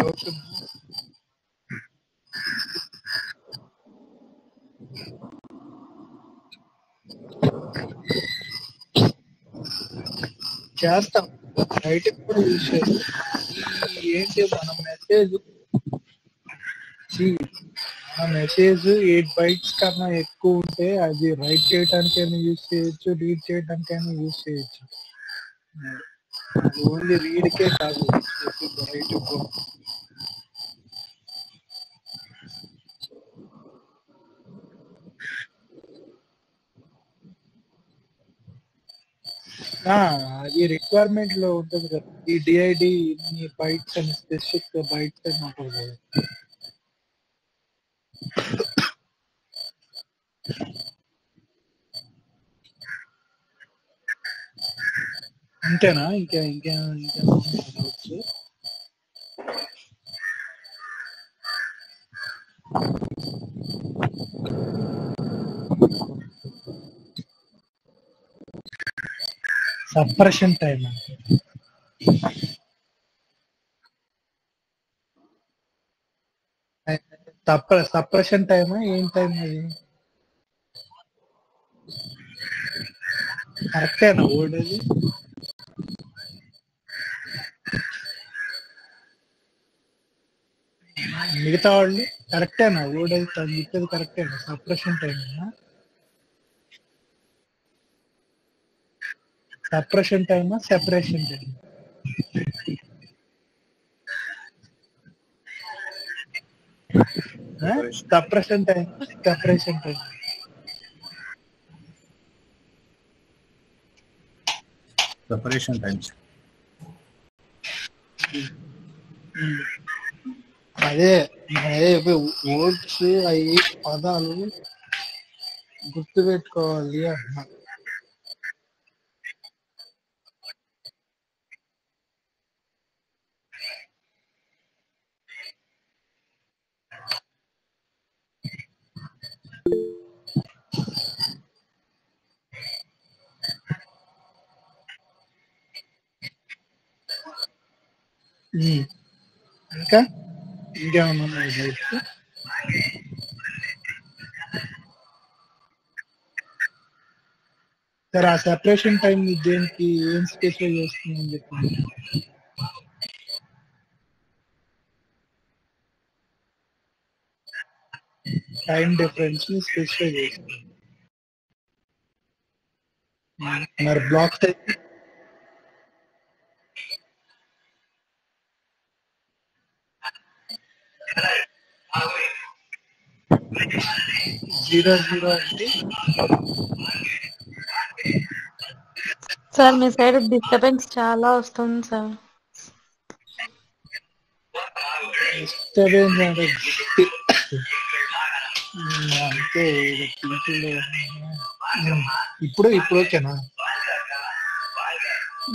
Doubt చేస్తాం. Writing కూడా use చేస్తాం. ఏంటి మన మెసేజ్ మన మెసేజ్ 8 బైట్స్ కన్నా ఎక్కువ ఉంటే అది రైట్ చేయడానికైనా యూజ్ చేయొచ్చు, రీడ్ చేయడానికైనా యూజ్ చేయొచ్చు. ఓన్లీ రీడ్కే కాదు, రైట్ కూడా. అది రిక్వైర్మెంట్ లో ఉంటుంది కదా, ఈ డిఐడి ఇన్ని బైట్స్ అని స్పెసిఫిక్ బైట్స్ అని ఉంటుంది కదా. అంతేనా? ఇంకా డౌట్స్? సప్రెషన్ టైం అంటే సప్రెషన్ టైమా ఏం టైం అది? కరెక్టేనా వర్డ్ అది? మిగతా వాళ్ళు కరెక్టేనా వర్డ్ అది? తగ్గితే కరెక్టేనా? సప్రెషన్ టైమేనా? సప్రెషన్ టైమా separation time? Suppression time, separation time. Separation times. అదే వర్డ్స్ అవి పదాలు గుర్తుపెట్టుకోవాలి అన్నా. ఇంకా ఇంకేమన్నా ఉన్నాయి డౌట్స్? సరే, ఆ సెపరేషన్ టైం దేనికి ఏం స్పెసిఫై చేస్తుందని చెప్పింది? టైం డిఫరెన్స్ ని స్పెసిఫై చేస్తుంది. మరి బ్లాక్ టైం 00 అంటే సార్ మీ సైడ్ డిస్టర్బెన్స్ చాలా వస్తుంది సార్. డిస్టర్బెన్స్ అంటే అంటే ఇప్పుడు ఓకేనా?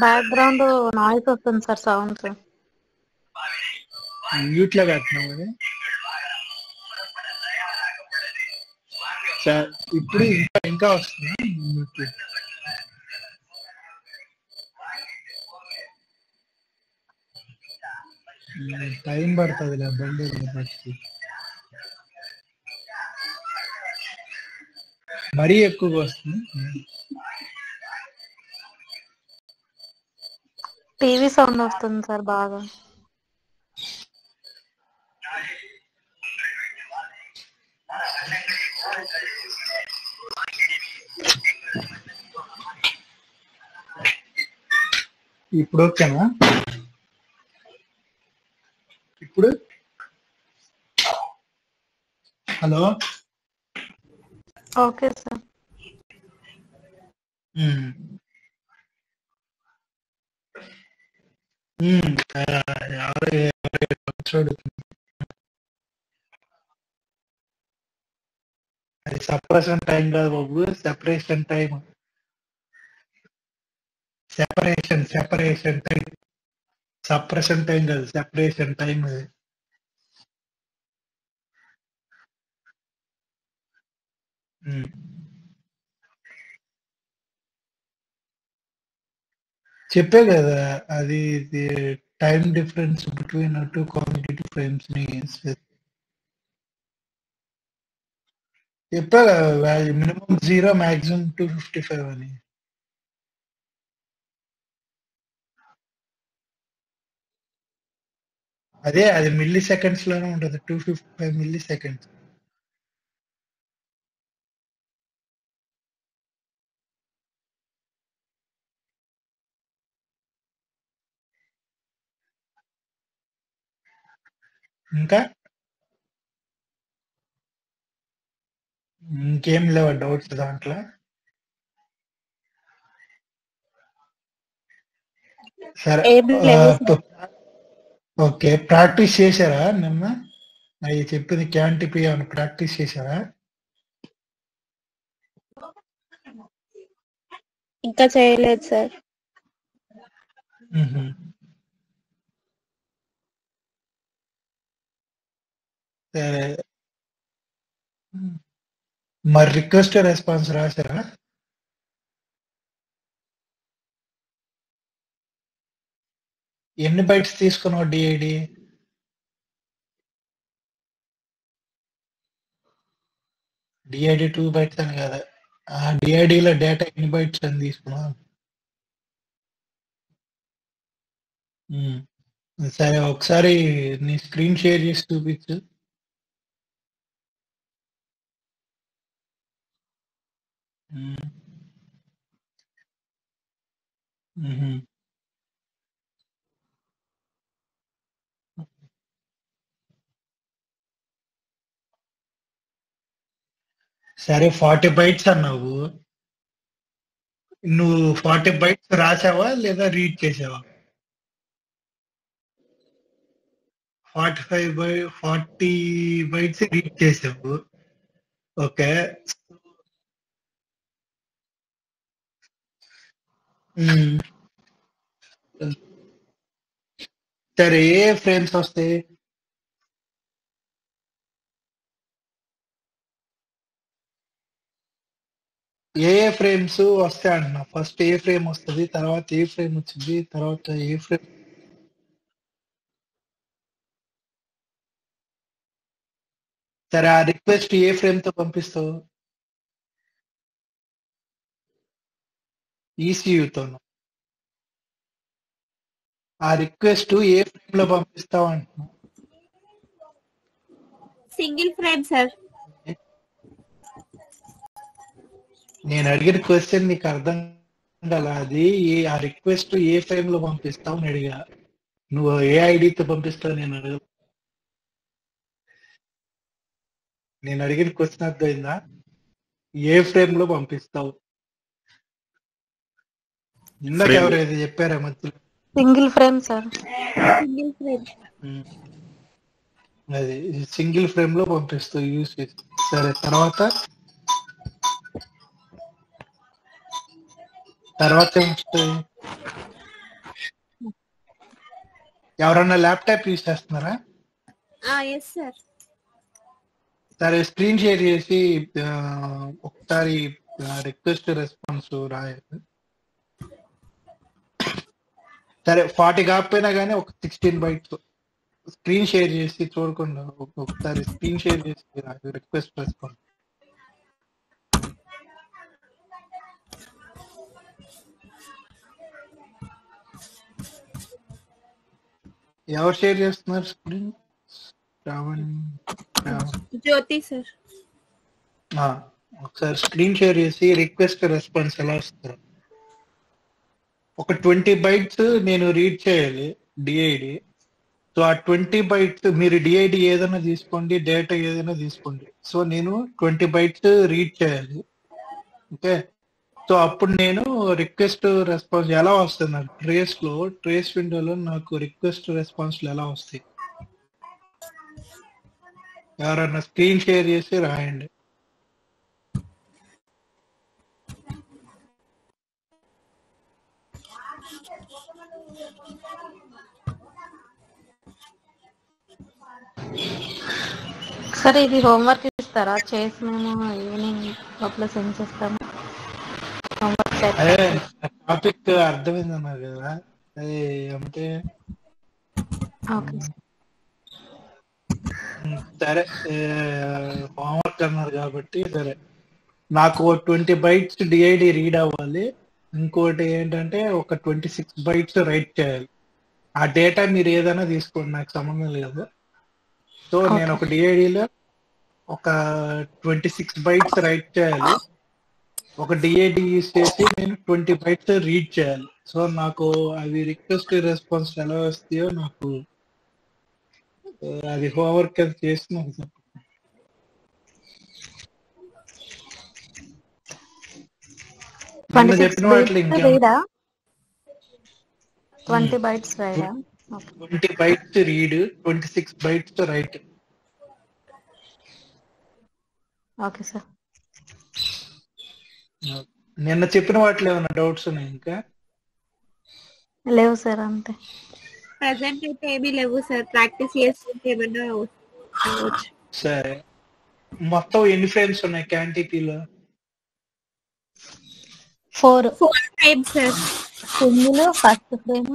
బ్యాక్గ్రౌండ్ నాయిస్ వస్తుంది సార్, సౌండ్స్. మ్యూట్ లో పెట్టినాం అది. ఇప్పుడు ఇంకా వస్తుంది మ్యూట్. టైం పడుతుంది బండి బట్టి. మరీ ఎక్కువగా వస్తుంది. టీవీ సౌండ్ వస్తుంది సార్ బాగా. ఇప్పుడు ఓకేనా? ఇప్పుడు హలో, ఓకే సార్. అది సపరేషన్ టైం కాదు బాబు, separation time. Separation time, separation time కాదు, సెపరేషన్ టైం. అది చెప్పే కదా అది time difference between two competitive frames ని చెప్పా వాల్యూ మినిమం 0 మాక్సిమం 255 అని. అదే అది మిల్లీ సెకండ్స్ లోనే ఉంటుంది 255 మిల్లీ సెకండ్స్. ఇంకా ఇంకేం లేవా డౌట్స్ దాంట్లో? సరే ఏం లేవు సార్. ఓకే ప్రాక్టీస్ చేశారా నిన్న అవి చెప్పింది క్యాంటిపి అని ప్రాక్టీస్ చేశారా? ఇంకా చేయలేదు సార్. మ్మ్. సరే మరి రిక్వెస్ట్ రెస్పాన్స్ రాశారా? ఎన్ని బైట్స్ తీసుకున్నావు డిఐడి? డిఐడి 2 బైట్స్ అని కదా, ఆ డిఐడిలో డేటా ఎన్ని బైట్స్ అని తీసుకున్నావు? సరే ఒకసారి నీ స్క్రీన్ షేర్ చేసి చూపించు. మ్మ్. సరే 40 బైట్స్ అన్నావు, నువ్వు 40 బైట్స్ రాసావా లేదా రీడ్ చేసావా? 40 బైట్స్ రీడ్ చేసావు. ఓకే సరే ఏ ఫ్రేమ్స్ వస్తాయి? ఏ ఫ్రేమ్స్ వస్తాయి అంటున్నా. ఫస్ట్ ఏ ఫ్రేమ్ వస్తుంది, తర్వాత ఏ ఫ్రేమ్ వచ్చింది, తర్వాత ఏ ఫ్రేమ్. సరే ఆ రిక్వెస్ట్ ఏ ఫ్రేమ్ తో పంపిస్తావు? ఈసీయూతో. ఆ రిక్వెస్ట్ ఏ ఫ్రేమ్ లో పంపిస్తావు అంటున్నా. Single frame sir. నేను అడిగిన క్వశ్చన్ నీకు అర్థం కాల. అది ఆ రిక్వెస్ట్ ఏ ఫ్రేమ్ లో పంపిస్తావు అని అడిగా. నువ్వు ఏ ఐడితో పంపిస్తావు నేను అడిగిన క్వశ్చన్ అర్థమైందా? ఏ ఫ్రేమ్ లో పంపిస్తావు? ఇందాక ఎవరైతే చెప్పారా మధ్యలో? Single frame sir. Single frame. అది సింగిల్ ఫ్రేమ్ లో పంపిస్తావు యూజ్ చేసి. సరే తర్వాత ఏమొస్తాయి? ఎవరన్నా ల్యాప్టాప్ యూజ్ చేస్తున్నారా? Yes sir. సరే స్క్రీన్ షేర్ చేసి ఒకసారి రిక్వెస్ట్ రెస్పాన్స్ రాయాలి. సరే 40 కాకపోయినా కానీ ఒక 16 బైట్స్ స్క్రీన్ షేర్ చేసి చూడకుండా ఒకసారి స్క్రీన్ షేర్ చేసి రాదు రిక్వెస్ట్ రెస్పాన్స్. ఎవరు షేర్ చేస్తున్నారు స్క్రీన్? జ్యోతి సార్. ఒకసారి స్క్రీన్ షేర్ చేసి రిక్వెస్ట్ రెస్పాన్స్ ఎలా వస్తారు? ఒక 20 బైట్స్ నేను రీడ్ చేయాలి డిఐడి. సో ఆ 20 బైట్స్ మీరు డిఐడి ఏదైనా తీసుకోండి, డేటా ఏదైనా తీసుకోండి. సో నేను 20 బైట్స్ రీడ్ చేయాలి. ఓకే, సో అప్పుడు నేను రిక్వెస్ట్ రెస్పాన్స్ ఎలా వస్తుంది నాకు ట్రేస్ విండోలో నాకు రిక్వెస్ట్ రెస్పాన్స్లు ఎలా వస్తాయి? ఎవరన్నా స్క్రీన్ షేర్ చేసి రాయండి. సరే ఇది హోంవర్క్ ఇస్తారా? చేసి మేము ఈవినింగ్ లోపల సెండ్ చేస్తాము. అదే టాపిక్ అర్థమైందన్నారు కదా, అది అంటే ఓకే. సరే, హోంవర్క్ అన్నారు కాబట్టి సరే, నాకు 20 బైట్స్ డిఐడి రీడ్ అవ్వాలి. ఇంకోటి ఏంటంటే ఒక 26 బైట్స్ రైట్ చేయాలి. ఆ డేటా మీరు ఏదైనా తీసుకోండి, నాకు సంబంధం లేదు. సో నేను ఒక డిఐడిలో ఒక 26 బైట్స్ రైట్ చేయాలి. ఒక డిఐడి యూస్ చేసి నేను 20 బైట్స్ రీడ్ చేయాలి. సో నాకు అవి రిక్వెస్ట్ రెస్పాన్స్ ఎలా వస్తాయో నాకు అది హోంవర్క్ అది చేసి నాకు చెప్పండి. నిన్న చెప్పిన వాటిలో ఇంకా రీడా 20 బైట్స్ రైడా? 20 bytes read, 26 bytes write. Okay sir. నిన్న చెప్పిన వాటిలో ఏమైనా డౌట్స్ ఉన్నాయి ఇంకా? లేవు సార్, అంతే. ప్రెసెంట్ అయితే ఏమీ లేవు సార్. ప్రాక్టీస్ చేస్తుంటే ఏమన్నా అవ్వచ్చు. సరే, మొత్తం ఎన్ని ఫ్రేమ్స్ ఉన్నాయి క్యాంటీపీలో? 4 frames sir. Single, first frame,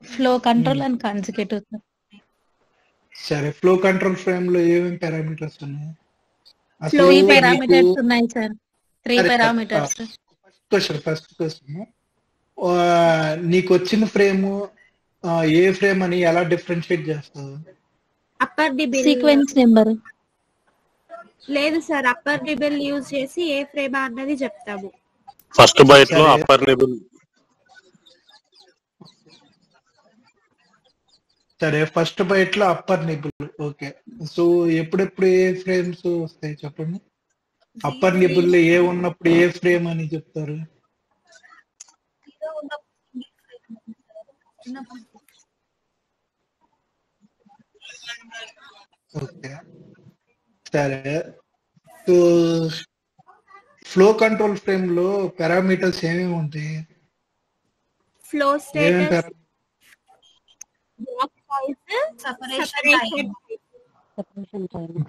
flow control and consecutive sir. సరే, ఫ్లో కంట్రోల్ ఫ్రేమ్ లో ఏమేమి పారామీటర్స్ ఉన్నాయి? ఫ్లో పారామీటర్స్ ఉన్నాయి సార్. 3 పారామీటర్స్. ఫస్ట్ క్వశ్చన్, నీకు వచ్చిన ఫ్రేమ్ ఏ ఫ్రేమ్ అని ఎలా డిఫరెన్షియేట్ చేస్తావు? అప్పర్ డిబెల్ సీక్వెన్స్ నెంబర్ లేదు సార్. అప్పర్ డిబెల్ యూజ్ చేసి ఏ ఫ్రేమ్ అన్నది చెప్తాము. ఫస్ట్ బైట్ లో అప్పర్ నిబుల్. సరే, ఫస్ట్ బైట్ లో అప్పర్ నిబుల్. ఓకే, సో ఎప్పుడెప్పుడు ఏ ఫ్రేమ్స్ వస్తాయి చెప్పండి? అప్పర్ నిబుల్ లో ఏ ఉన్నప్పుడు ఏ ఫ్రేమ్ అని చెప్తారు? ఓకే, సరే. సో ఫ్లో కంట్రోల్ ఫ్రేమ్ లో పారామీటర్స్ ఏమేమి ఉంటాయి? ఫ్లో ఏమేమి స్టేటస్, బ్లాక్ సైజ్,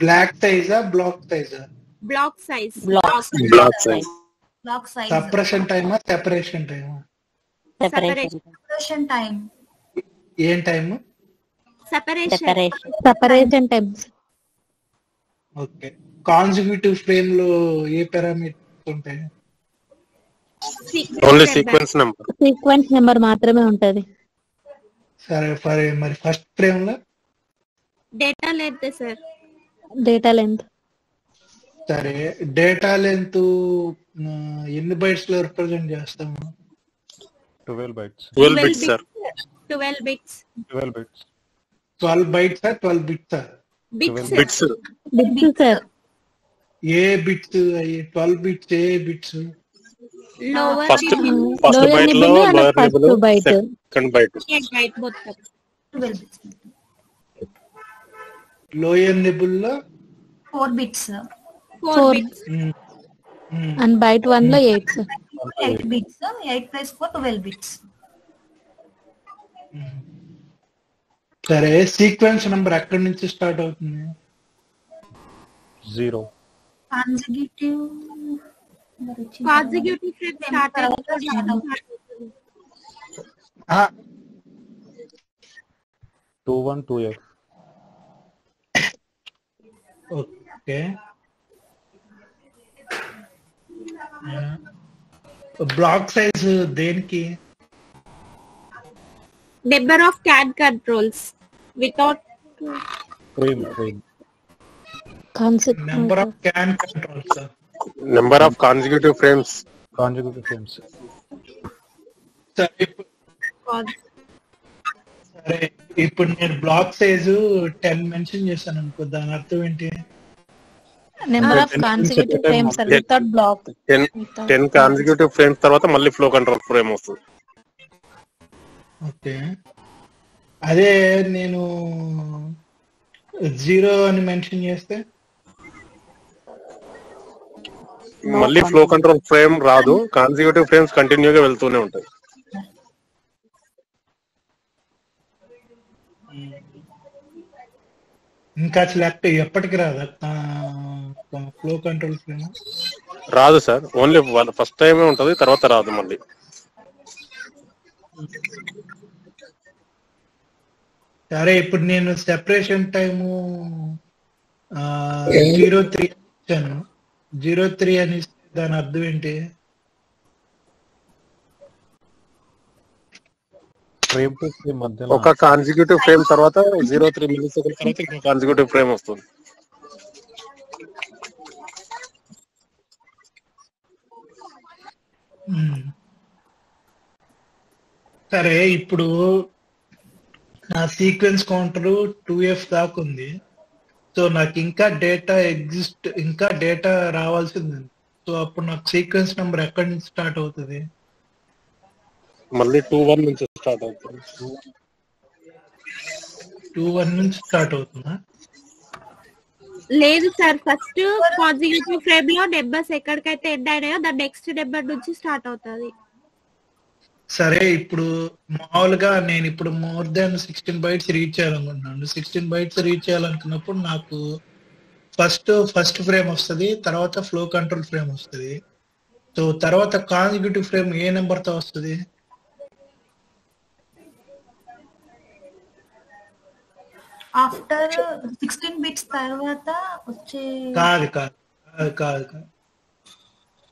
బ్లాక్ సైజా బ్లాక్ సైజా? Block size, block size. Suppression టైమా సెపరేషన్ టైమా? Separation time. ఏం time? Separation times. Okay, consecutive frame లో ఏ పారామీటర్స్ ఉంటాయి? Only sequence number. Sequence number మాత్రమే ఉంటది. సరే, మరి ఫస్ట్ ఫ్రేమ్ లో? Data length sir. Data length. సరే, డేటా లెంత్ ఎన్ని బైట్స్ లో రిప్రజెంట్ చేస్తాము? 12 bytes. 12 bits sir. 12 bits. 12 bits. 12 bytes 12 bits? Bits bits. Bits sir. ఏ బిట్స్? 12 బిట్స్ ఏ bits? Lower first lower byte లో nibble and lower first nibble, byte. Second byte. Byte మొత్తం 12 bits. Lower nibble లో 4 bits. 4 bits. And byte 1 లో 8 sir. 8 bits. 8 plus 4, 12 bits. సరే, sequence number ఎక్కడి నుంచి start అవుతుంది? 0. Consecutive. కాన్సిక్యూటివ్ ఫ్రేమ్ స్టార్ట్ అవుతుంది. 2 1 2 F. Okay, block size దేనికి? Number of can controls without Frame. Number of can controls. Number of consecutive frames. Consecutive frames. సరే, ఇప్పుడు నేను black size 10 mention చేశాను అనుకో, దాని అర్థం ఏంటి? Number of consecutive frames sir without block. 10 consecutive frames తర్వాత మళ్ళీ ఫ్లో కంట్రోల్ ఫ్రేమ్ వస్తుంది. ఓకే, అదే నేను 0 అని మెన్షన్ చేస్తే మళ్ళీ ఫ్లో కంట్రోల్ ఫ్రేమ్ రాదు. కాన్సిక్యూటివ్ ఫ్రేమ్స్ కంటిన్యూగా వెళ్తూనే ఉంటాయి. ఇంకా అసలు ఎప్పటికి రాదా ఫ్లో కంట్రోల్ ఫ్రేమ్? రాదు సార్, ఓన్లీ ఫస్ట్ టైమే ఉంటది, తర్వాత రాదు మళ్ళీ. సరే ఇప్పుడు నేను సెపరేషన్ టైము 03 ఇచ్చాను. 03 అని ఇస్తే దాని అర్థం ఏంటి? ఫ్రేమ్ టు ఫ్రేమ్ మధ్యలో ఒక కాన్సిక్యూటివ్ ఫ్రేమ్ తర్వాత 03 మిల్లీ సెకండ్ తర్వాత ఇంకో కాన్సిక్యూటివ్ ఫ్రేమ్ వస్తుంది. సరే ఇప్పుడు నా సీక్వెన్స్ కౌంటర్ 2F దాకా ఉంది. సో నాకు ఇంకా డేటా రావాల్సింది. సో అప్పుడు నాకు సీక్వెన్స్ నెంబర్ ఎక్కడి నుంచి స్టార్ట్ అవుతుంది? మళ్ళీ 2-1 నుంచి స్టార్ట్ అవుతుంది. 2-1 నుంచి స్టార్ట్ అవుతుందా? లేదు సార్, ఫస్ట్ కాన్సిక్యూటివ్ ఫ్రేమ్ లో నెంబర్స్ ఎక్కడికైతే ఎండ్ అయినాయో దాని నెక్స్ట్ నెంబర్ నుంచి స్టార్ట్ అవుతుంది. సరే ఇప్పుడు మామూలుగా నేను ఇప్పుడు మోర్ దాన్ 16 బైట్స్ రీడ్ చేయాలనుకుంటున్నాను. 16 బైట్స్ రీడ్ చేయాలనుకున్నప్పుడు నాకు ఫస్ట్ ఫ్రేమ్ వస్తుంది, తర్వాత ఫ్లో కంట్రోల్ ఫ్రేమ్ వస్తుంది. సో తర్వాత కాన్సిక్యూటివ్ ఫ్రేమ్ ఏ నెంబర్ తో వస్తుంది? ఆఫ్టర్ 16 బిట్స్ తర్వాత వచ్చే కాదు.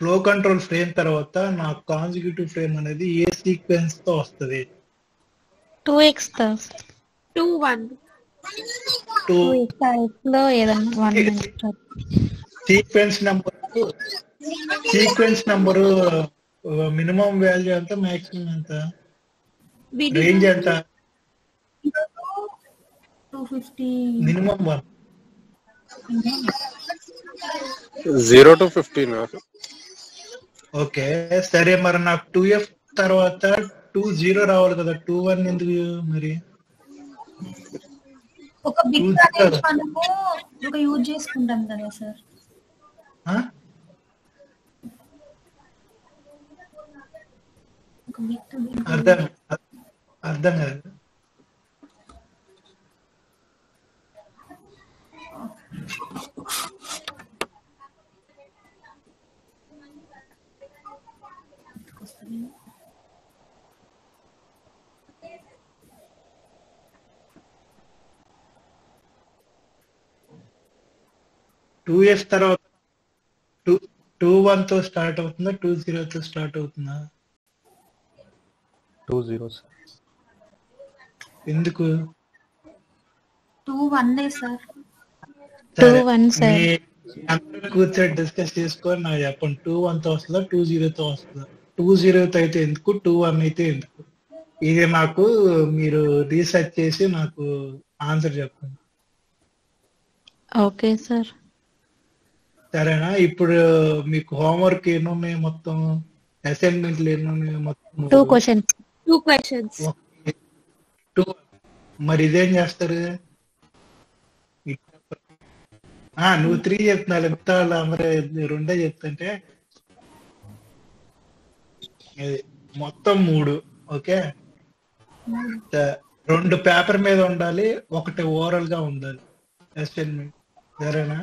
ఫ్లో కంట్రోల్ ఫ్రేమ్ తర్వాత నా కాన్సిక్యూటివ్ ఫ్రేమ్ అనేది ఏ సీక్వెన్స్ తో వస్తుంది? 2x 2-1 లో ఏదైనా 1 సీక్వెన్స్ నంబరు మినిమం వాల్యూ ఎంత, మాక్సిమం ఎంత, రేంజ్ ఎంత? 250 మినిమం 1. 0 to 15. ఓకే సరే, మరి నాకు 2F తర్వాత 20 రావాలి కదా, 21 ఎందుకు మరి? ఒక బిట్ అనేది మనము ఒక యూజ్ చేసుకుంటాం కదా సార్. ఒక బిట్ అర్థం కాదు. టూ ఎఫ్ తర్వాత 21 తో స్టార్ట్ అవుతుందా, 20 తో స్టార్ట్ అవుతుందా? 20 సార్. ఎందుకు? 2-1 సార్. 2-1 సార్. అందరూ కూర్చొని డిస్కస్ చేసుకొని నాకు చెప్పండి, 21 తో వస్తుందా 20 తో వస్తుందా? 20 తో అయితే ఎందుకు, 21 అయితే ఎందుకు? ఇది నాకు మీరు రీసెర్చ్ చేసి నాకు ఆన్సర్ చెప్పండి. Okay sir. సరేనా? ఇప్పుడు మీకు హోంవర్క్ ఎన్నున్నాయి మొత్తం, అసైన్మెంట్లు ఎన్నున్నాయి మొత్తం? 2 questions. 2 questions. మరి ఇదేం చేస్తారు? నువ్వు 3 చెప్తున్నావు, మిగతా వాళ్ళు అందరూ 2 చెప్తుంటే మొత్తం 3. ఓకే, 2 పేపర్ మీద ఉండాలి, 1 ఓరల్ గా ఉండాలి అసైన్మెంట్. సరేనా?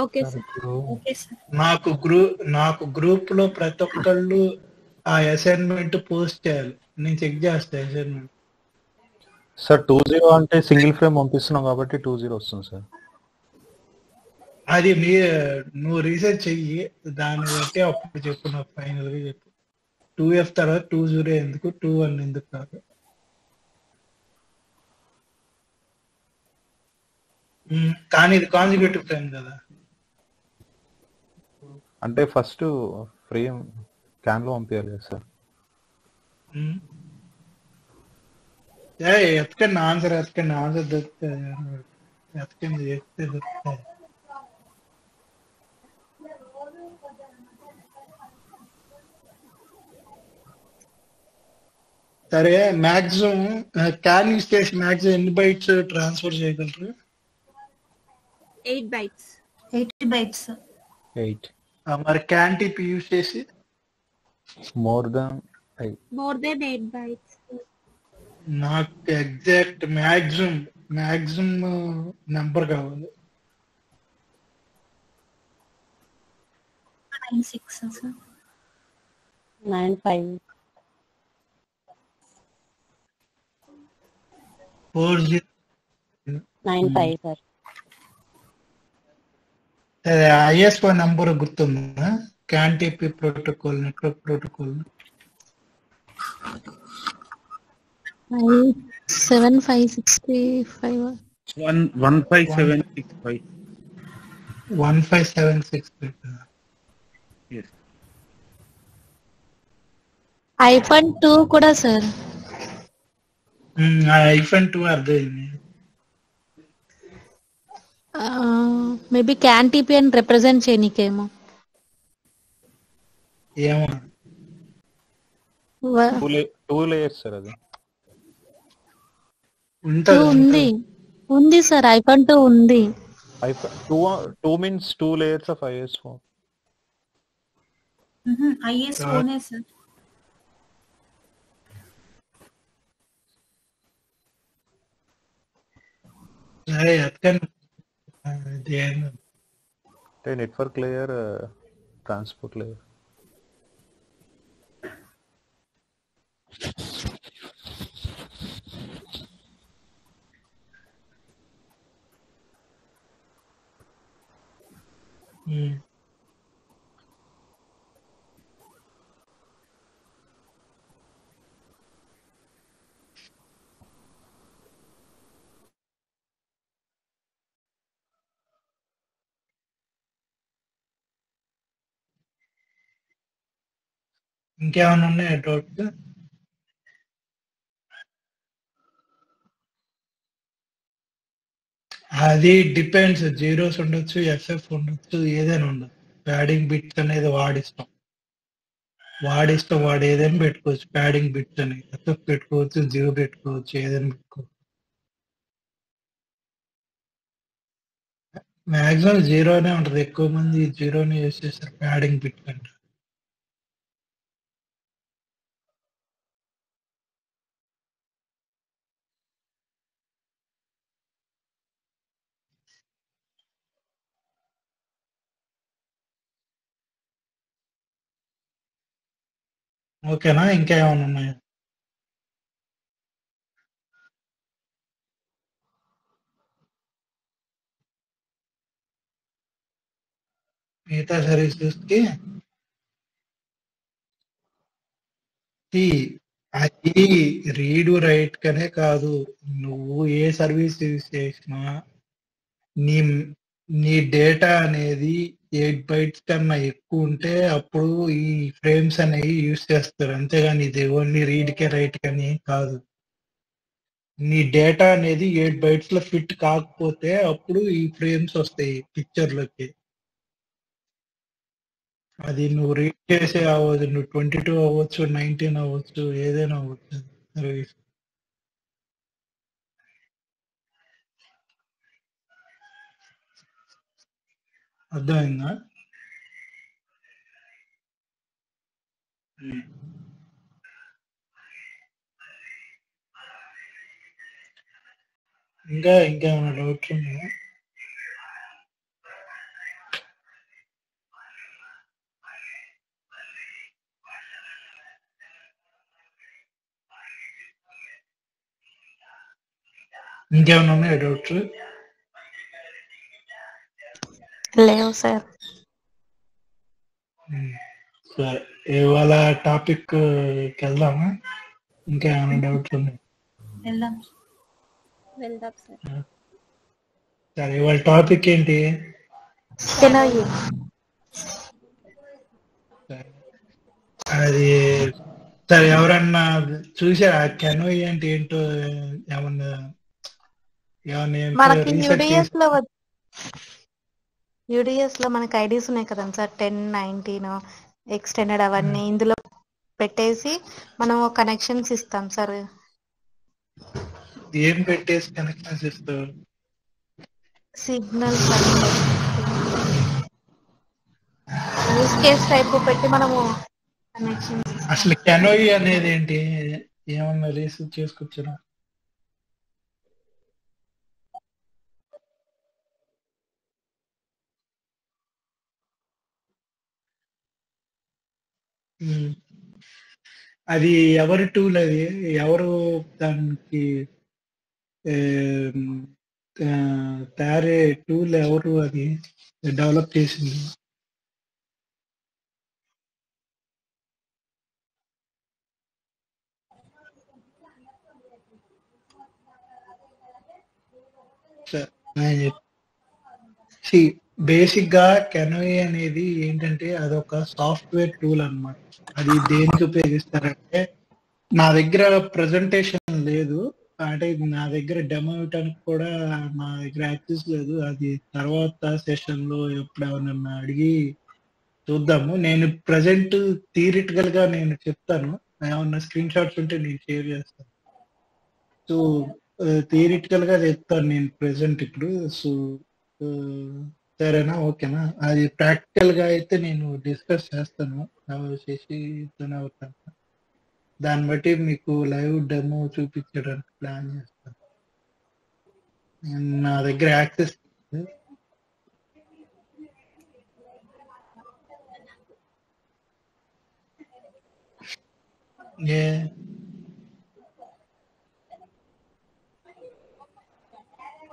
Okay sir. నాకు గ్రూప్ లో ప్రతి ఒక్కళ్ళు ఆ అసైన్మెంట్ పోస్ట్ చేయాలి, నేను చెక్ చేస్తాను అసైన్మెంట్. సార్ 20 అంటే సింగిల్ ఫ్రేమ్ పంపిస్తున్నాం కాబట్టి 20 వస్తుంది సార్. అది నువ్వు రీసెర్చ్ చెయ్యి, దాన్ని బట్టి అప్పుడు చెప్పు, నాకు ఫైనల్ గా చెప్పు. 2F తర్వాత 20 ఎందుకు, 21 ఎందుకు కాదు? కానీ ఇది కాన్సిక్యూటివ్ ఫ్రేమ్ కదా. అంటే ఫస్ట్ ఫ్రేమ్ క్యాన్ లో పంపించాలి కదా సార్. ఎతకండి ఆన్సర్ దొరుకుతుంది, ఎతకండి చెప్తే దొరుకుతాయి. సరే, మాక్సిమం క్యాన్ యూస్ చేసి మాక్సిమం ఎన్ని బైట్స్ ట్రాన్స్ఫర్ చేయగలరు? 8 bytes. 80 bytes. 8. మరి క్యాన్ టిప్ యూస్ చేసి మోర్ దెన్ 8 bytes. నాకు ఎగ్జాక్ట్ మాక్సిమం నెంబర్ కావాలి. 96 సార్. 95. 40 95 సార్. ఐఎస్ఓ నంబర్ గుర్తుందా? CAN TP protocol, network protocol 7565 15765. 15765. Yes. ఐఫోన్ 2 కూడా సార్. ఐఫోన్ 2 అర్థమైంది. మేబీ క్యాన్ టీపీ అని రిప్రజెంట్ చేయనీకేమో. ఏమో టూ లేయర్స్ సార్ అది. ఉంది ఉంది సార్, ఐఫోన్ 2 ఉంది. Two means 2 layers of ISO. ఐఎస్ఓనే సార్. సరే అతను అంటే నెట్వర్క్ లేయర్, ట్రాన్స్పోర్ట్ లేయర్. ఇంకేమైనా ఉన్నాయా డౌట్? అది డిపెండ్స్, జీరోస్ ఉండొచ్చు, ఎఫ్ఎఫ్ ఉండొచ్చు, ఏదైనా ఉండొచ్చు. ప్యాడింగ్ బిట్స్ అనేది వాడిస్తాం వాడు ఏదైనా పెట్టుకోవచ్చు. ప్యాడింగ్ బిట్స్ అని ఎఫ్ఎఫ్ పెట్టుకోవచ్చు, జీరో పెట్టుకోవచ్చు, ఏదైనా పెట్టుకోవచ్చు. మాక్సిమం జీరోనే ఉంటది, ఎక్కువ మంది జీరోనే యూస్ చేస్తారు ప్యాడింగ్ బిట్ అంటే. ఓకేనా? ఇంకా ఏమైనా ఉన్నాయా? మిగతా సర్వీసెస్ కి అది రీడ్ రైట్ కనే కాదు, నువ్వు ఏ సర్వీస్ యూజ్ చేసినా నీ నీ డేటా అనేది 8 bytes కన్నా ఎక్కువ ఉంటే అప్పుడు ఈ ఫ్రేమ్స్ అనేవి యూజ్ చేస్తారు. అంతేగాని ఇది ఓన్లీ రీడ్ కే రైట్ కని కాదు. నీ డేటా అనేది 8 bytes లో ఫిట్ కాకపోతే అప్పుడు ఈ ఫ్రేమ్స్ వస్తాయి పిక్చర్ లోకి. అది నువ్వు రీడ్ చేసే అవ్వదు, నువ్వు 22 అవ్వచ్చు, 19 అవ్వచ్చు, ఏదైనా అవ్వచ్చు సర్వీస్. అర్థమైందా? ఇంకేమైనా డౌట్స్ ఉన్నాయా? ఇంకేమైనా ఉన్నాయా డౌట్స్? లేవు సార్. సరే, ఇవాళ టాపిక్ వెళ్దామా? ఇంకేమైనా డౌట్స్ ఉన్నాయి? వెళ్దాం సార్. సరే, ఇవాళ టాపిక్ ఏంటి? అది సరే, ఎవరన్నా చూసారా కెనోయి అంటే ఏంటో? ఏమన్నా మనకి రీసెర్చ్ యూడిఎస్ లో మనకి ఐడీస్ ఉన్నాయి కదా సార్, 10, 19 ఎక్స్టెండెడ్ అవన్నీ ఇందులో పెట్టేసి మనం కనెక్షన్స్ ఇస్తాం సార్. ఏం పెట్టేసి కనెక్షన్స్ ఇస్తావు? సిగ్నల్స్ యూస్ కేస్ టైప్ పెట్టి మనము కనెక్షన్స్. అసలు కెనోయి అనేది ఏంటి? ఏమన్నా రీసెర్చ్ చేసుకొచ్చారా? అది ఎవరి టూల్? అది ఎవరు దానికి తయారే టూల్ ఎవరు అది డెవలప్ చేసింది? బేసిక్ గా కెనోయి అనేది ఏంటంటే అదొక సాఫ్ట్వేర్ టూల్ అన్నమాట. అది దేనికి ఉపయోగిస్తారంటే, నా దగ్గర ప్రజెంటేషన్ లేదు, అంటే నా దగ్గర డెమో ఇవ్వడానికి కూడా నా దగ్గర యాక్సెస్ లేదు. అది తర్వాత సెషన్ లో ఎప్పుడు ఎవరన్నా అడిగి చూద్దాము. నేను ప్రజెంట్ థియరిటికల్ గా నేను చెప్తాను, ఏమన్నా స్క్రీన్ షాట్స్ ఉంటే నేను షేర్ చేస్తాను. సో థియరిటికల్ గా చెప్తాను నేను ప్రెసెంట్ ఇప్పుడు. సో సరేనా, ఓకేనా? అది ప్రాక్టికల్ గా అయితే నేను డిస్కస్ చేస్తాను శశితోనే అవుతాను. దాన్ని బట్టి మీకు లైవ్ డెమో చూపించడానికి ప్లాన్ చేస్తాను. నా దగ్గర యాక్సెస్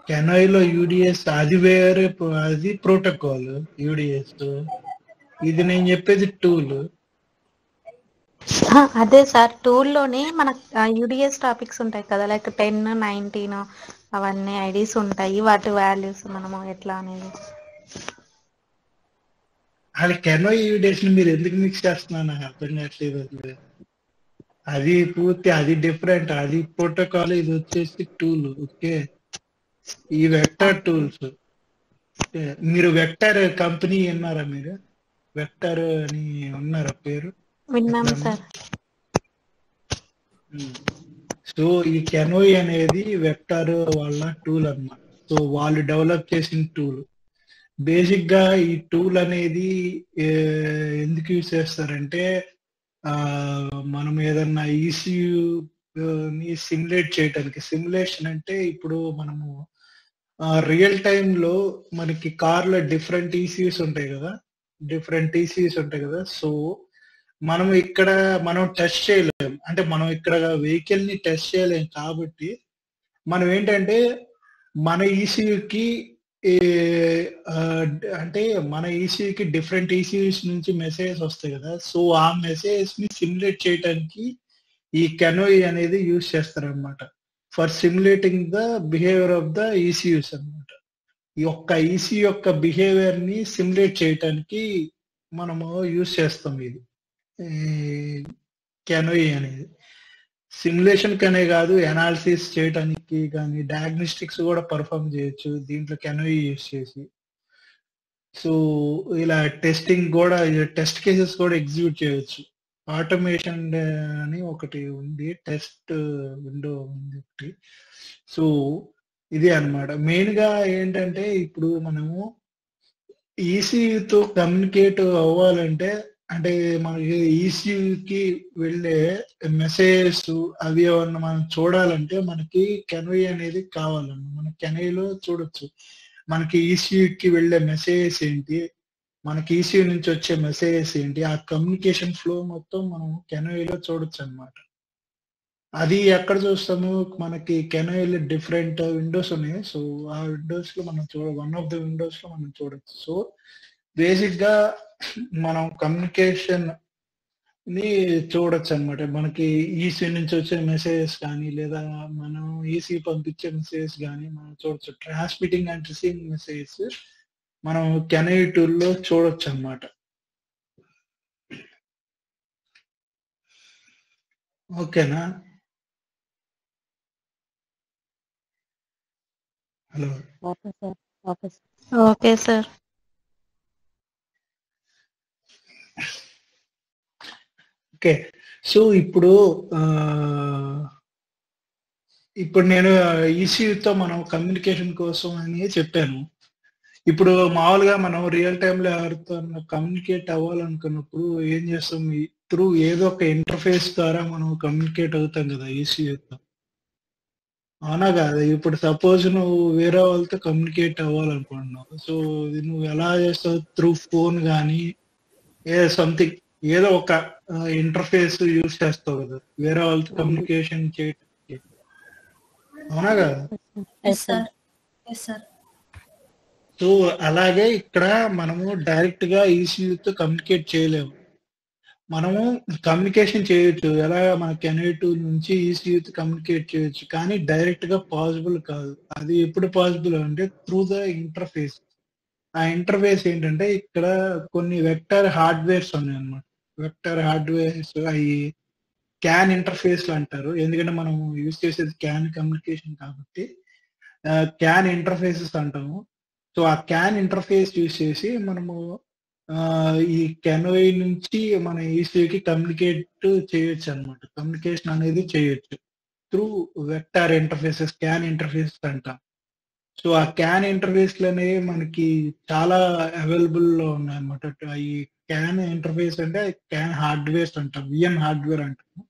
కెనోయిలో యూడిఎస్ అది వేరే, అది ప్రోటోకాల్ యూడిఎస్. ఇది నేను చెప్పేది టూల్. అదే సార్, టూల్లోనే మన యూడిఎస్ టాపిక్స్ ఉంటాయి కదా, లైక్ 10, 19 అవన్నీ ఐడీస్ ఉంటాయి, వాటి వాల్యూస్ మనము ఎట్లా అనేది. అది కెనోయి యూడిఎస్ ని మీరు ఎందుకు మిక్స్ చేస్తున్నారు నాకు అర్థం కావట్లేదు. అది పూర్తి అది డిఫరెంట్, అది ప్రోటోకాల్, ఇది వచ్చేసి టూల్. ఓకే, ఈ వెక్టర్ టూల్స్. మీరు వెక్టర్ కంపెనీ విన్నారా? మీరు వెక్టర్ అని ఉన్నారా పేరు? విన్నాం సార్. సో ఈ కెనోయి అనేది వెక్టర్ వాళ్ళ టూల్ అన్నమాట. సో వాళ్ళు డెవలప్ చేసిన టూల్. బేసిక్ గా ఈ టూల్ అనేది ఎందుకు యూజ్ చేస్తారంటే, మనం ఏదన్నా ఈసీయూ ని సిమ్యులేట్ చేయడానికి. సిమ్యులేషన్ అంటే ఇప్పుడు మనము రియల్ టైమ్ లో మనకి కార్ లో డిఫరెంట్ ఈసీయూస్ ఉంటాయి కదా. సో మనం ఇక్కడ మనం టెస్ట్ చేయలేం, అంటే మనం ఇక్కడ వెహికల్ ని టెస్ట్ చేయలేం. కాబట్టి మనం ఏంటంటే మన ఈసీయూకి అంటే మన ఈసీయూకి డిఫరెంట్ ఈసీయూస్ నుంచి మెసేజెస్ వస్తాయి కదా. సో ఆ మెసేజెస్ ని సిమ్యులేట్ చేయడానికి ఈ కెనోయి అనేది యూజ్ చేస్తారనమాట, for simulating the behaviour of the ECUs అనమాట. ఈ యొక్క ఈసీ యొక్క బిహేవియర్ ని సిమ్యులేట్ చేయడానికి మనము యూజ్ చేస్తాం ఇది కెనోయి అనేది. సిమ్యులేషన్ కనే కాదు, అనాలిసిస్ చేయడానికి కానీ, డయాగ్నోస్టిక్స్ కూడా పర్ఫామ్ చేయొచ్చు దీంట్లో కెనోయి యూజ్ చేసి. సో ఇలా టెస్టింగ్ కూడా, టెస్ట్ కేసెస్ కూడా ఎగ్జిక్యూట్ చేయొచ్చు. ఆటోమేషన్ అని ఒకటి ఉంది, టెస్ట్ విండో ఉంది ఒకటి. సో ఇది అన్నమాట. మెయిన్ గా ఏంటంటే ఇప్పుడు మనము ఈసీయూతో కమ్యూనికేట్ అవ్వాలంటే, అంటే మనకి ఈసీయూకి వెళ్ళే మెసేజెస్ అవి ఏమన్నా మనం చూడాలంటే మనకి కెనోయి అనేది కావాలన్న. మన కెనోయిలో చూడొచ్చు మనకి ఈసీయూకి వెళ్ళే మెసేజెస్ ఏంటి, మనకి ఈసీయూ నుంచి వచ్చే మెసేజెస్ ఏంటి, ఆ కమ్యూనికేషన్ ఫ్లో మొత్తం మనం కెనోయిలో చూడొచ్చు అన్నమాట. అది ఎక్కడ చూస్తాము, మనకి కెనోయిలో డిఫరెంట్ విండోస్ ఉన్నాయి. సో ఆ విండోస్ లో మనం వన్ ఆఫ్ ద విండోస్ లో మనం చూడొచ్చు. సో బేసిక్ గా మనం కమ్యూనికేషన్ ని చూడొచ్చు అనమాట. మనకి ఈసీ నుంచి వచ్చే మెసేజెస్ కానీ, లేదా మనం ఈసీ పంపించే మెసేజెస్ కానీ మనం చూడొచ్చు. ట్రాన్స్మిటింగ్ అండ్ రిసీవింగ్ మెసేజెస్ మనం కెనోయి టూల్ లో చూడొచ్చు అనమాట. ఓకేనా? Hello, okay sir. Okay sir. Okay sir. Okay. So ఇప్పుడు నేను ఈసీయూతో మనం కమ్యూనికేషన్ కోసం అని చెప్పాను. ఇప్పుడు మామూలుగా మనం రియల్ టైమ్ లో ఎవరితో కమ్యూనికేట్ అవ్వాలనుకున్నప్పుడు ఏం చేస్తాం, త్రూ ఏదో ఒక ఇంటర్ఫేస్ ద్వారా మనం కమ్యూనికేట్ అవుతాం కదా ఈసీయూతో, అవునా కాదు? ఇప్పుడు సపోజ్ నువ్వు వేరే వాళ్ళతో కమ్యూనికేట్ అవ్వాలనుకుంటున్నావు. సో నువ్వు ఎలా చేస్తావు, త్రూ ఫోన్ కానీ సంథింగ్ ఏదో ఒక ఇంటర్ఫేస్ యూజ్ చేస్తావు కదా వేరే వాళ్ళతో కమ్యూనికేషన్ చేయడానికి, అవునా కదా? Yes sir. Yes sir. So అలాగే ఇక్కడ మనము డైరెక్ట్ గా ఈసీయూతో కమ్యూనికేట్ చేయలేము. మనము కమ్యూనికేషన్ చేయొచ్చు, ఎలా మన కెనెట్ నుంచి ఈసీయూతో కమ్యూనికేట్ చేయొచ్చు, కానీ డైరెక్ట్ గా పాసిబుల్ కాదు. అది ఎప్పుడు పాసిబుల్ అంటే త్రూ ద ఇంటర్ఫేస్. ఆ ఇంటర్ఫేస్ ఏంటంటే ఇక్కడ కొన్ని వెక్టర్ హార్డ్వేర్స్ ఉన్నాయి అన్నమాట. వెక్టర్ హార్డ్వేర్స్ అవి క్యాన్ ఇంటర్ఫేస్ అంటారు, ఎందుకంటే మనం యూజ్ చేసేది క్యాన్ కమ్యూనికేషన్ కాబట్టి క్యాన్ ఇంటర్ఫేసెస్ అంటాము. సో ఆ క్యాన్ ఇంటర్ఫేస్ యూజ్ చేసి మనము ఆ, ఈ కెన్వై నుంచి మన ఈసీకి కమ్యూనికేట్ చేయొచ్చు అన్నమాట. కమ్యూనికేషన్ అనేది చేయొచ్చు through vector interfaces, can interfaces అంటాం. సో ఆ క్యాన్ ఇంటర్ఫేస్లు అనేవి మనకి చాలా అవైలబుల్ లో ఉన్నాయి అన్నమాట. ఈ క్యాన్ ఇంటర్ఫేస్ అంటే క్యాన్ హార్డ్వేర్స్ అంటాం, విఎం హార్డ్వేర్ అంటాం.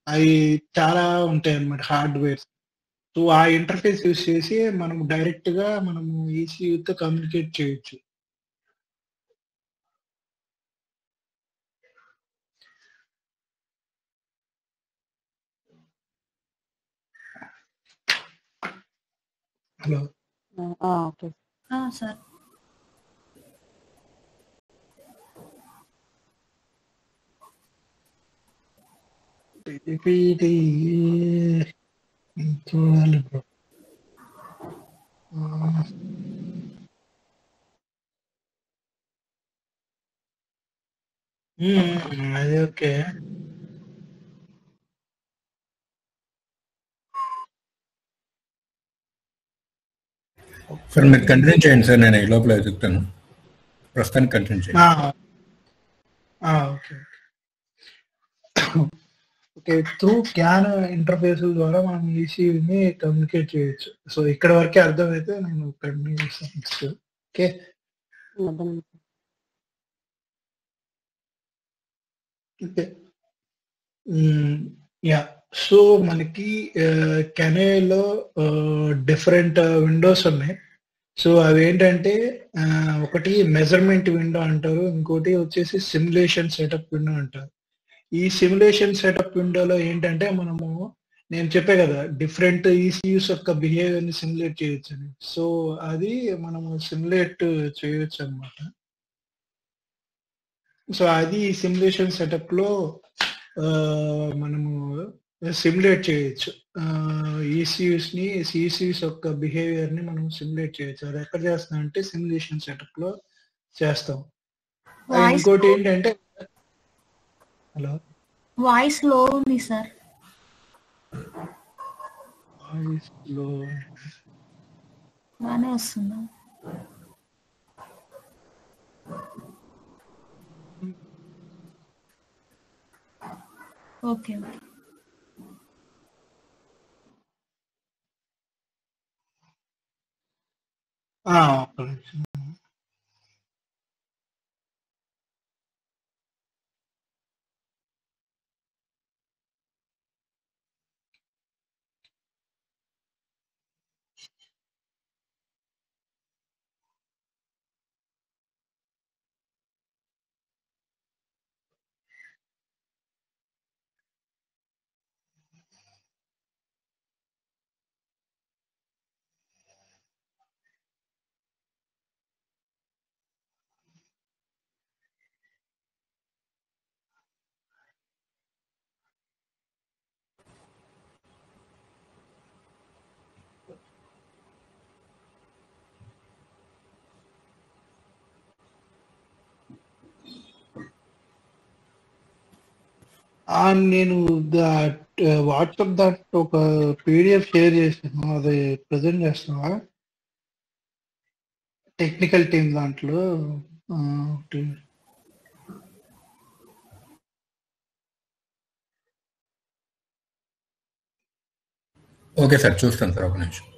అవి చాలా ఉంటాయి అన్నమాట హార్డ్వేర్స్. సో ఆ ఇంటర్ఫేస్ యూస్ చేసి మనం డైరెక్ట్ గా మనము ఈసీయూతో కమ్యూనికేట్ చేయొచ్చు. హలో. ఓకే. సార్. ఇది చూడాలి బ్రో. అది ఓకే. సార్ మీరు కంటిన్యూ చేయండి సార్, నేను ఈ లోపల వెతుకుతాను. ప్రస్తుతానికి కంటిన్యూ చేయండి. Okay okay. Through can interface ద్వారా మనం ఈసీని కమ్యూనికేట్ చేయొచ్చు. సో ఇక్కడ వరకే అర్థమైతే నేను కంటిన్యూ చేస్తాను next. Okay. Okay. Yeah. So మనకి కెనేలో డిఫరెంట్ విండోస్ ఉన్నాయి. సో అవి ఏంటంటే ఒకటి మెజర్మెంట్ విండో అంటారు, ఇంకోటి వచ్చేసి సిమ్యులేషన్ సెటప్ విండో అంటారు. ఈ సిమ్యులేషన్ సెటప్ విండోలో ఏంటంటే మనము, నేను చెప్పే కదా డిఫరెంట్ ఈసీయూస్ యొక్క బిహేవియర్ ని సిమ్యులేట్ చేయొచ్చు అని. సో అది మనము సిమ్యులేట్ చేయొచ్చు అనమాట. సో అది సిమ్యులేషన్ సెటప్ లో మనము సిమ్యులేట్ చేయొచ్చు. ఈసీయూస్ ని, ఈసీయూస్ యొక్క బిహేవియర్ ని మనం సిమ్యులేట్ చేయొచ్చు. అది ఎక్కడ చేస్తాం అంటే సిమ్యులేషన్ సెటప్ లో చేస్తాం. ఇంకోటి ఏంటంటే, హలో వాయిస్ లో ఉంది సార్. వాయిస్ లో బాగానే వస్తుందా? ఓకే. ఒక్క నిమిషం. నేను వాట్సాప్ దాంట్లో ఒక పీడిఎఫ్ షేర్ చేసాను, అది ప్రజెంట్ చేస్తున్నావా టెక్నికల్ టీమ్ దాంట్లో? ఒకటి ఓకే సార్, చూస్తాను సార్, ఒక నిమిషం.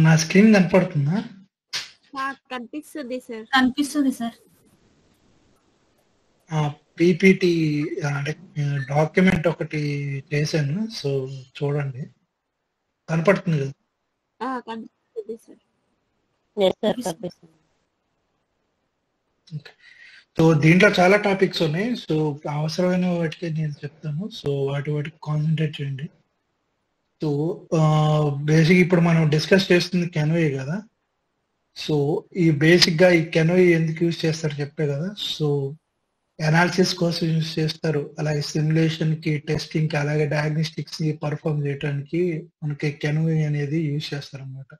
నా స్క్రీన్ కనపడుతుందా? కనిపిస్తుంది సార్. కనిపిస్తుంది సార్. పీపీటీ అంటే డాక్యుమెంట్ ఒకటి చేశాను, సో చూడండి. కనపడుతుంది కదా? కనిపిస్తుంది సార్. సో దీంట్లో చాలా టాపిక్స్ ఉన్నాయి, సో అవసరమైన వాటికి నేను చెప్తాను, సో వాటికి కాన్సన్ట్రేట్ చేయండి. సో బేసిక్ ఇప్పుడు మనం డిస్కస్ చేస్తుంది కెనోయే కదా. సో ఈ బేసిక్ గా ఈ కెనోయే ఎందుకు యూజ్ చేస్తారు చెప్పే కదా. సో అనాలిసిస్ కోసం యూజ్ చేస్తారు, అలాగే సిమ్యులేషన్ కి, టెస్టింగ్ కి, అలాగే డయాగ్నోస్టిక్స్ ని పర్ఫామ్ చేయడానికి మనకి కెనోయే అనేది యూజ్ చేస్తారు అనమాట.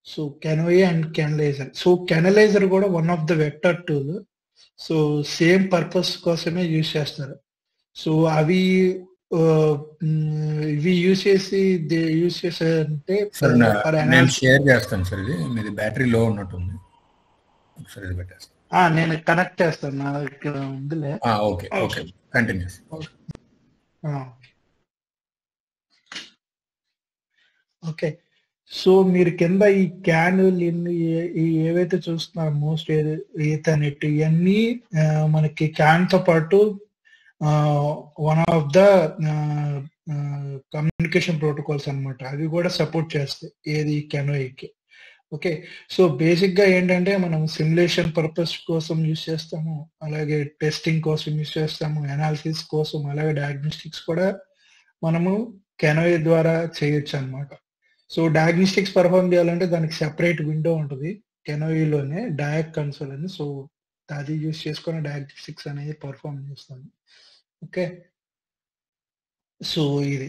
So CANoe and CANalyzer. So CANalyzer కూడా one of the Vector tool. So same purpose కోసమే యూజ్ చేస్తారు. సో అవి ఇవి యూజ్ చేసారంటే సార్ నేను షేర్ చేస్తాను సార్. ఇది మీది బ్యాటరీ లో ఉన్నట్టుంది, ఒకసారి ఇది పెట్టేస్తాను. నేను కనెక్ట్ చేస్తాను, నా దగ్గర ఉందిలే. Okay okay, continuous. Okay, so మీరు కింద ఈ క్యాన్ ఏవైతే చూస్తున్నారు, మోస్ట్ ఈథర్నెట్, ఇవన్నీ మనకి క్యాన్ తో పాటు one of the communication protocols అన్నమాట. అవి కూడా సపోర్ట్ చేస్తాయి ఏది కెనోయికి. ఓకే, సో బేసిక్ గా ఏంటంటే మనం సిమ్యులేషన్ పర్పస్ కోసం యూజ్ చేస్తాము, అలాగే టెస్టింగ్ కోసం యూజ్ చేస్తాము, అనాలిసిస్ కోసం, అలాగే డయాగ్నోస్టిక్స్ కూడా మనము కెనోయి ద్వారా చేయొచ్చు అన్నమాట. సో డయాగ్నోస్టిక్స్ పర్ఫామ్ చేయాలంటే దానికి సెపరేట్ విండో ఉంటుంది కెనోయిలోనే, డయాగ్ కన్సోల్ అని. సో అది యూజ్ చేసుకొని డయాగ్నోస్టిక్స్ అనేది పర్ఫామ్ చేస్తాము. ఓకే, సో ఇది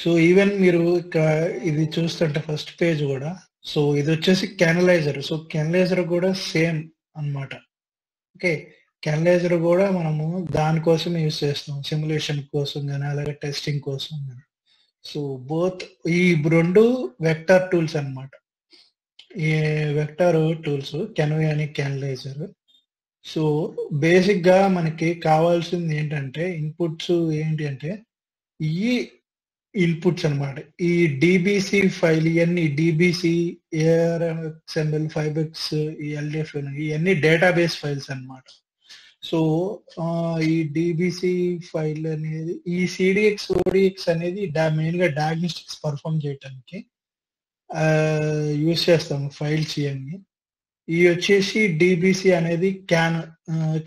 సో ఈవెన్ మీరు ఇది చూస్తుంటే ఫస్ట్ పేజ్ కూడా, సో ఇది వచ్చేసి కెనలైజర్. సో కెనలైజర్ కూడా సేమ్ అన్నమాట. ఓకే, కెనలైజర్ కూడా మనము దానికోసం యూజ్ చేస్తాం, సిమ్యులేషన్ కోసం కానీ అలాగే టెస్టింగ్ కోసం కానీ. సో బోత్ ఈ రెండు వెక్టర్ టూల్స్ అన్నమాట, ఈ వెక్టర్ టూల్స్ కెనోయి అని కెనలైజర్. సో బేసిక్ గా మనకి కావాల్సింది ఏంటంటే ఇన్పుట్స్ ఏంటి అంటే ఈ ఇన్పుట్స్ అన్నమాట. ఈ డిబిసి ఫైల్, ఇవన్నీ డిబిసి, ఏఆర్ఎక్స్ఎంఎల్, ఫైబెక్స్, ఈ ఎల్డిఎఫ్, ఇవన్నీ డేటాబేస్ ఫైల్స్ అన్నమాట. సో ఈ డిబిసి ఫైల్ అనేది, ఈ సిడిఎక్స్, ఓడిఎక్స్ అనేది మెయిన్ గా డయాగ్నోస్టిక్స్ పర్ఫామ్ చేయడానికి యూజ్ చేస్తాము ఫైల్స్ ఇవన్నీ. ఇవి వచ్చేసి డిబిసి అనేది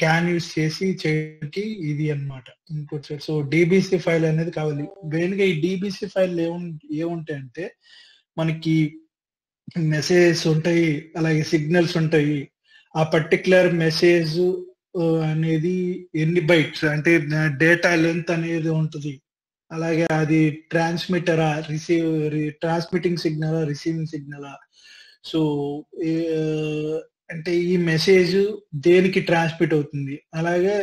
క్యాన్ యూజ్ చేసి చేయడానికి ఇది అన్నమాట ఇన్పుట్. సో డిబిసి ఫైల్ అనేది కావాలి. మెయిన్ గా ఈ డిబిసి ఫైల్ ఏముంటాయంటే మనకి మెసేజెస్ ఉంటాయి, అలాగే సిగ్నల్స్ ఉంటాయి. ఆ పర్టికులర్ మెసేజ్ అనేది ఎన్ని బైట్స్ అంటే డేటా లెంత్ అనేది ఉంటుంది, అలాగే అది ట్రాన్స్మిటరా, ట్రాన్స్మిటింగ్ సిగ్నలా, రిసీవింగ్ సిగ్నలా, సో అంటే ఈ మెసేజ్ దేనికి ట్రాన్స్మిట్ అవుతుంది, అలాగే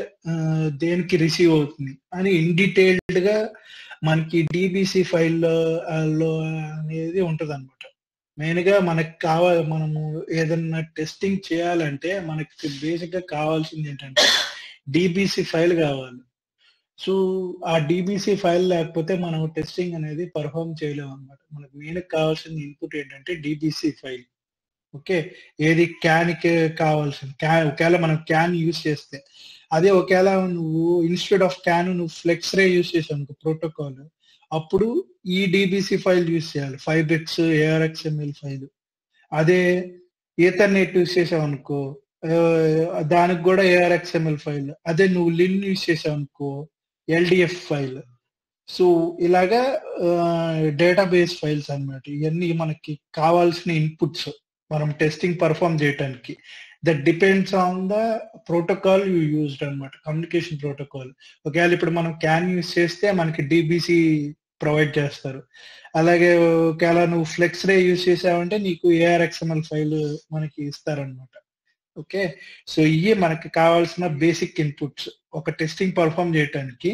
దేనికి రిసీవ్ అవుతుంది అని ఇన్ డీటెయిల్డ్ గా మనకి డిబిసి ఫైల్లో అనేది ఉంటది అనమాట. మెయిన్ గా మనకి మనము ఏదన్నా టెస్టింగ్ చేయాలంటే మనకి బేసిక్ గా కావాల్సింది ఏంటంటే డిబిసి ఫైల్ కావాలి. సో ఆ డిబిసి ఫైల్ లేకపోతే మనం టెస్టింగ్ అనేది పర్ఫామ్ చేయలేము అనమాట. మనకు మెయిన్ కావాల్సిన ఇన్పుట్ ఏంటంటే డిబిసి ఫైల్. ఓకే, ఏది క్యాన్ కి కావాల్సింది. ఒకవేళ మనం క్యాన్ యూజ్ చేస్తే, అదే ఒకవేళ నువ్వు ఇన్స్టెడ్ ఆఫ్ క్యాన్ నువ్వు ఫ్లెక్స్ రే యూజ్ చేసావు ప్రోటోకాల్, అప్పుడు ఈ డిబిసి ఫైల్ యూజ్ చేయాలి, ఫైబెక్స్, ఏఆర్ఎక్స్ఎంఎల్ ఫైల్. అదే ఈథర్నెట్ యూజ్ చేసావు అనుకో, దానికి కూడా ఏఆర్ఎక్స్ఎంఎల్ ఫైల్. అదే నువ్వు లిన్ యూజ్ చేసావు అనుకో, ఎల్డిఎఫ్ ఫైల్. సో ఇలాగా డేటాబేస్ ఫైల్స్ అన్నమాట. ఇవన్నీ మనకి కావాల్సిన ఇన్పుట్స్ మనం టెస్టింగ్ పర్ఫామ్ చేయడానికి. That depends on the protocol you used అనమాట, కమ్యూనికేషన్ ప్రోటోకాల్. ఒకవేళ ఇప్పుడు మనం క్యాన్ యూజ్ చేస్తే మనకి డిబిసి ప్రొవైడ్ చేస్తారు. అలాగే ఒకవేళ నువ్వు ఫ్లెక్స్ రే యూజ్ చేసావంటే నీకు ఏఆర్ఎక్స్ఎంఎల్ ఫైల్ మనకి ఇస్తారనమాట. ఓకే, సో ఇవి మనకి కావాల్సిన బేసిక్ ఇన్పుట్స్ ఒక టెస్టింగ్ పర్ఫామ్ చేయడానికి.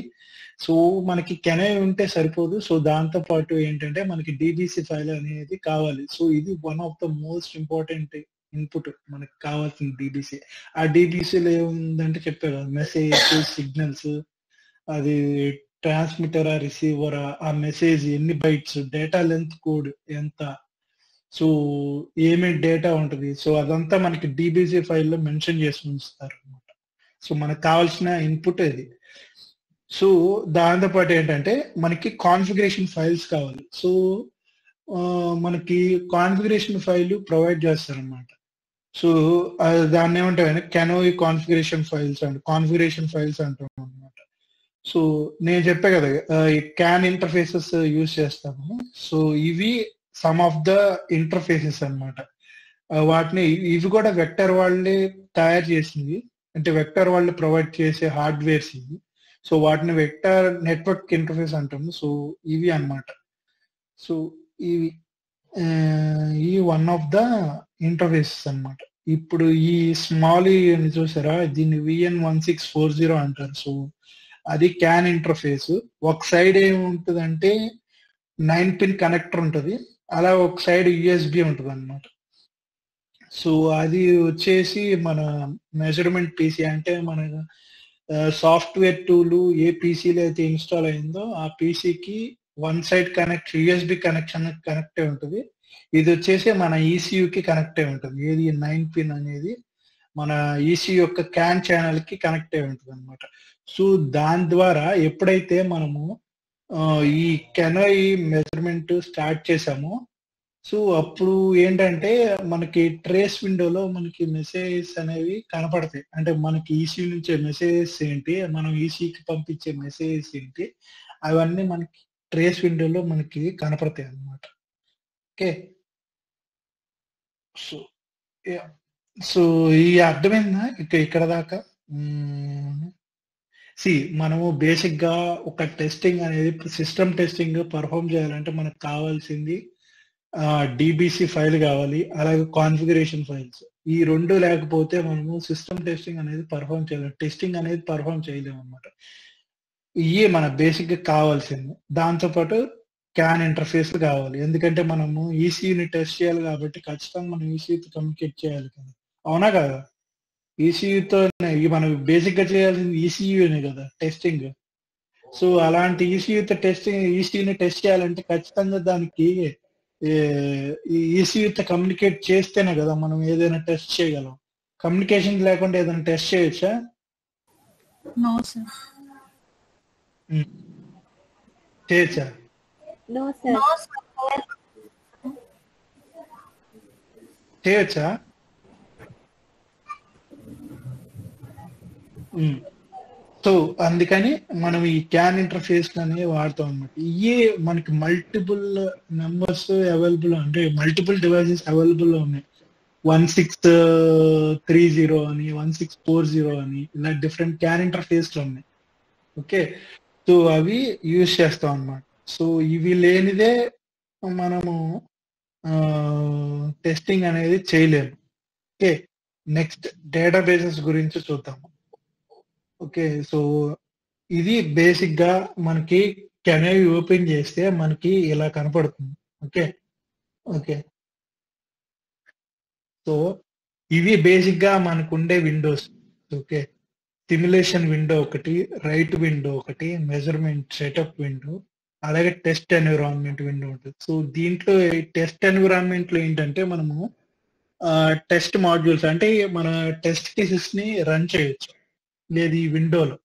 సో మనకి కెనోయి ఉంటే సరిపోదు, సో దాంతో పాటు ఏంటంటే మనకి డిబిసి ఫైల్ అనేది కావాలి. సో ఇది one of the most important input మనకి కావాల్సిన డిబిసి. ఆ డిబిసిలో ఏముందంటే చెప్పారు, మెసేజ్, సిగ్నల్స్, అది ట్రాన్స్మిటరా, రిసీవరా, ఆ మెసేజ్ ఎన్ని బైట్స్, డేటా లెంత్ కోడ్ ఎంత, సో ఏమేమి డేటా ఉంటుంది, సో అదంతా మనకి డీబీసీ ఫైల్లో మెన్షన్ చేసి ఉంచుతారు అనమాట. సో మనకు కావాల్సిన ఇన్పుట్ ఇది. సో దాంతోపాటు ఏంటంటే మనకి కాన్ఫిగరేషన్ ఫైల్స్ కావాలి. సో మనకి కాన్ఫిగరేషన్ ఫైల్ ప్రొవైడ్ చేస్తారనమాట. సో దాన్ని ఏమంటారు, CANoe configuration files and configuration files అంటాం అనమాట. సో నేను చెప్పా కదా ఈ క్యాన్ ఇంటర్ఫేసెస్ యూజ్ చేస్తాము. సో ఇవి సమ్ ఆఫ్ ద ఇంటర్ఫేసెస్ అన్నమాట. వాటిని ఇవి కూడా వెక్టర్ వాళ్ళే తయారు చేసింది, అంటే వెక్టర్ వాళ్ళు ప్రొవైడ్ చేసే హార్డ్వేర్స్ ఇవి. సో వాటిని వెక్టర్ నెట్వర్క్ ఇంటర్ఫేస్ అంటాము. సో ఇవి అన్నమాట. సో ఇవి ఈ వన్ ఆఫ్ ద ఇంటర్ఫేసెస్ అన్నమాట. ఇప్పుడు ఈ స్మాల్ చూసారా, దీన్ని VN1640 అంటారు. సో అది క్యాన్ ఇంటర్ఫేస్. ఒక సైడ్ ఏముంటుందంటే 9 పిన్ కనెక్టర్ ఉంటుంది, అలా ఒక సైడ్ యూఎస్బి ఉంటుంది అనమాట. సో అది వచ్చేసి మన మెజర్మెంట్ పీసీ, అంటే మన సాఫ్ట్వేర్ టూల్ ఏ పీసీలో అయితే ఇన్స్టాల్ అయిందో ఆ పీసీకి one side connect USB connection connect అయి ఉంటుంది. ఇది వచ్చేసి మన ఈసీయూకి కనెక్ట్ అయి ఉంటుంది. ఏది 9 పిన్ అనేది మన ఈసీయూ యొక్క క్యాన్ ఛానల్ కి కనెక్ట్ అయి ఉంటుంది అనమాట. సో దాని ద్వారా ఎప్పుడైతే మనము ఈ కెనోయి మెజర్మెంట్ స్టార్ట్ చేసామో, సో అప్పుడు ఏంటంటే మనకి ట్రేస్ విండోలో మనకి మెసేజెస్ అనేవి కనపడతాయి. అంటే మనకి ఈసీ నుంచే మెసేజెస్ ఏంటి, మనం ఈసీకి పంపించే మెసేజెస్ ఏంటి, అవన్నీ మనకి ట్రేస్ విండోలో మనకి కనపడతాయి అన్నమాట. ఓకే, సో సో ఈ అర్థమైందా ఇక్కడ దాకా? మనము బేసిక్ గా ఒక టెస్టింగ్ అనేది సిస్టమ్ టెస్టింగ్ పర్ఫామ్ చేయాలంటే మనకు కావాల్సింది డిబిసి ఫైల్ కావాలి, అలాగే కాన్ఫిగరేషన్ ఫైల్స్. ఈ రెండు లేకపోతే మనము సిస్టమ్ టెస్టింగ్ అనేది పర్ఫామ్ చేయలేము, టెస్టింగ్ అనేది పర్ఫామ్ చేయలేము అనమాట. ఇవి మన బేసిక్ గా కావాల్సింది. దాంతోపాటు క్యాన్ ఇంటర్ఫేస్ కావాలి, ఎందుకంటే మనము ఈసీయూని టెస్ట్ చేయాలి కాబట్టి ఖచ్చితంగా మనం ఈసీయూతో కమ్యూనికేట్ చేయాలి కదా, అవునా కదా? ఈసీయూతో మనం బేసిక్ గా చేయాల్సింది ఈసీయూనే కదా టెస్టింగ్. సో అలాంటి ఈసీయూని టెస్ట్ చేయాలంటే ఖచ్చితంగా దానికి ఈసీయూతో కమ్యూనికేట్ చేస్తేనే కదా మనం ఏదైనా టెస్ట్ చేయగలం. కమ్యూనికేషన్ లేకుండా ఏదైనా టెస్ట్ చేయొచ్చా? No sir. చేయొచ్చా? No sir. చేయొచ్చా? సో అందుకని మనం ఈ క్యాన్ ఇంటర్ఫేస్ అనేవి వాడతాం అనమాట. ఇవే మనకి మల్టిపుల్ నెంబర్స్ అవైలబుల్, అంటే మల్టిపుల్ డివైసెస్ అవైలబుల్ ఉన్నాయి. 1630 అని, 1640 అని, ఇలా డిఫరెంట్ క్యాన్ ఇంటర్ఫేస్లు ఉన్నాయి. ఓకే, సో అవి యూజ్ చేస్తాం అన్నమాట. సో ఇవి లేనిదే మనము టెస్టింగ్ అనేది చేయలేము. ఓకే, నెక్స్ట్ డేటాబేసెస్ గురించి చూద్దాము. ఓకే, సో ఇది బేసిక్ గా మనకి కెనోయి ఓపెన్ చేస్తే మనకి ఇలా కనపడుతుంది. ఓకే ఓకే సో ఇవి బేసిక్ గా మనకు ఉండే విండోస్. ఓకే, సిమ్యులేషన్ విండో ఒకటి, రైట్ విండో ఒకటి, మెజర్మెంట్ సెటప్ విండో, అలాగే టెస్ట్ ఎన్విరాన్మెంట్ విండో ఉంటుంది. సో దీంట్లో టెస్ట్ ఎన్విరాన్మెంట్ లో ఏంటంటే మనము టెస్ట్ మాడ్యూల్స్, అంటే మన టెస్ట్ కేసెస్ ని రన్ చేయొచ్చు. లేదు, ఈ విండోలో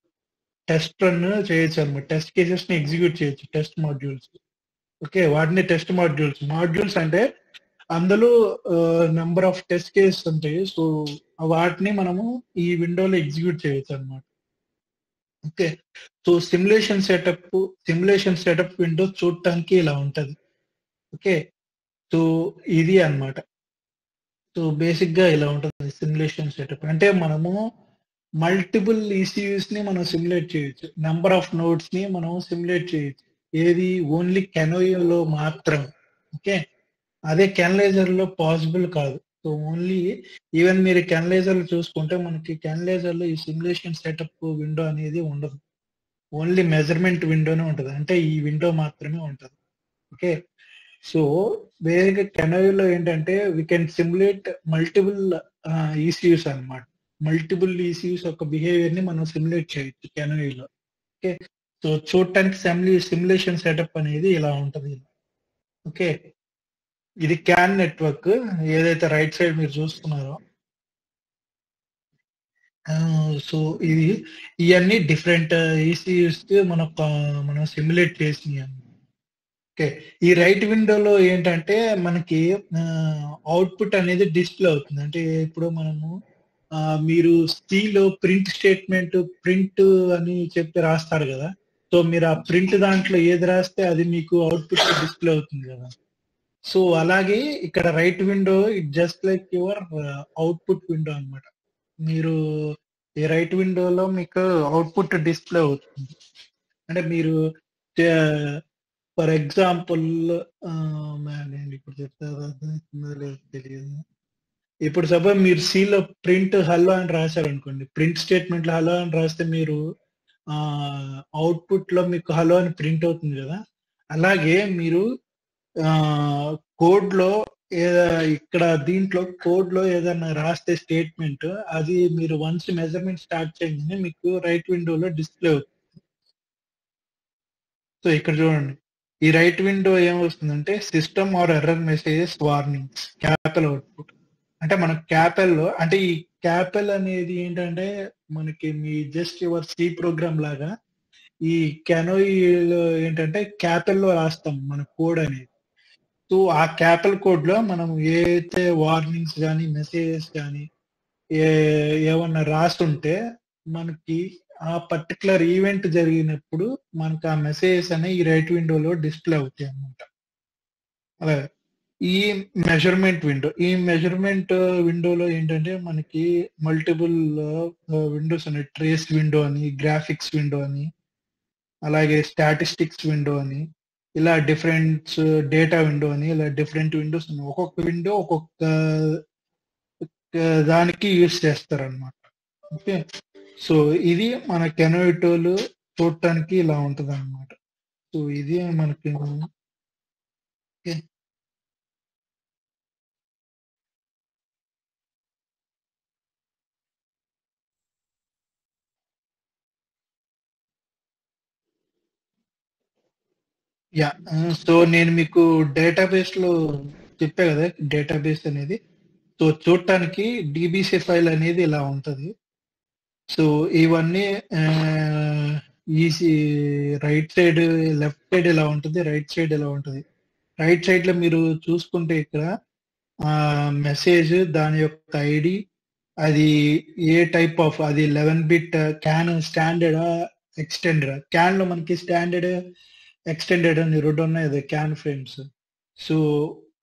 టెస్ట్ రన్ చేయొచ్చు అనమాట. టెస్ట్ కేసెస్ ని ఎగ్జిక్యూట్ చేయొచ్చు, టెస్ట్ మాడ్యూల్స్. ఓకే, వాటిని టెస్ట్ మాడ్యూల్స్ అంటే అందులో నెంబర్ ఆఫ్ టెస్ట్ కేసెస్ ఉంటాయి. సో వాటిని మనము ఈ విండోలో ఎగ్జిక్యూట్ చేయొచ్చు అనమాట. Okay, so simulation setup window చూడటానికి ఇలా ఉంటది. ఓకే, సో ఇది అన్నమాట. సో బేసిక్ గా ఇలా ఉంటుంది సిమ్యులేషన్ సెటప్. అంటే మనము మల్టిపుల్ ఈసీయూస్ ని మనం సిమ్యులేట్ చేయొచ్చు, నెంబర్ ఆఫ్ నోడ్స్ ని మనం సిమ్యులేట్ చేయొచ్చు. ఏది ఓన్లీ కెనోయిలో మాత్రం. ఓకే, అదే కెనలైజర్ లో పాసిబుల్ కాదు. సో ఓన్లీ ఈవెన్ మీరు కెనలైజర్ లో చూసుకుంటే మనకి కెనలైజర్ లో ఈ సిమ్యులేషన్ సెటప్ విండో అనేది ఉండదు, ఓన్లీ మెజర్మెంట్ విండోనే ఉంటుంది, అంటే ఈ విండో మాత్రమే ఉంటుంది. ఓకే, సో వేరే కెనోయిలో ఏంటంటే we can simulate multiple ECUs అన్నమాట. మల్టిపుల్ ఈసీయూస్ యొక్క బిహేవియర్ ని మనం సిమ్యులేట్ చేయొచ్చు కెనోయిలో. ఓకే, సో చూడటానికి సిమ్యులేషన్ సెటప్ అనేది ఇలా ఉంటది. ఓకే, ఇది క్యాన్ నెట్వర్క్ ఏదైతే రైట్ సైడ్ మీరు చూస్తున్నారో. సో ఇది ఇవన్నీ డిఫరెంట్ ఈసీయూస్ మనం సిమ్యులేట్ చేసినాయి. ఓకే, ఈ రైట్ విండోలో ఏంటంటే మనకి అవుట్పుట్ అనేది డిస్ప్లే అవుతుంది. అంటే ఇప్పుడు మనము మీరు సిలో ప్రింట్ స్టేట్మెంట్ ప్రింట్ అని చెప్పి రాస్తారు కదా. సో మీరు ఆ ప్రింట్ దాంట్లో ఏది రాస్తే అది మీకు అవుట్పుట్ డిస్ప్లే అవుతుంది కదా. సో అలాగే ఇక్కడ right window it just like your output window అన్నమాట. మీరు ఈ రైట్ విండోలో మీకు అవుట్పుట్ డిస్ప్లే అవుతుంది. అంటే మీరు ఫర్ ఎగ్జాంపుల్ నేను ఇప్పుడు చెప్తారా లేదు తెలియదు. ఇప్పుడు సపోజ్ మీరు సిలో ప్రింట్ హలో అని రాశారు అనుకోండి, ప్రింట్ స్టేట్మెంట్ లో హలో అని రాస్తే మీరు అవుట్పుట్ లో మీకు హలో అని ప్రింట్ అవుతుంది కదా. అలాగే మీరు కోడ్ లో ఇక్కడ దీంట్లో కోడ్ లో ఏదైనా రాస్తే స్టేట్మెంట్ అది మీరు వన్స్ మెజర్మెంట్ స్టార్ట్ చేయగానే మీకు రైట్ విండోలో డిస్ప్లే అవుతుంది. సో ఇక్కడ చూడండి, ఈ రైట్ విండో ఏమొస్తుందంటే system or error messages warnings capital output. అంటే మన క్యాపిటల్ లో, అంటే ఈ క్యాపిటల్ అనేది ఏంటంటే మనకి మీ జస్ట్ యువర్ సి ప్రోగ్రామ్ లాగా ఈ కెనోయిలో ఏంటంటే క్యాపిటల్ లో రాస్తాం మన కోడ్ అనేది. సో ఆ క్యాపిటల్ కోడ్ లో మనం ఏదైతే వార్నింగ్స్ కానీ మెసేజెస్ కానీ ఏమన్నా రాస్తుంటే మనకి ఆ పర్టికులర్ ఈవెంట్ జరిగినప్పుడు మనకు ఆ మెసేజెస్ అనేవి ఈ రైట్ విండోలో డిస్ప్లే అవుతాయి అన్నమాట. అలాగే ఈ మెజర్మెంట్ విండోలో ఏంటంటే మనకి మల్టిపుల్ విండోస్ ఉన్నాయి. ట్రేస్ విండో అని, గ్రాఫిక్స్ విండో అని, అలాగే స్టాటిస్టిక్స్ విండో అని, ఇలా డిఫరెంట్ డేటా విండో అని, ఇలా డిఫరెంట్ విండోస్ ఉన్నాయి. ఒక్కొక్క విండో ఒక్కొక్క దానికి యూజ్ చేస్తారు అనమాట. ఓకే, సో ఇది మన కెనోయిటోలు చూడటానికి ఇలా ఉంటది అనమాట. సో ఇది మనకి ఓకే. యా, సో నేను మీకు డేటాబేస్ లో చెప్పా కదా, డేటాబేస్ అనేది. సో చూడటానికి డిబిసి ఫైల్ అనేది ఇలా ఉంటది. సో ఇవన్నీ easy right side left side ఇలా ఉంటుంది, రైట్ సైడ్ ఇలా ఉంటుంది. రైట్ సైడ్ లో మీరు చూసుకుంటే ఇక్కడ మెసేజ్ దాని యొక్క ఐడి, అది ఏ టైప్ ఆఫ్, అది 11-bit can standard extended. Can లో మనకి స్టాండర్డ్ ఎక్స్టెండెడ్ అని రెండు ఉన్నాయి కదా క్యాన్ ఫ్రేమ్స్. సో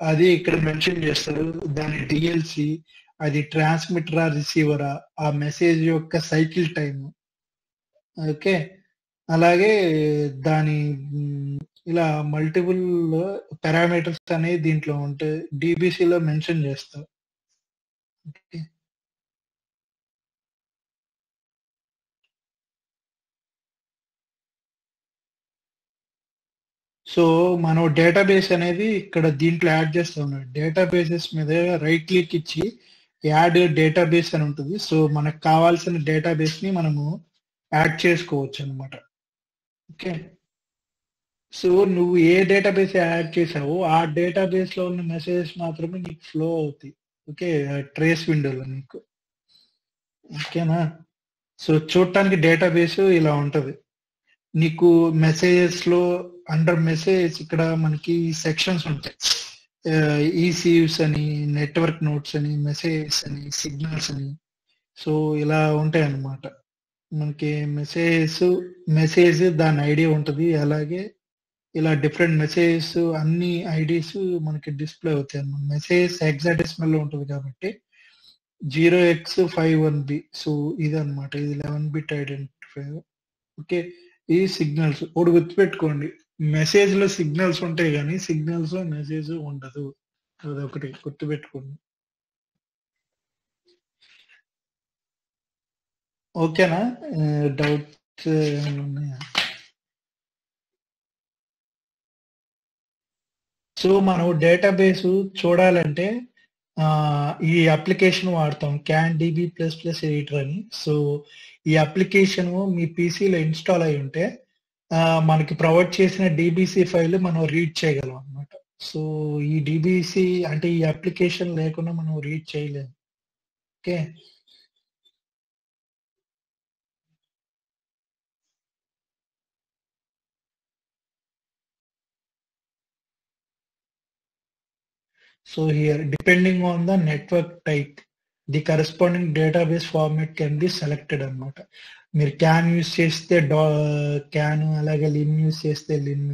అది ఇక్కడ మెన్షన్ చేస్తారు. దాని డిఎల్సి, అది ట్రాన్స్మిటరా రిసీవరా, ఆ మెసేజ్ యొక్క సైకిల్ టైం. ఓకే, అలాగే దాని ఇలా మల్టిపుల్ పారామీటర్స్ అనేవి దీంట్లో ఉంటాయి, డిబిసిలో మెన్షన్ చేస్తారు. ఓకే, సో మనం డేటాబేస్ అనేది ఇక్కడ దీంట్లో యాడ్ చేస్తా ఉన్నాం. డేటాబేసెస్ మీద రైట్ క్లిక్ ఇచ్చి యాడ్ డేటాబేస్ అని ఉంటుంది. సో మనకు కావాల్సిన డేటాబేస్ ని మనము యాడ్ చేసుకోవచ్చు అనమాట. ఓకే, సో నువ్వు ఏ డేటాబేస్ యాడ్ చేసావో ఆ డేటాబేస్ లో ఉన్న మెసేజెస్ మాత్రమే నీకు ఫ్లో అవుతాయి. ఓకే, ట్రేస్ విండోలో నీకు. ఓకేనా, సో చూడటానికి డేటాబేస్ ఇలా ఉంటది. నీకు మెసేజెస్ లో అండర్ మెసేజ్ ఇక్కడ మనకి సెక్షన్స్ ఉంటాయి. ఈసీయూస్ అని, నెట్వర్క్ నోట్స్ అని, మెసేజెస్ అని, సిగ్నల్స్ అని. సో ఇలా ఉంటాయి అన్నమాట. మనకి మెసేజ్ దాని ఐడి ఉంటుంది. అలాగే ఇలా డిఫరెంట్ మెసేజెస్ అన్ని ఐడీస్ మనకి డిస్ప్లే అవుతాయి అన్నమాట. మెసేజ్ హెక్సాడెసిమల్ లో ఉంటుంది కాబట్టి 0x51b. సో ఇది అనమాట, ఇది 11-bit ఐడెంటిఫైయర్. ఓకే, ఈ సిగ్నల్స్ ఒకటి గుర్తుపెట్టుకోండి, మెసేజ్ లో సిగ్నల్స్ ఉంటాయి కానీ సిగ్నల్స్ లో మెసేజ్ ఉండదు. అదొకటి గుర్తుపెట్టుకోండి. ఓకేనా, డౌట్స్ ఏమైనా ఉన్నాయా? సో మనం డేటాబేస్ చూడాలంటే ఈ అప్లికేషన్ వాడతాం, క్యాన్ డిబి ప్లస్ ఎడిటర్ అని. సో ఈ అప్లికేషన్ మీ పీసీలో ఇన్స్టాల్ అయి ఉంటే మనకి ప్రొవైడ్ చేసిన డిబిసి ఫైల్ మనం రీడ్ చేయగలం అనమాట. సో ఈ డిబిసి అంటే ఈ అప్లికేషన్ లేకుండా మనం రీడ్ చేయలేము. Okay, so here depending on the network type the corresponding database format can be selected అన్నమాట. మీరు క్యాన్ యూస్ చేస్తే క్యాన్, అలాగే లిన్ యూస్ చేస్తే లిన్.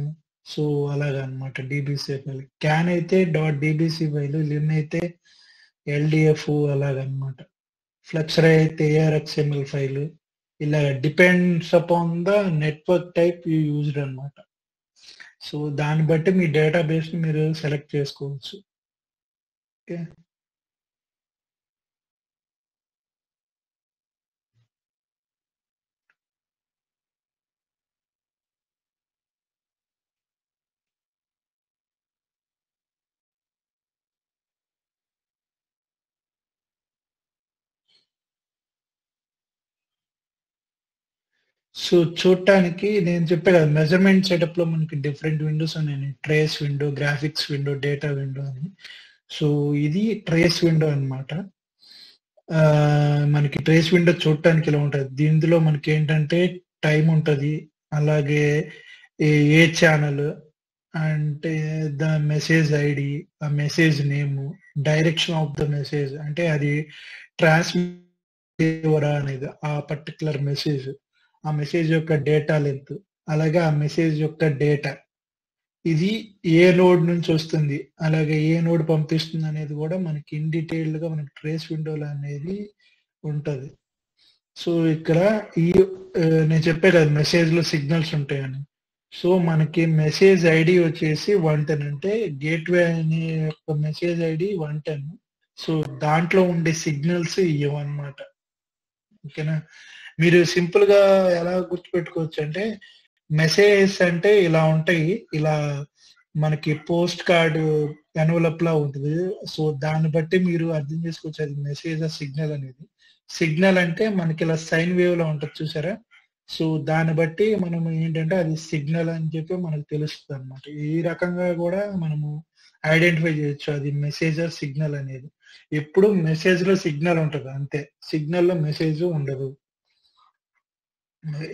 సో అలాగా అనమాట. డిబిసి ఫైల్ క్యాన్ అయితే .dbc ఫైల్, లిన్ అయితే LDF అలాగనమాట. ఫ్లెక్సర్ అయితే ARXML ఫైల్. ఇలా depends upon the network type you used అనమాట. సో దాన్ని బట్టి మీ డేటాబేస్ ని మీరు సెలెక్ట్ చేసుకోవచ్చు. ఓకే, సో చూడటానికి నేను చెప్పే కదా మెజర్మెంట్ సెటప్ లో మనకి డిఫరెంట్ విండోస్ ఉన్నాయి. Trace window, graphics window, data window అని. సో ఇది ట్రేస్ విండో అన్నమాట. మనకి ట్రేస్ విండో చూడటానికి ఇలా ఉంటుంది. దీనిలో మనకి ఏంటంటే టైం ఉంటుంది, అలాగే ఏ ఛానల్ అంటే ద మెసేజ్ ఐడి, ఆ message name, direction of the message అంటే అది ట్రాన్స్మిట్ అనేది ఆ పర్టికులర్ మెసేజ్, ఆ మెసేజ్ యొక్క డేటా లెంత్, అలాగే ఆ మెసేజ్ యొక్క డేటా ఇది ఏ నోడ్ నుంచి వస్తుంది, అలాగే ఏ నోడ్ పంపిస్తుంది అనేది కూడా మనకి ఇన్ డీటెయిల్డ్ గా మనకి ట్రేస్ విండోలో అనేది ఉంటది. సో ఇక్కడ ఈ నేను చెప్పే కదా మెసేజ్ లో సిగ్నల్స్ ఉంటాయని. సో మనకి మెసేజ్ ఐడి వచ్చేసి 110 అంటే గేట్వే అనే యొక్క మెసేజ్ ఐడి 110. సో దాంట్లో ఉండే సిగ్నల్స్ ఇవన్నమాట. ఓకేనా, మీరు సింపుల్ గా ఎలా గుర్తుపెట్టుకోవచ్చు అంటే మెసేజ్ అంటే ఇలా ఉంటాయి, ఇలా మనకి పోస్ట్ కార్డు ఎన్వలప్ లా ఉంటుంది. సో దాన్ని బట్టి మీరు అర్థం చేసుకోవచ్చు అది మెసేజ్ సిగ్నల్ అనేది. సిగ్నల్ అంటే మనకి ఇలా సైన్ వేవ్ లో ఉంటుంది చూసారా. సో దాన్ని బట్టి మనం ఏంటంటే అది సిగ్నల్ అని చెప్పి మనకు తెలుస్తుంది అనమాట. ఈ రకంగా కూడా మనము ఐడెంటిఫై చేయొచ్చు అది మెసేజ్ సిగ్నల్ అనేది. ఎప్పుడు మెసేజ్ లో సిగ్నల్ ఉంటుంది అంతే, సిగ్నల్ లో మెసేజ్ ఉండదు.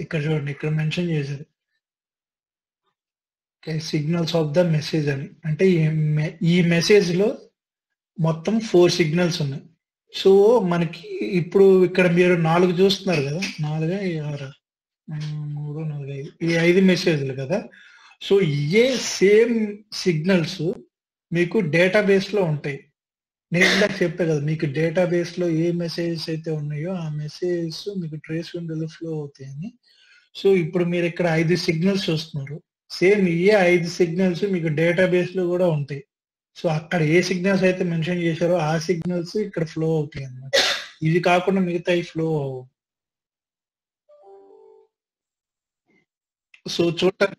ఇక్కడ చూడండి, ఇక్కడ మెన్షన్ చేశారు సిగ్నల్స్ ఆఫ్ ద మెసేజ్ అని. అంటే ఈ మెసేజ్ లో మొత్తం 4 సిగ్నల్స్ ఉన్నాయి. సో మనకి ఇప్పుడు ఇక్కడ మీరు 4 చూస్తున్నారు కదా, 4 6 3 4 5 ఈ 5 మెసేజ్లు కదా. సో ఇవే సేమ్ సిగ్నల్స్ మీకు డేటాబేస్ లో ఉంటాయి. నేను ఇందాక చెప్పే కదా మీకు డేటాబేస్ లో ఏ మెసేజెస్ అయితే ఉన్నాయో ఆ మెసేజెస్ మీకు ట్రేస్ విండోలో ఫ్లో అవుతాయని. సో ఇప్పుడు మీరు ఇక్కడ 5 సిగ్నల్స్ చూస్తున్నారు, సేమ్ ఇయే 5 సిగ్నల్స్ మీకు డేటాబేస్ లో కూడా ఉంటాయి. సో అక్కడ ఏ సిగ్నల్స్ అయితే మెన్షన్ చేశారో ఆ సిగ్నల్స్ ఇక్కడ ఫ్లో అవుతాయి అన్నమాట. ఇది కాకుండా మిగతా ఫ్లో అవ్వవు. సో చూడండి,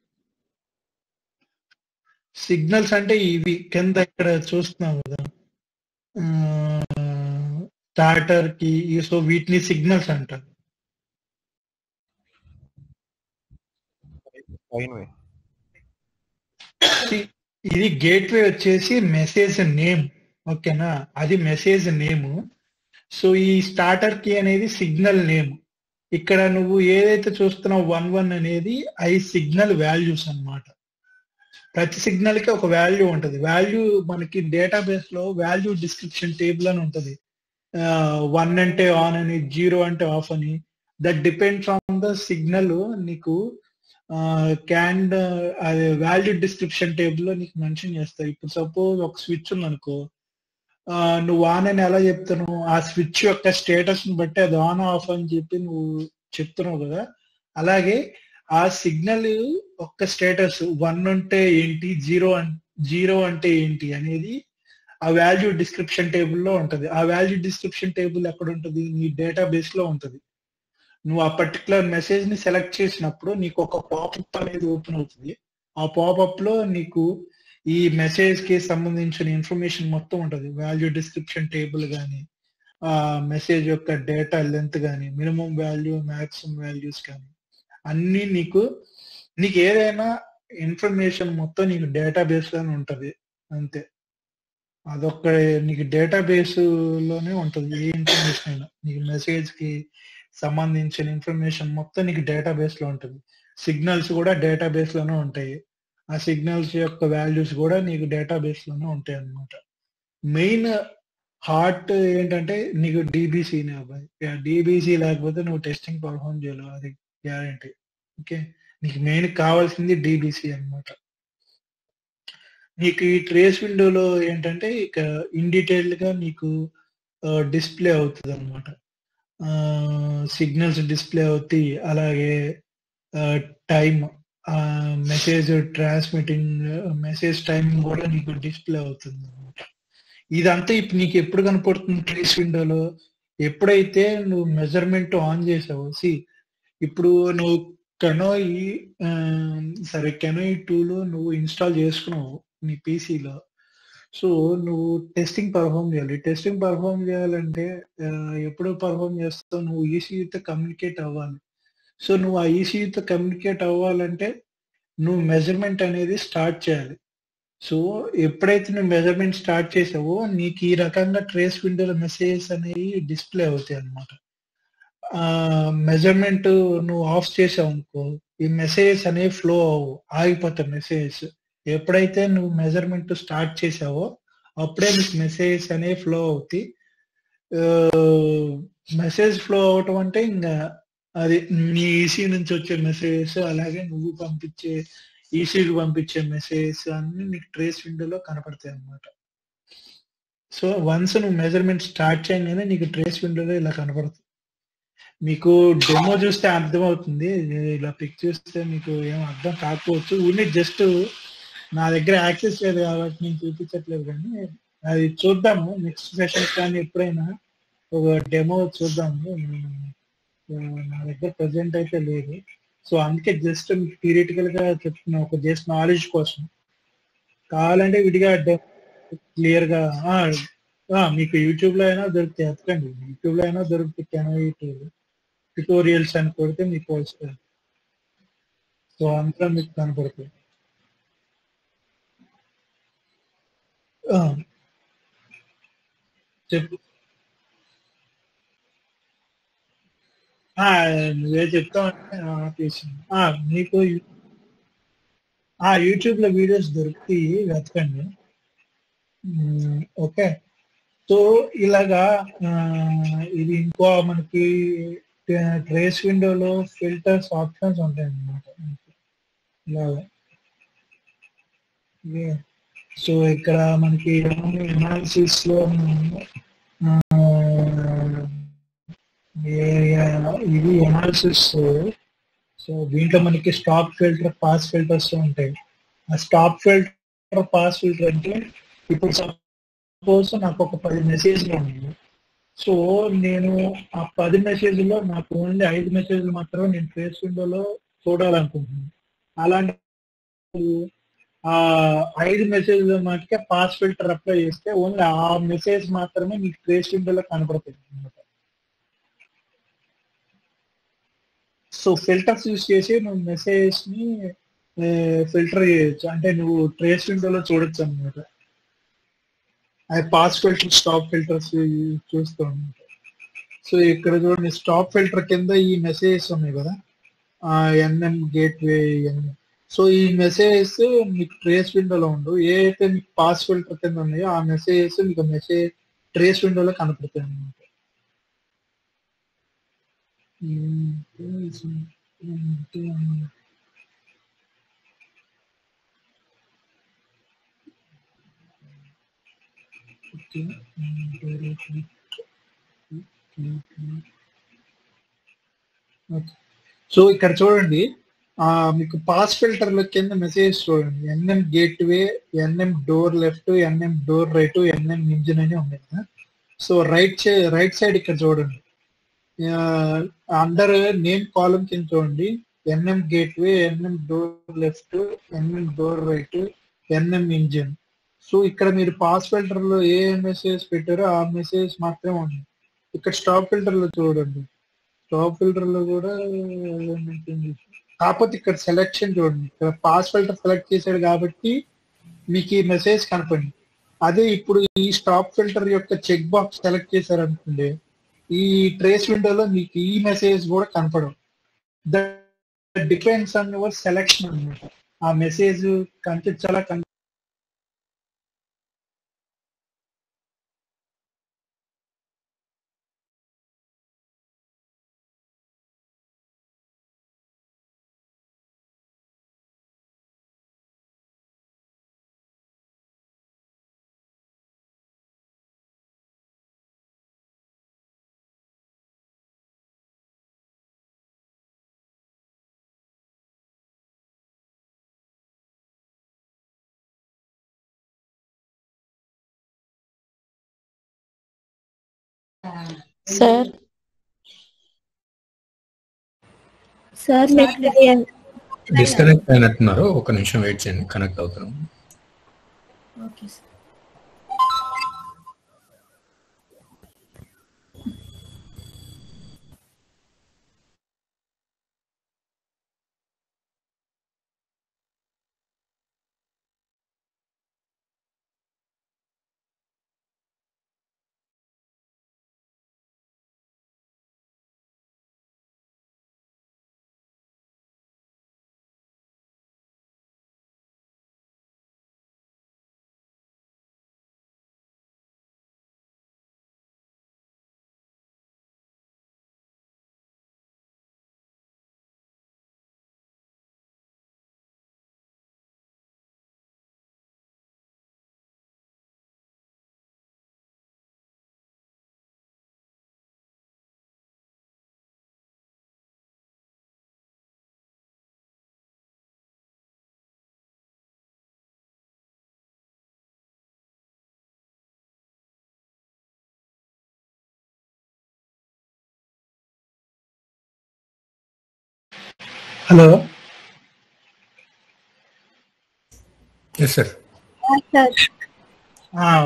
సిగ్నల్స్ అంటే ఇవి కింద ఇక్కడ చూస్తున్నాం కదా స్టార్టర్ కి. సో వీటిని సిగ్నల్స్ అంటారు. ఇది గేట్వే వచ్చేసి మెసేజ్ నేమ్. ఓకేనా, అది మెసేజ్ నేమ్. సో ఈ స్టార్టర్ కి అనేది సిగ్నల్ నేమ్. ఇక్కడ నువ్వు ఏదైతే చూస్తున్నావు 11 అనేది 5 సిగ్నల్ వాల్యూస్ అన్నమాట. ప్రతి సిగ్నల్ కి ఒక వాల్యూ ఉంటుంది. వాల్యూ మనకి డేటాబేస్ లో వాల్యూ డిస్క్రిప్షన్ టేబుల్ అని ఉంటుంది. 1 అంటే ఆన్ అని, 0 అంటే ఆఫ్ అని. That depends on the signal. నీకు అది వాల్యూ డిస్క్రిప్షన్ టేబుల్ లో నీకు మెన్షన్ చేస్తాయి. ఇప్పుడు సపోజ్ ఒక స్విచ్ ఉందనుకో, నువ్వు ఆన్ అని ఎలా చెప్తున్నావు, ఆ స్విచ్ యొక్క స్టేటస్ ని బట్టి అది ఆన్ ఆఫ్ అని చెప్పి నువ్వు చెప్తున్నావు కదా. అలాగే ఆ సిగ్నల్ ఒక్క స్టేటస్ 1 అంటే ఏంటి, 0 అంటే ఏంటి అనేది ఆ వాల్యూ డిస్క్రిప్షన్ టేబుల్ లో ఉంటది. ఆ వాల్యూ డిస్క్రిప్షన్ టేబుల్ ఎక్కడ ఉంటుంది, నీ డేటాబేస్ లో ఉంటది. నువ్వు ఆ పర్టికులర్ మెసేజ్ ని సెలెక్ట్ చేసినప్పుడు నీకు ఒక పాపప్ అనేది ఓపెన్ అవుతుంది. ఆ పాపప్ లో నీకు ఈ మెసేజ్ కి సంబంధించిన ఇన్ఫర్మేషన్ మొత్తం ఉంటది. వాల్యూ డిస్క్రిప్షన్ టేబుల్ కానీ, ఆ మెసేజ్ యొక్క డేటా లెంత్ కానీ, మినిమం వాల్యూ, మాక్సిమం వాల్యూస్ కానీ అన్ని నీకు ఏదైనా ఇన్ఫర్మేషన్ మొత్తం నీకు డేటాబేస్ లోనే ఉంటది. అంతే. అదొక్క నీకు డేటాబేస్ లోనే ఉంటుంది ఏ ఇన్ఫర్మేషన్ అయినా. నీకు మెసేజ్ కి సంబంధించిన ఇన్ఫర్మేషన్ మొత్తం నీకు డేటాబేస్ లో ఉంటుంది. సిగ్నల్స్ కూడా డేటాబేస్ లోనే ఉంటాయి. ఆ సిగ్నల్స్ యొక్క వాల్యూస్ కూడా నీకు డేటాబేస్ లోనే ఉంటాయి అన్నమాట. మెయిన్ హార్ట్ ఏంటంటే నీకు డీబీసీనే అబ్బాయి. డీబీసీ లేకపోతే నువ్వు టెస్టింగ్ పర్ఫామ్ చేయలేవు, అది గ్యారంటీ. ఓకే, నీకు మెయిన్ కావాల్సింది డీబీసీ అన్నమాట. నీకు ఈ ట్రేస్ విండోలో ఏంటంటే ఇక ఇన్ డీటెయిల్డ్ గా నీకు డిస్ప్లే అవుతుంది అనమాట. సిగ్నల్స్ డిస్ప్లే అవుతాయి, అలాగే time, message transmitting message time కూడా నీకు డిస్ప్లే అవుతుంది అనమాట. ఇదంతా ఇప్పుడు నీకు ఎప్పుడు కనపడుతుంది ట్రేస్ విండోలో? ఎప్పుడైతే నువ్వు మెజర్మెంట్ ఆన్ చేసావు. ఇప్పుడు నువ్వు కెనోయి సరే కెనోయి 2లో నువ్వు ఇన్స్టాల్ చేసుకున్నావు నీ పీసీలో. సో నువ్వు టెస్టింగ్ పర్ఫామ్ చేయాలి. టెస్టింగ్ పర్ఫామ్ చేయాలంటే ఎప్పుడు పర్ఫామ్ చేస్తావు? నువ్వు ఈసీయూతో కమ్యూనికేట్ అవ్వాలి. సో నువ్వు ఆ ఈసీయూతో కమ్యూనికేట్ అవ్వాలంటే నువ్వు మెజర్మెంట్ అనేది స్టార్ట్ చేయాలి. సో ఎప్పుడైతే నువ్వు మెజర్మెంట్ స్టార్ట్ చేసావో నీకు ఈ రకంగా ట్రేస్ విండోలో మెసేజెస్ అనేవి డిస్ప్లే అవుతాయి అన్నమాట. మెజర్మెంట్ నువ్వు ఆఫ్ చేసావు అనుకో, ఈ మెసేజెస్ అనేవి ఫ్లో అవ్వవు, ఆగిపోతాయి మెసేజెస్. ఎప్పుడైతే నువ్వు మెజర్మెంట్ స్టార్ట్ చేసావో అప్పుడే నీకు మెసేజెస్ అనేవి ఫ్లో అవుతాయి. మెసేజ్ ఫ్లో అవటం అంటే ఇంకా అది నీ ఈసీ నుంచి వచ్చే మెసేజెస్, అలాగే నువ్వు పంపించే ఈసీకి పంపించే మెసేజెస్ అన్ని నీకు ట్రేస్ విండోలో కనపడతాయి అన్నమాట. సో వన్స్ నువ్వు మెజర్మెంట్ స్టార్ట్ చేయగానే నీకు ట్రేస్ విండోలో ఇలా కనపడుతుంది. మీకు డెమో చూస్తే అర్థమవుతుంది, ఇలా పిక్ చూస్తే మీకు ఏం అర్థం కాకపోవచ్చు. ఓన్లీ జస్ట్ నా దగ్గర యాక్సెస్ లేదు కాబట్టి నేను చూపించట్లేదు, కానీ అది చూద్దాము నెక్స్ట్ సెషన్ కానీ ఎప్పుడైనా ఒక డెమో చూద్దాము. నా దగ్గర ప్రజెంట్ అయితే లేదు. సో అందుకే జస్ట్ థియరిటికల్ గా చెప్తున్నా, ఒక జస్ట్ నాలెడ్జ్ కోసం. కావాలంటే విడిగా క్లియర్ గా మీకు యూట్యూబ్ లో అయినా దొరుకుతాయి, ఎత్తకండి. యూట్యూబ్ లో అయినా దొరుకుతాయి కెనోయి 2 ట్యుటోరియల్స్ అని కొడితే మీకు వస్తుంది. సో అంతా మీకు కనపడుతుంది. చెప్పు. నువ్వే చెప్తావంటే మీకు యూట్యూబ్ లో వీడియోస్ దొరుకుతాయి, వెతకండి. ఓకే, సో ఇలాగా ఇది ఇంకో మనకి ట్రేస్ విండోలో ఫిల్టర్స్ ఆప్షన్స్ ఉంటాయి అన్నమాట. ఇలాగా సో ఇక్కడ మనకి అనాలిసిస్ లో ఇది అనాలిసిస్. సో దీంట్లో మనకి స్టాప్ ఫిల్టర్, పాస్ ఫిల్టర్స్ ఉంటాయి. ఆ స్టాప్ ఫిల్టర్, పాస్ ఫిల్టర్ అంటే ఇప్పుడు సపోజ్ నాకు ఒక 10 మెసేజ్లు ఉన్నాయి. సో నేను ఆ 10 మెసేజ్లో నాకు ఓన్లీ 5 మెసేజ్లు మాత్రమే నేను ట్రేస్ విండోలో చూడాలనుకుంటున్నాను. అలాంటి ఆ 5 మెసేజ్ల మటుకే పాస్ ఫిల్టర్ అప్లై చేస్తే ఓన్లీ ఆ మెసేజ్ మాత్రమే మీకు ట్రేస్ విండోలో కనపడుతుంది అనమాట. సో ఫిల్టర్స్ యూస్ చేసి నువ్వు మెసేజ్ ని ఫిల్టర్ చేయొచ్చు, అంటే నువ్వు ట్రేస్ విండోలో చూడొచ్చు అనమాట. అది పాస్ ఫిల్టర్, స్టాప్ ఫిల్టర్స్ చూస్తూ అనమాట. సో ఇక్కడ చూడండి, స్టాప్ ఫిల్టర్ కింద ఈ మెసేజెస్ ఉన్నాయి కదా, ఎన్ఎం గేట్వే ఇవన్నీ. సో ఈ మెసేజెస్ మీకు ట్రేస్ విండోలో ఉండవు. ఏ అయితే మీకు పాస్ ఫిల్టర్ కింద ఉన్నాయో ఆ మెసేజెస్ మీకు మెసేజ్ ట్రేస్ విండోలో కనపడతాయి అన్నమాట. సో ఇక్కడ చూడండి, మీకు పాస్ ఫిల్టర్ లో కింద మెసేజ్ చూడండి, NM gateway, NM door left, NM door right, NM engine అని ఉన్నాయి కదా. సో రైట్ సైడ్ ఇక్కడ చూడండి, అండర్ నేమ్ కాలం కింద చూడండి, NM gateway, NM door left, NM door right, NM engine. So ఇక్కడ మీరు పాస్ ఫిల్టర్ లో ఏ మెసేజ్ పెట్టారో ఆ మెసేజ్ మాత్రమే ఉంది. ఇక్కడ స్టాప్ ఫిల్టర్ లో చూడండి, స్టాప్ ఫిల్టర్ లో కూడా కాకపోతే ఇక్కడ సెలెక్షన్ చూడండి, ఇక్కడ పాస్ ఫిల్టర్ సెలెక్ట్ చేశాడు కాబట్టి మీకు ఈ మెసేజ్ కనపడింది. అదే ఇప్పుడు ఈ స్టాప్ ఫిల్టర్ యొక్క చెక్ బాక్స్ సెలెక్ట్ చేశారనుకోండి, ఈ ట్రేస్ విండోలో మీకు ఈ మెసేజ్ కూడా కనపడవు. That depends on your selection అనమాట. ఆ మెసేజ్ కనిపించాలా సార్ సార్ నెట్ డిస్కనెక్ట్ అయినట్టున్నారు, ఒక నిమిషం వెయిట్ చేయండి, కనెక్ట్ అవుతున్నాం. Okay sir. Hello yes sir. Sir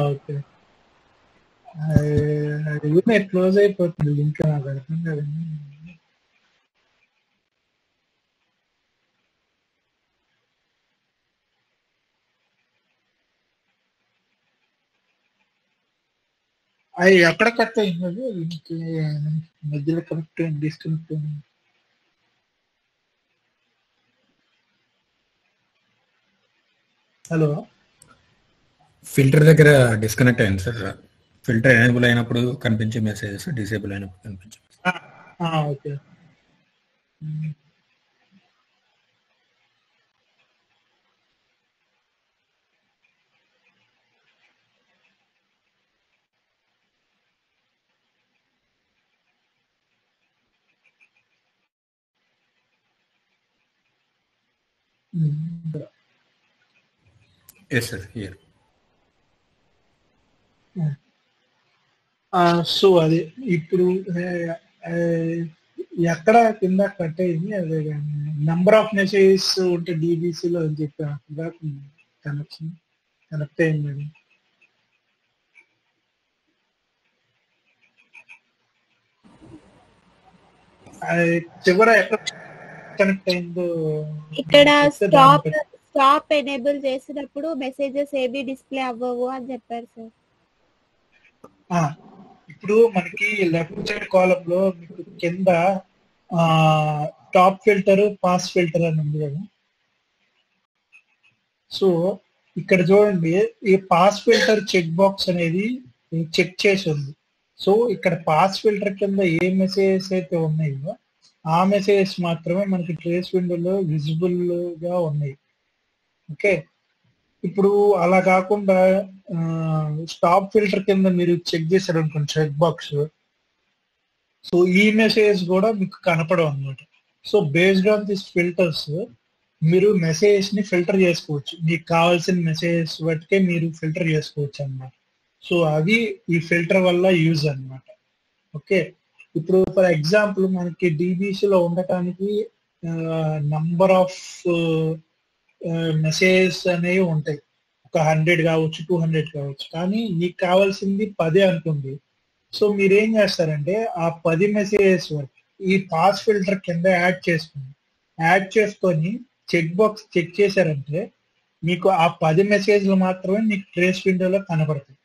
okay. అది క్లోజ్ అయిపోతుంది లింక్, నాకు అర్థం కదండి. అది ఎక్కడ కట్ అయింది? లింక్ మధ్యలో కనెక్ట్ అయింది, డిస్కనెక్ట్ అయింది. హలో, ఫిల్టర్ దగ్గర డిస్కనెక్ట్ అయింది సార్. ఫిల్టర్ ఎనేబుల్ అయినప్పుడు కనిపించే మెసేజెస్, డిసేబుల్ అయినప్పుడు కనిపించే okay. Yes sir, here. So అది ఇప్పుడు ఎక్కడ కింద కట్ అయింది? అదే నంబర్ ఆఫ్ మెసేజెస్ ఉంటే డీబీసీలో అని చెప్పి కనెక్ట్ అయింది. అది చివర ఎక్కడ కనెక్ట్ అయిందో ఇక్కడ స్టాప్ ఎనేబుల్ చేసినప్పుడు మెసేజెస్ ఏవి డిస్ప్లే అవ్వవు అని చెప్పారు సార్. ఇప్పుడు మనకి లెఫ్ట్ సైడ్ కాలం లో మీకు కింద టాప్ ఫిల్టర్, పాస్ ఫిల్టర్ అని ఉంది కదా. సో ఇక్కడ చూడండి, ఈ పాస్ ఫిల్టర్ చెక్ బాక్స్ అనేది చెక్ చేసి ఉంది. సో ఇక్కడ పాస్ ఫిల్టర్ కింద ఏ మెసేజెస్ అయితే ఉన్నాయో ఆ మెసేజెస్ మాత్రమే మనకి ట్రేస్ విండోలో విజిబుల్ గా ఉన్నాయి. ఓకే, ఇప్పుడు అలా కాకుండా స్టాప్ ఫిల్టర్ కింద మీరు చెక్ చేశారు అనుకోండి చెక్ బాక్స్, సో ఈ మెసేజ్ కూడా మీకు కనపడవు అనమాట. So based on this filters మీరు మెసేజ్ ని ఫిల్టర్ చేసుకోవచ్చు. మీకు కావాల్సిన మెసేజెస్ బట్టికే మీరు ఫిల్టర్ చేసుకోవచ్చు అన్నమాట. సో అవి ఈ ఫిల్టర్ వల్ల యూజ్ అన్నమాట. ఓకే, ఇప్పుడు ఫర్ ఎగ్జాంపుల్ మనకి డీబీసీలో ఉండటానికి నంబర్ ఆఫ్ మెసేజెస్ అనేవి ఉంటాయి. ఒక 100 కావచ్చు, 200 కావచ్చు. కానీ మీకు కావాల్సింది 10 అనుకోండి. సో మీరు ఏం చేస్తారంటే ఆ 10 మెసేజెస్ వరకు ఈ పాస్ ఫిల్టర్ కింద యాడ్ చేసుకొని చెక్ బాక్స్ చెక్ చేశారంటే మీకు ఆ 10 మెసేజ్లు మాత్రమే మీకు ట్రేస్ విండోలో కనబడతాయి.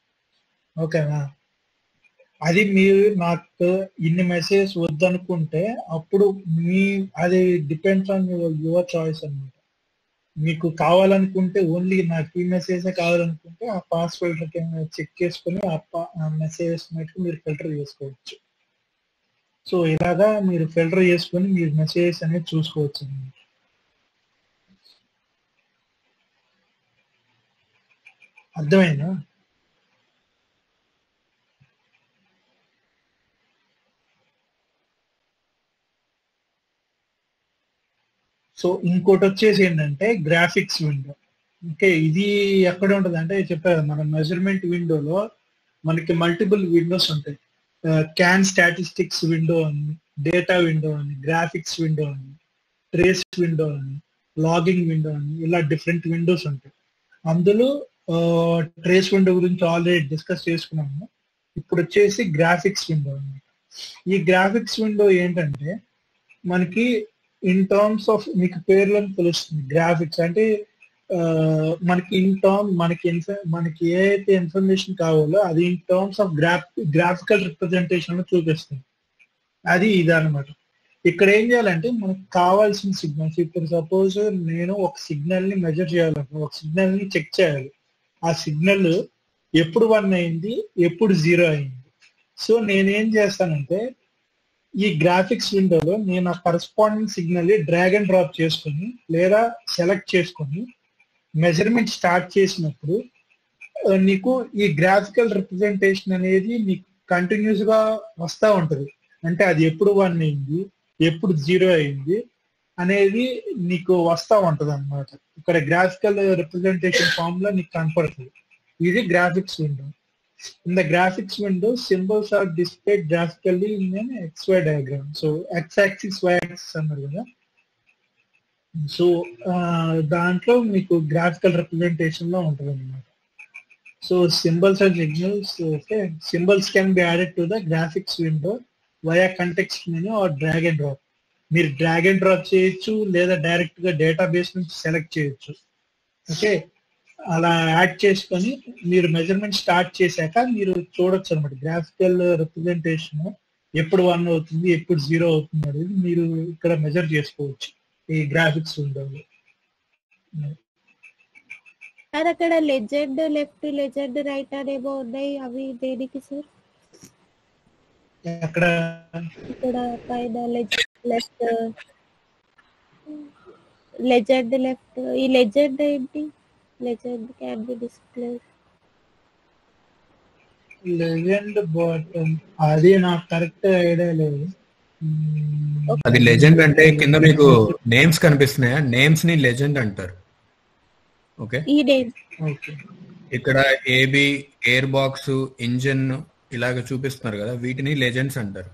ఓకేనా? అది మీరు నాకు ఇన్ని మెసేజ్ వద్దనుకుంటే అప్పుడు అది డిపెండ్స్ ఆన్ యువర్ చాయిస్ అన్నమాట. మీకు కావాలనుకుంటే ఓన్లీ నాకు ఈ మెసేజ్ కావాలనుకుంటే ఆ పాస్ ఫిల్టర్ చెక్ చేసుకుని ఆ మెసేజెస్ మటుకు మీరు ఫిల్టర్ చేసుకోవచ్చు. సో ఇలాగా మీరు ఫిల్టర్ చేసుకొని మీరు మెసేజెస్ అనేది చూసుకోవచ్చు అన్నమాట. అర్థమైందా? సో ఇంకోటి వచ్చేసి ఏంటంటే గ్రాఫిక్స్ విండో. ఓకే, ఇది ఎక్కడ ఉంటుంది అంటే చెప్పారు మన మెజర్మెంట్ విండోలో మనకి మల్టిపుల్ విండోస్ ఉంటాయి. క్యాన్ స్టాటిస్టిక్స్ విండో అని, డేటా విండో అని, గ్రాఫిక్స్ విండో అని, ట్రేస్ విండో అని, లాగింగ్ విండో అని, ఇలా డిఫరెంట్ విండోస్ ఉంటాయి. అందులో ట్రేస్ విండో గురించి ఆల్రెడీ డిస్కస్ చేసుకున్నాము. ఇప్పుడు వచ్చేసి గ్రాఫిక్స్ విండో అన్నమాట. ఈ గ్రాఫిక్స్ విండో ఏంటంటే మనకి ఇన్ టర్మ్స్ ఆఫ్ మీకు పేర్లను తెలుస్తుంది. గ్రాఫిక్స్ అంటే మనకి ఇన్ టర్మ్ మనకి ఏ అయితే ఇన్ఫర్మేషన్ కావాలో అది in terms of graphical representation లో చూపిస్తుంది. అది ఇది అనమాట. ఇక్కడ ఏం చేయాలంటే మనకు కావాల్సిన సిగ్నల్స్, ఇప్పుడు సపోజ్ నేను ఒక సిగ్నల్ ని మెజర్ చేయాలను, ఒక సిగ్నల్ ని చెక్ చేయాలి. ఆ సిగ్నల్ ఎప్పుడు 1 అయింది, ఎప్పుడు 0 అయింది. సో నేనేం చేస్తానంటే ఈ గ్రాఫిక్స్ విండోలో నేను ఆ కరస్పాండింగ్ సిగ్నల్ ని డ్రాగ్ అండ్ డ్రాప్ చేసుకొని లేదా సెలెక్ట్ చేసుకొని మెజర్మెంట్ స్టార్ట్ చేసినప్పుడు నీకు ఈ గ్రాఫికల్ రిప్రజెంటేషన్ అనేది నీకు కంటిన్యూస్ గా వస్తూ ఉంటుంది. అంటే అది ఎప్పుడు 1 అయింది, ఎప్పుడు 0 అయింది అనేది నీకు వస్తూ ఉంటది అనమాట. ఇక్కడ గ్రాఫికల్ రిప్రజెంటేషన్ ఫామ్ లో నీకు కనపడుతుంది. ఇది graphics window. In the graphics window, symbols are displayed graphically in an XY diagram. So x-axis, y-axis అన్నారు కదా. సో దాంట్లో మీకు గ్రాఫికల్ రిప్రజెంటేషన్ లో ఉంటుంది అనమాట. So symbols and signals, okay, symbols can be added to the graphics window via context menu or drag and drop. మీరు drag and drop చేయొచ్చు లేదా డైరెక్ట్ గా డేటాబేస్ నుంచి సెలెక్ట్ చేయొచ్చు. ఓకే, అలా యాడ్ చేసుకొని మీరు మెజర్మెంట్ స్టార్ట్ చేశాక మీరు చూడొచ్చు అనమాట గ్రాఫికల్ రిప్రజెంటేషన్ ఎప్పుడు 1 అవుతుంది, ఎప్పుడు 0 అవుతుంది అనేది మీరు ఇక్కడ మెజర్ చేసుకోవచ్చు ఈ గ్రాఫిక్స్ విండోలో. సార్ అక్కడ లెజెండ్ లెఫ్ట్, లెజెండ్ రైట్ అనేమో ఉన్నాయి, అవి దేనికి సార్? అక్కడ ఇక్కడ పైన లెఫ్ట్, లెజెండ్ లెఫ్ట్, ఈ లెజెండ్ ఏంటి? Legend can be display. Legend bottom అది నాకు కరెక్ట్ ఐడియా లేదు. అది లెజెండ్ అంటే కింద మీకు నేమ్స్ కనిపిస్తున్నాయా? నేమ్స్ ని లెజెండ్ అంటారు. ఓకే, ఈ నేమ్ ఇక్కడ ఏబి, ఎయిర్ బాక్స్, ఇంజిన్ ఇలాగ చూపిస్తున్నారు కదా, వీటిని లెజెండ్స్ అంటారు.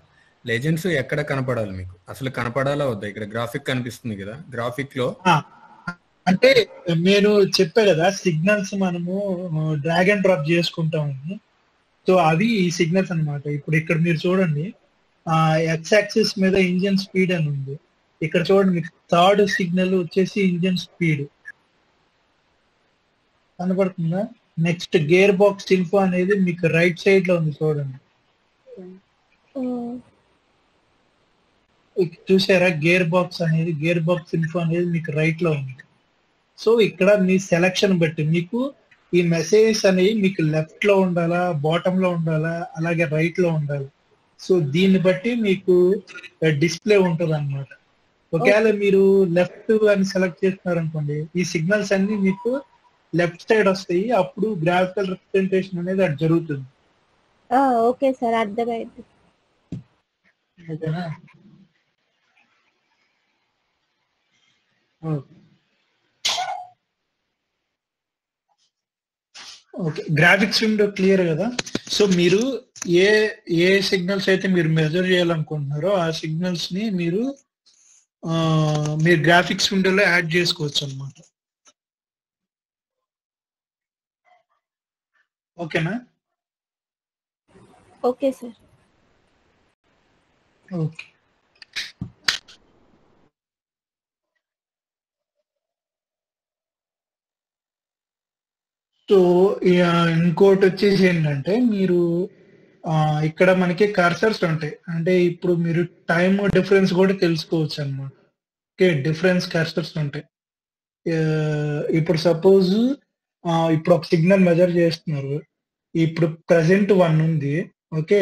లెజెండ్స్ ఎక్కడ కనపడాలి మీకు? అసలు కనపడాలా వద్దా? ఇక్కడ గ్రాఫిక్ కనిపిస్తుంది కదా, గ్రాఫిక్ లో అంటే నేను చెప్పా కదా సిగ్నల్స్ మనము డ్రాగ్ అండ్ డ్రాప్ చేసుకుంటామని. సో అవి ఈ సిగ్నల్స్ అన్నమాట. ఇప్పుడు ఇక్కడ మీరు చూడండి ఎక్స్ యాక్సిస్ మీద ఇంజిన్ స్పీడ్ అని ఉంది. ఇక్కడ చూడండి మీకు థర్డ్ సిగ్నల్ వచ్చేసి ఇంజిన్ స్పీడ్ కనపడుతుందా? నెక్స్ట్ గేర్ బాక్స్ ఇన్ఫో అనేది మీకు రైట్ సైడ్ లో ఉంది చూడండి. చూసారా గేర్ బాక్స్ ఇన్ఫో అనేది మీకు రైట్ లో ఉంది. సో ఇక్కడ మీ సెలక్షన్ బట్టి మీకు ఈ మెసేజెస్ అనేవి మీకు లెఫ్ట్ లో ఉండాలా, బాటమ్ లో ఉండాలా, అలాగే రైట్ లో ఉండాలి. సో దీన్ని బట్టి మీకు డిస్ప్లే ఉంటుంది అనమాట. ఒకవేళ మీరు లెఫ్ట్ అని సెలెక్ట్ చేస్తున్నారు అనుకోండి, ఈ సిగ్నల్స్ అన్ని మీకు లెఫ్ట్ సైడ్ వస్తాయి. అప్పుడు గ్రాఫికల్ రిప్రజెంటేషన్ అనేది అది జరుగుతుంది. ఓకే సార్, అర్థమైంది. ఓకేనా? ఓకే, గ్రాఫిక్స్ విండో క్లియర్ కదా. సో మీరు ఏ సిగ్నల్స్ అయితే మీరు మెజర్ చేయాలనుకుంటున్నారో ఆ సిగ్నల్స్ ని మీరు గ్రాఫిక్స్ విండోలో యాడ్ చేసుకోవచ్చు అనమాట. ఓకేనా? Okay sir. ఓకే. సో ఇంకోటి వచ్చేసి ఏంటంటే మీరు ఇక్కడ మనకి కర్సర్స్ ఉంటాయి. అంటే ఇప్పుడు మీరు టైం డిఫరెన్స్ కూడా తెలుసుకోవచ్చు అన్నమాట. ఓకే, డిఫరెన్స్ కర్సర్స్ ఉంటాయి. ఇప్పుడు సపోజ్ ఇప్పుడు ఒక సిగ్నల్ మెజర్ చేస్తున్నారు. ఇప్పుడు ప్రెసెంట్ 1 ఉంది. ఓకే,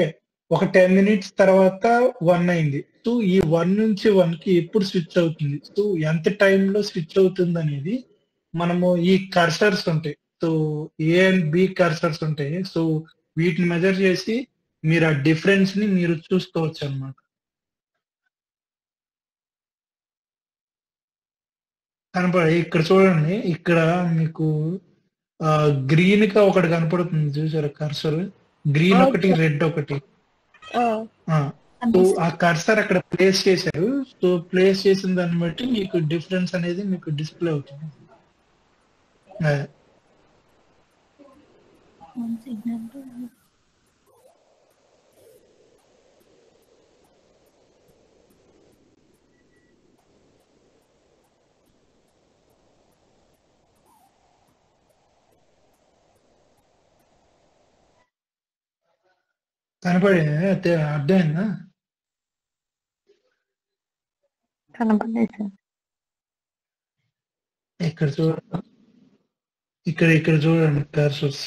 ఒక 10 మినిట్స్ తర్వాత 1 అయింది. సో ఈ 1 నుంచి 1 కి ఎప్పుడు స్విచ్ అవుతుంది, సో ఎంత టైంలో స్విచ్ అవుతుంది అనేది మనము ఈ కర్సర్స్ ఉంటాయి. So A and B cursors ఉంటాయి. సో వీటిని మెజర్ చేసి మీరు ఆ డిఫరెన్స్ ని మీరు చూసుకోవచ్చు అన్నమాట. కనపడి ఇక్కడ చూడండి, ఇక్కడ మీకు గ్రీన్ గా ఒకటి కనపడుతుంది చూసారా కర్సర్, గ్రీన్ ఒకటి రెడ్ ఒకటి. సో ఆ కర్సర్ అక్కడ ప్లేస్ చేశారు. సో ప్లేస్ చేసిన దాన్ని బట్టి మీకు డిఫరెన్స్ అనేది మీకు డిస్ప్లే అవుతుంది. కనపడి అర్థమైందా? కనపడలేదు సార్. ఇక్కడ చూడండి, ఇక్కడ చూడండి కర్సర్స్.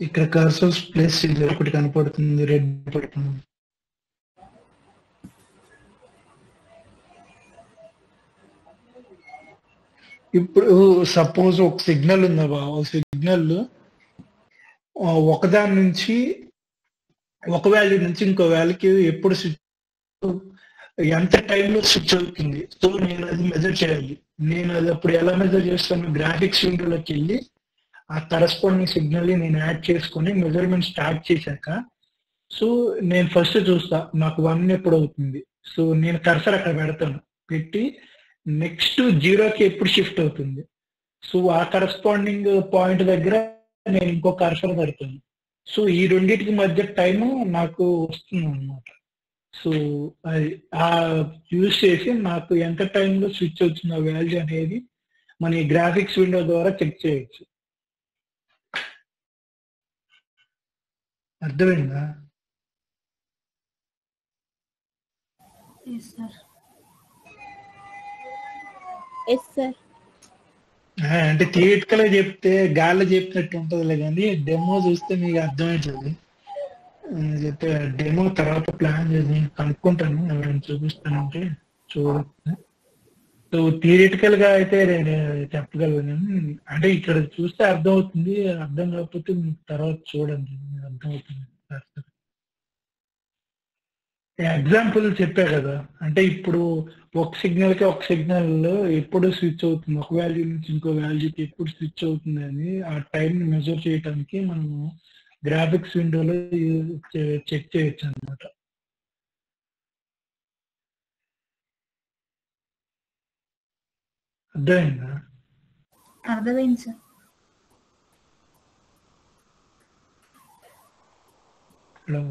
ఇక్కడ కర్సర్స్ ప్లేస్ ఒకటి కనపడుతుంది, రెడ్ పడుతుంది. ఇప్పుడు సపోజ్ ఒక సిగ్నల్ ఉందా బా, ఒక సిగ్నల్ ఒకదాని నుంచి ఒక వాల్యూ నుంచి ఇంకో వాల్యూకి ఎప్పుడు స్విచ్, ఎంత టైంలో స్విచ్ అవుతుంది. సో నేను అది మెజర్ చేయాలి. నేను అది అప్పుడు ఎలా మెజర్ చేస్తాను, గ్రాఫిక్స్ విండోలోకి వెళ్ళి ఆ కరస్పాండింగ్ సిగ్నల్ ని నేను యాడ్ చేసుకొని మెజర్మెంట్ స్టార్ట్ చేశాక, సో నేను ఫస్ట్ చూస్తా నాకు 1 ఎప్పుడు అవుతుంది. సో నేను కర్సర్ అక్కడ పెడతాను, పెట్టి నెక్స్ట్ 0కి ఎప్పుడు షిఫ్ట్ అవుతుంది. సో ఆ కరస్పాండింగ్ పాయింట్ దగ్గర నేను ఇంకో కర్సర్ పెడతాను. సో ఈ రెండింటికి మధ్య టైము నాకు వస్తుంది అన్నమాట. సో అది ఆ యూజ్ చేసి నాకు ఎంత టైంలో స్విచ్ వచ్చిన వాల్యూ అనేది మన ఈ గ్రాఫిక్స్ విండో ద్వారా చెక్ చేయొచ్చు. అర్థమైందా? అంటే థియేటికల్ గా చెప్తే గాల్లో చెప్పినట్టు ఉంటుందిలే, కానీ డెమో చూస్తే మీకు అర్థమవుతుంది. చెప్పే డెమో తర్వాత ప్లాన్ చేసి కనుక్కుంటాను, ఎవరైనా చూపిస్తానంటే చూడచ్చు. సో థియరిటికల్ గా అయితే నేను చెప్పగలను, అంటే ఇక్కడ చూస్తే అర్థం అవుతుంది, అర్థం కాకపోతే మీకు తర్వాత చూడండి అర్థమవుతుంది. ఎగ్జాంపుల్ చెప్పా కదా, అంటే ఇప్పుడు ఒక సిగ్నల్ కి ఒక సిగ్నల్ ఎప్పుడు స్విచ్ అవుతుంది, ఒక వాల్యూ నుంచి ఇంకో వాల్యూకి ఎప్పుడు స్విచ్ అవుతుంది అని ఆ టైం మెజర్ చేయడానికి మనము గ్రాఫిక్స్ విండోలో చెక్ చేయొచ్చు అనమాట. అర్థమైందా? అర్థమైంది సార్. హలో,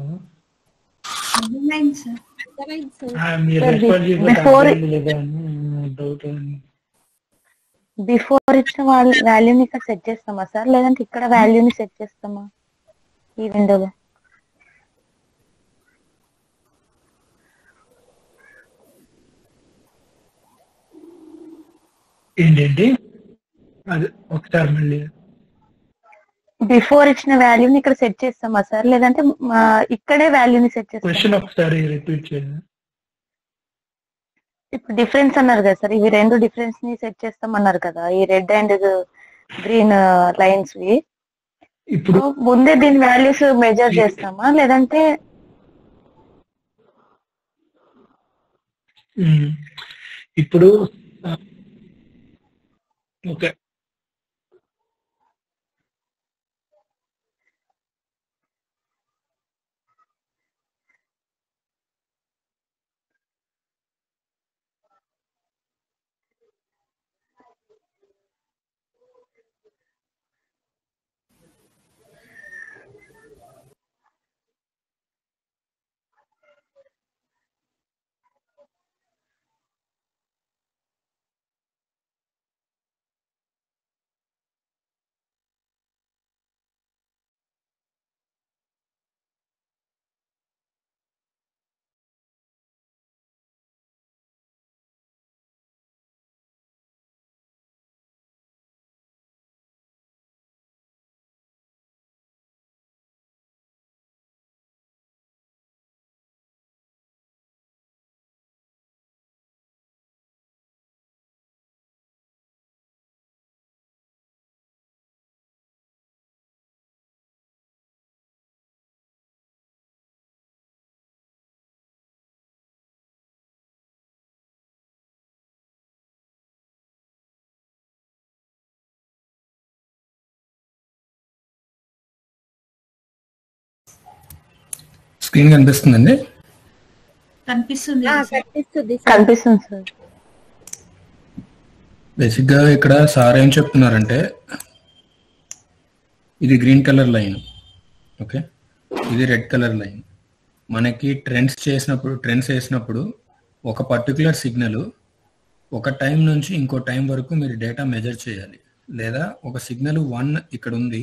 అర్థమైంది సార్. మీరు రెస్పాన్స్ చేయకపోతే లేదా అని డౌట్. బిఫోర్ ఇచ్చిన వాల్యూని ఇక్కడ సెట్ చేస్తామా సార్, లేదంటే ఇక్కడ వాల్యూని సెట్ చేస్తామా ఈ విండోలో? ఏంటండి అది ఒకసారి మళ్ళీ. బిఫోర్ ఇచ్చిన వాల్యూని ఇక్కడ సెట్ చేస్తామా సార్, లేదంటే ఇక్కడే వాల్యూని సెట్ క్వశ్చన్ చేస్తామా? ఒకసారి రిపీట్ చేయండి. ఇప్పుడు డిఫరెన్స్ అన్నారు కదా సార్, ఇవి రెండు డిఫరెన్స్ ని సెట్ చేస్తామన్నారు కదా, ఈ రెడ్ అండ్ గ్రీన్ లైన్స్ వి. ఇప్పుడు ముందే దీని వాల్యూస్ మెజర్ చేస్తామా, లేదంటే ఇప్పుడు ఓకే, స్క్రీన్ కనిపిస్తుందండి? కనిపిస్తుంది కనిపిస్తుంది కనిపిస్తుంది సార్. బేసిక్ గా ఇక్కడ సార్ ఏం చెప్తున్నారంటే ఇది గ్రీన్ కలర్ లైన్, ఓకే, ఇది రెడ్ కలర్ లైన్. మనకి ట్రెండ్స్ వేసినప్పుడు ఒక పర్టికులర్ సిగ్నల్ ఒక టైం నుంచి ఇంకో టైం వరకు మీరు డేటా మెజర్ చేయాలి. లేదా ఒక సిగ్నల్ 1 ఇక్కడ ఉంది,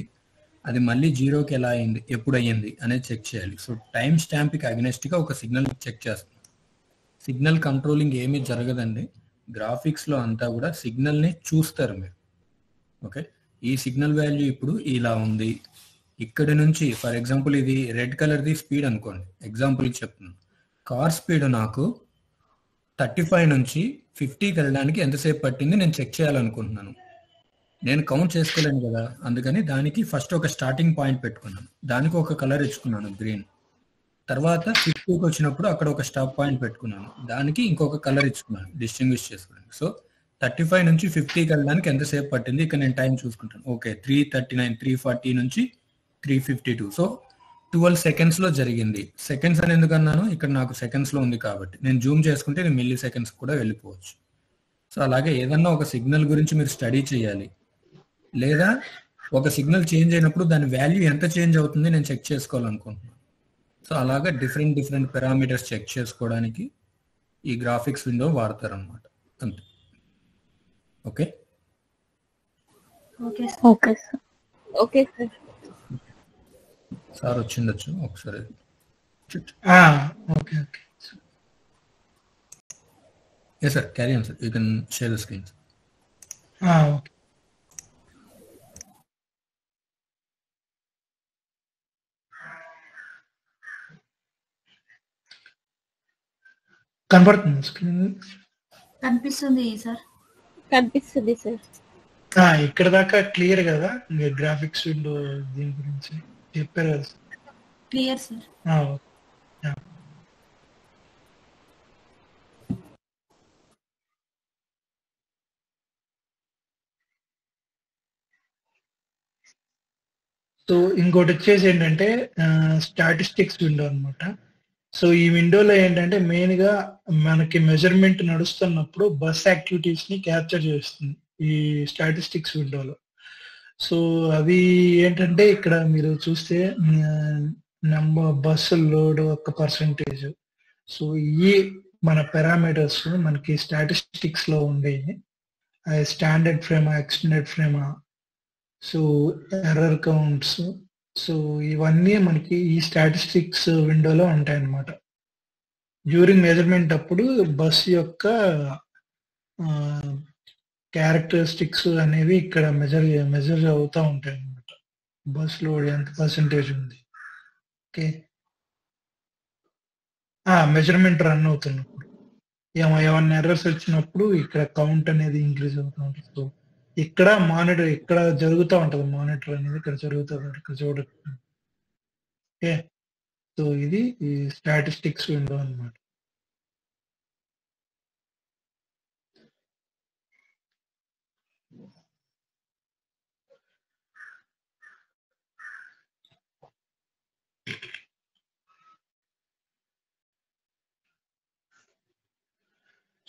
అది మళ్ళీ 0కి ఎలా అయింది, ఎప్పుడు అయ్యింది అనేది చెక్ చేయాలి. సో టైం స్టాంప్కి అగెనెస్ట్గా ఒక సిగ్నల్ చెక్ చేస్తాం. సిగ్నల్ కంట్రోలింగ్ ఏమీ జరగదండి. గ్రాఫిక్స్లో అంతా కూడా సిగ్నల్ని చూస్తారు మీరు. ఓకే, ఈ సిగ్నల్ వాల్యూ ఇప్పుడు ఇలా ఉంది, ఇక్కడ నుంచి ఫర్ ఎగ్జాంపుల్ ఇది రెడ్ కలర్ది స్పీడ్ అనుకోండి, ఎగ్జాంపుల్కి చెప్తున్నాను. కార్ స్పీడ్ నాకు 35 నుంచి 50కి వెళ్ళడానికి ఎంతసేపు పట్టింది నేను చెక్ చేయాలనుకుంటున్నాను. నేను కౌంట్ చేసుకోలేను కదా, అందుకని దానికి ఫస్ట్ ఒక స్టార్టింగ్ పాయింట్ పెట్టుకున్నాను, దానికి ఒక కలర్ ఇచ్చుకున్నాను గ్రీన్. తర్వాత 50కి వచ్చినప్పుడు అక్కడ ఒక స్టాప్ పాయింట్ పెట్టుకున్నాను, దానికి ఇంకొక కలర్ ఇచ్చుకున్నాను డిస్టింగ్విష్ చేసుకున్నాను. సో 35 నుంచి 50కి వెళ్ళడానికి ఎంతసేపు పట్టింది ఇక్కడ నేను టైం చూసుకుంటాను. ఓకే, 339, 340 నుంచి 352. సో 12 సెకండ్స్ లో జరిగింది. సెకండ్స్ అని ఎందుకు అన్నాను, ఇక్కడ నాకు సెకండ్స్ లో ఉంది కాబట్టి. నేను జూమ్ చేసుకుంటే ఇది మిల్లీ సెకండ్స్ కూడా వెళ్ళిపోవచ్చు. సో అలాగే ఏదన్నా ఒక సిగ్నల్ గురించి మీరు స్టడీ చేయాలి, లేదా ఒక సిగ్నల్ చేంజ్ అయినప్పుడు దాని వాల్యూ ఎంత చేంజ్ అవుతుంది నేను చెక్ చేసుకోవాలనుకుంటున్నాను. సో అలాగా డిఫరెంట్ పారామీటర్స్ చెక్ చేసుకోవడానికి ఈ గ్రాఫిక్స్ విండో వాడతారు అనమాట. అంతే. Okay okay okay sir. Okay sir. Sir వచ్చిండొచ్చు ఒకసారి. Okay okay Yes sir, carry on sir. You can share the screen. Okay. కనపడుతుంది స్క్రీన్? కనిపిస్తుంది సార్. కనిపిస్తుంది సార్. ఇక్కడ దాకా క్లియర్ కదా? మీరు గ్రాఫిక్స్ విండో దీని గురించి చెప్పారు కదా? Clear sir. సో ఇంకోటి వచ్చేసి ఏంటంటే స్టాటిస్టిక్స్ విండో అన్నమాట. సో ఈ విండోలో ఏంటంటే మెయిన్ గా మనకి మెజర్మెంట్ నడుస్తున్నప్పుడు బస్ యాక్టివిటీస్ ని క్యాప్చర్ చేస్తుంది ఈ స్టాటిస్టిక్స్ విండోలో. సో అవి ఏంటంటే ఇక్కడ మీరు చూస్తే నెంబర్ బస్సు లోడ్ ఒక పర్సంటేజ్. సో ఈ మన పారామీటర్స్ మనకి స్టాటిస్టిక్స్ లో ఉండేవి. స్టాండర్డ్ ఫ్రేమా, ఎక్స్టెండెడ్ ఫ్రేమా, సో ఎర్రర్ కౌంట్స్, సో ఇవన్నీ మనకి ఈ స్టాటిస్టిక్స్ విండోలో ఉంటాయి అన్నమాట. డ్యూరింగ్ మెజర్మెంట్ అప్పుడు బస్ యొక్క క్యారెక్టరిస్టిక్స్ అనేవి ఇక్కడ మెజర్ అవుతూ ఉంటాయి అన్నమాట. బస్ లోడ్ ఎంత పర్సంటేజ్ ఉంది, ఓకే, మెజర్మెంట్ రన్ అవుతున్నప్పుడు ఏమన్నా ఎర్రర్స్ వచ్చినప్పుడు ఇక్కడ కౌంట్ అనేది ఇంక్రీజ్ అవుతూ ఉంటుంది. సో ఇక్కడ మానిటర్ ఇక్కడ జరుగుతూ ఉంటుంది, మానిటర్ అనేది ఇక్కడ జరుగుతుంది, ఇక్కడ చూడచ్చు. ఓకే, సో ఇది ఈ స్టాటిస్టిక్స్ విండో అన్నమాట.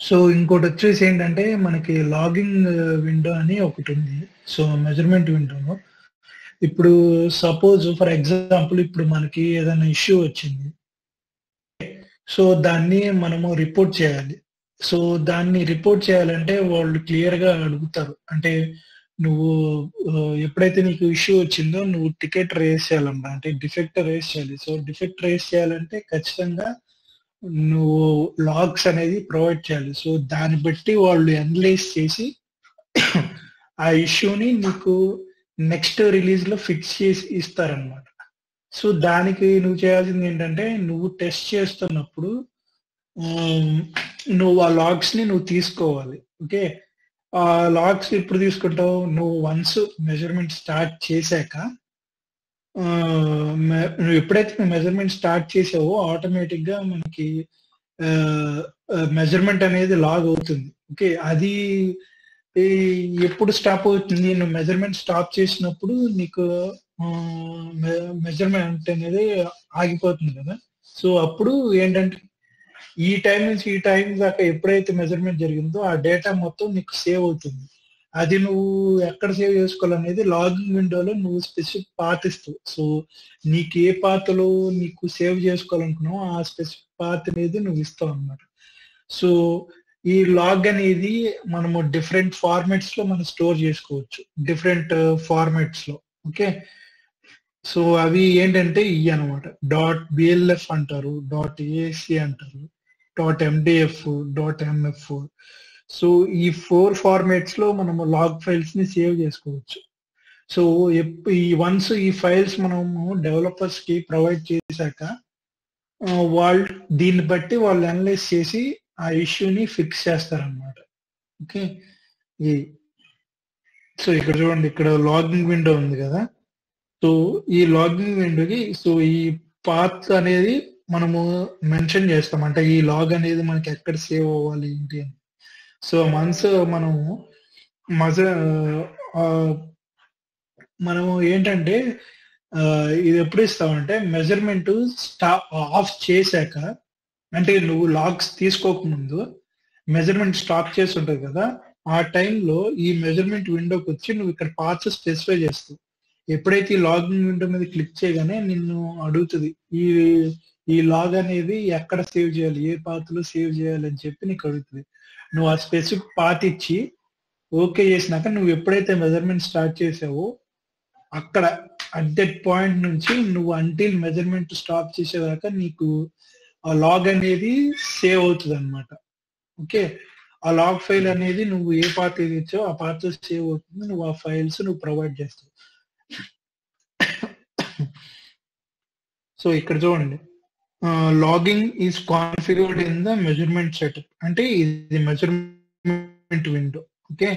సో ఇంకోటి వచ్చేసి ఏంటంటే మనకి లాగింగ్ విండో అని ఒకటి ఉంది. సో మెజర్మెంట్ విండోలో ఇప్పుడు సపోజ్ ఫర్ ఎగ్జాంపుల్ ఇప్పుడు మనకి ఏదైనా ఇష్యూ వచ్చింది, సో దాన్ని మనము రిపోర్ట్ చేయాలి. సో దాన్ని రిపోర్ట్ చేయాలంటే వాళ్ళు క్లియర్ గా అడుగుతారు, అంటే నువ్వు ఎప్పుడైతే నీకు ఇష్యూ వచ్చిందో నువ్వు టికెట్ రేస్ చేయాలన్నమాట, అంటే డిఫెక్ట్ రేస్ చేయాలి. సో డిఫెక్ట్ రేస్ చేయాలంటే ఖచ్చితంగా నువ్వు లాగ్స్ అనేది ప్రొవైడ్ చేయాలి. సో దాన్ని బట్టి వాళ్ళు అనలైజ్ చేసి ఆ ఇష్యూని నీకు నెక్స్ట్ రిలీజ్ లో ఫిక్స్ చేసి ఇస్తారనమాట. సో దానికి నువ్వు చేయాల్సింది ఏంటంటే నువ్వు టెస్ట్ చేస్తున్నప్పుడు నువ్వు ఆ లాగ్స్ ని నువ్వు తీసుకోవాలి. ఓకే, ఆ లాగ్స్ ఎప్పుడు తీసుకుంటావు, నువ్వు వన్స్ మెజర్మెంట్ స్టార్ట్ చేశాక నువ్వు ఎప్పుడైతే మెజర్మెంట్ స్టార్ట్ చేసావో ఆటోమేటిక్ గా మనకి మెజర్మెంట్ అనేది లాగ్ అవుతుంది. ఓకే, అది ఎప్పుడు స్టాప్ అవుతుంది, నువ్వు మెజర్మెంట్ స్టాప్ చేసినప్పుడు నీకు మెజర్మెంట్ అనేది ఆగిపోతుంది కదా. సో అప్పుడు ఏంటంటే ఈ టైం నుంచి ఈ టైం దాకా ఎప్పుడైతే మెజర్మెంట్ జరిగిందో ఆ డేటా మొత్తం నీకు సేవ్ అవుతుంది. అది నువ్వు ఎక్కడ సేవ్ చేసుకోవాలనేది లాగిన్ విండోలో నువ్వు స్పెసిఫిక్ పాత్ ఇస్తావు. సో నీకు ఏ పాత్లో నీకు సేవ్ చేసుకోవాలనుకున్నావో ఆ స్పెసిఫిక్ పాత్ అనేది నువ్వు ఇస్తావు అన్నమాట. సో ఈ లాగ్ అనేది మనము డిఫరెంట్ ఫార్మాట్స్ లో మనం స్టోర్ చేసుకోవచ్చు, డిఫరెంట్ ఫార్మాట్స్ లో. ఓకే, సో అవి ఏంటంటే ఇవి అనమాట. .blf అంటారు, .ac అంటారు, .mdf, .mf. సో ఈ 4 ఫార్మాట్స్ లో మనము లాగ్ ఫైల్స్ ని సేవ్ చేసుకోవచ్చు. సో వన్స్ ఈ ఫైల్స్ మనము డెవలపర్స్ కి ప్రొవైడ్ చేశాక వాళ్ళు దీన్ని బట్టి వాళ్ళు అనలైజ్ చేసి ఆ ఇష్యూని ఫిక్స్ చేస్తారనమాట. ఓకే, సో ఇక్కడ చూడండి, ఇక్కడ లాగింగ్ విండో ఉంది కదా. సో ఈ లాగింగ్ విండోకి సో ఈ పాత్ అనేది మనము మెన్షన్ చేస్తాం, అంటే ఈ లాగ్ అనేది మనకి ఎక్కడ సేవ్ అవ్వాలి ఏంటి అని. సో వన్స్ మనము ఏంటంటే ఇది ఎప్పుడు ఇస్తామంటే మెజర్మెంట్ ఆఫ్ చేశాక, అంటే నువ్వు లాగ్స్ తీసుకోకముందు మెజర్మెంట్ స్టాప్ చేసి ఉంటుంది కదా, ఆ టైంలో ఈ మెజర్మెంట్ విండోకి వచ్చి నువ్వు ఇక్కడ పాత్స్ స్పెసిఫై చేస్తావు. ఎప్పుడైతే ఈ లాగింగ్ విండో మీద క్లిక్ చేయగానే నిన్ను అడుగుతుంది ఈ లాగ్ అనేది ఎక్కడ సేవ్ చేయాలి, ఏ పాత్లో సేవ్ చేయాలి అని చెప్పి నీకు అడుగుతుంది. నువ్వు ఆ స్పెసిఫిక్ పాత్ ఇచ్చి ఓకే చేసినాక నువ్వు ఎప్పుడైతే మెజర్మెంట్ స్టార్ట్ చేసావో అక్కడ అట్ దట్ పాయింట్ నుంచి నువ్వు అంటిల్ మెజర్మెంట్ స్టాప్ చేసేదాకా నీకు ఆ లాగ్ అనేది సేవ్ అవుతుంది అనమాట. ఓకే, ఆ లాగ్ ఫైల్ అనేది నువ్వు ఏ పాత్ ఏది ఇచ్చావో ఆ పాత్ సేవ్ అవుతుంది, నువ్వు ఆ ఫైల్స్ నువ్వు ప్రొవైడ్ చేస్తావు. సో ఇక్కడ చూడండి, logging is configured in the measurement setup, అంటే ఇది measurement window. Okay,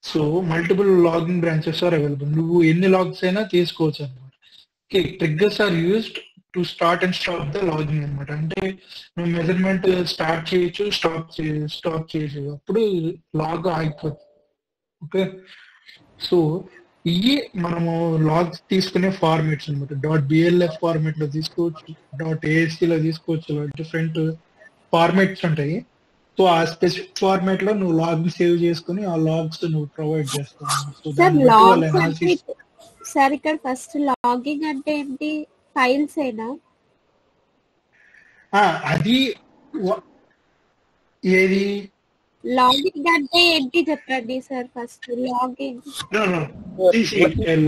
so multiple logging branches are available, నువ్వు ఎన్ని లాగ్స్ అయినా తీసుకోవచ్చు అనమాట. Okay, triggers are used to start and stop the logging అనమాట. అంటే నువ్వు మెజర్మెంట్ స్టార్ట్ చేయొచ్చు, స్టాప్ చేయొచ్చు, అప్పుడు లాగ్ ఆగిపోతుంది. ఓకే, సో ఇవి మనము లాగ్స్ తీసుకునే ఫార్మేట్స్ అనమాట. .blf ఫార్మేట్ లో తీసుకోవచ్చు, .ac లో తీసుకోవచ్చు, డిఫరెంట్ ఫార్మేట్స్ ఉంటాయి. సో ఆ స్పెసిఫిక్ ఫార్మేట్ లో నువ్వు లాగ్ సేవ్ చేసుకుని ఆ లాగ్స్ నువ్వు ప్రొవైడ్ చేస్తావు. సో సార్ ఇక్కడ ఫస్ట్ లాగింగ్ అంటే ఏంటి, ఫైల్స్ ఏనా? అది ఏది లాగింగ్ అంటే ఏంటి చెప్పండి సార్ ఫస్ట్.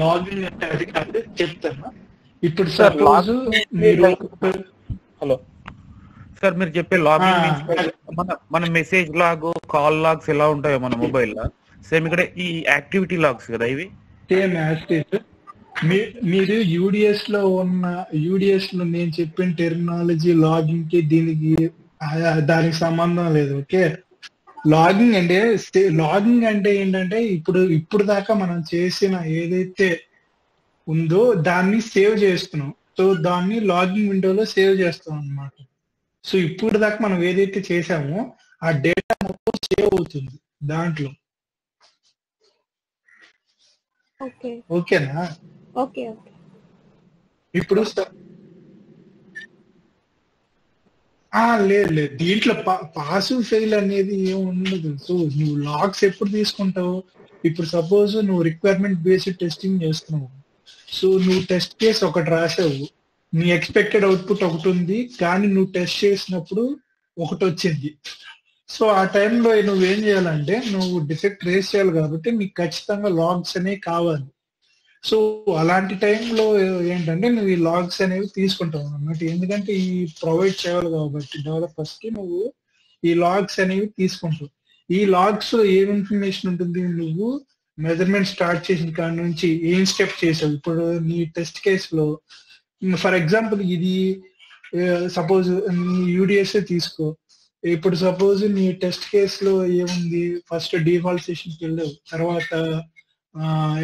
లాగింగ్ అంటే అది కాదు, చెప్తాను. ఇప్పుడు సపోజ్ మీరు హలో సార్, మీరు చెప్పే లాగిన్ మన మెసేజ్ లాగ్, కాల్ లాగ్స్ ఎలా ఉంటాయో మన మొబైల్ లో, సేమ్ ఇక్కడ ఈ యాక్టివిటీ లాగ్స్ కదా ఇవి. Same activity. మీరు యూడిఎస్ లో నేను చెప్పిన టెర్మినాలజీ లాగింగ్ కి దానికి సంబంధం లేదు. ఓకే, లాగింగ్ అంటే ఏంటంటే ఇప్పుడు దాకా మనం చేసిన ఏదైతే ఉందో దాన్ని సేవ్ చేస్తున్నాం. సో దాన్ని లాగింగ్ విండోలో సేవ్ చేస్తాం అన్నమాట. సో ఇప్పుడు దాకా మనం ఏదైతే చేసామో ఆ డేటా మొత్తం సేవ్ అవుతుంది దాంట్లో. ఓకేనా? ఓకే, ఇప్పుడు లేదు దీంట్లో పాసివ్ ఫెయిల్ అనేది ఏమి ఉండదు. సో నువ్వు లాగ్స్ ఎప్పుడు తీసుకుంటావు, ఇప్పుడు సపోజ్ నువ్వు రిక్వైర్మెంట్ బేస్డ్ టెస్టింగ్ చేస్తున్నావు. సో నువ్వు టెస్ట్ కేసు ఒకటి రాసావు, నీ ఎక్స్పెక్టెడ్ అవుట్పుట్ ఒకటి ఉంది, కానీ నువ్వు టెస్ట్ చేసినప్పుడు ఒకటి వచ్చింది. సో ఆ టైంలో నువ్వేం చేయాలంటే నువ్వు డిఫెక్ట్ రేస్ చేయాలి కాబట్టి నీకు ఖచ్చితంగా లాగ్స్ అనేవి కావాలి. సో అలాంటి టైంలో ఏంటంటే నువ్వు ఈ లాగ్స్ అనేవి తీసుకుంటావు అన్నమాట. ఎందుకంటే ఈ ప్రొవైడ్ చేయాలి కాబట్టి డెవలపర్స్ కి నువ్వు ఈ లాగ్స్ అనేవి తీసుకుంటావు. ఈ లాగ్స్ ఏం ఇన్ఫర్మేషన్ ఉంటుంది, నువ్వు మెజర్మెంట్ స్టార్ట్ చేసిన కాడి నుంచి ఏం స్టెప్ చేసావు. ఇప్పుడు నీ టెస్ట్ కేసులో ఫర్ ఎగ్జాంపుల్ ఇది సపోజ్ నీ యూడిఎస్ తీసుకో. ఇప్పుడు సపోజ్ నీ టెస్ట్ కేసులో ఏముంది, ఫస్ట్ డిఫాల్ట్ సెషన్కి వెళ్ళావు, తర్వాత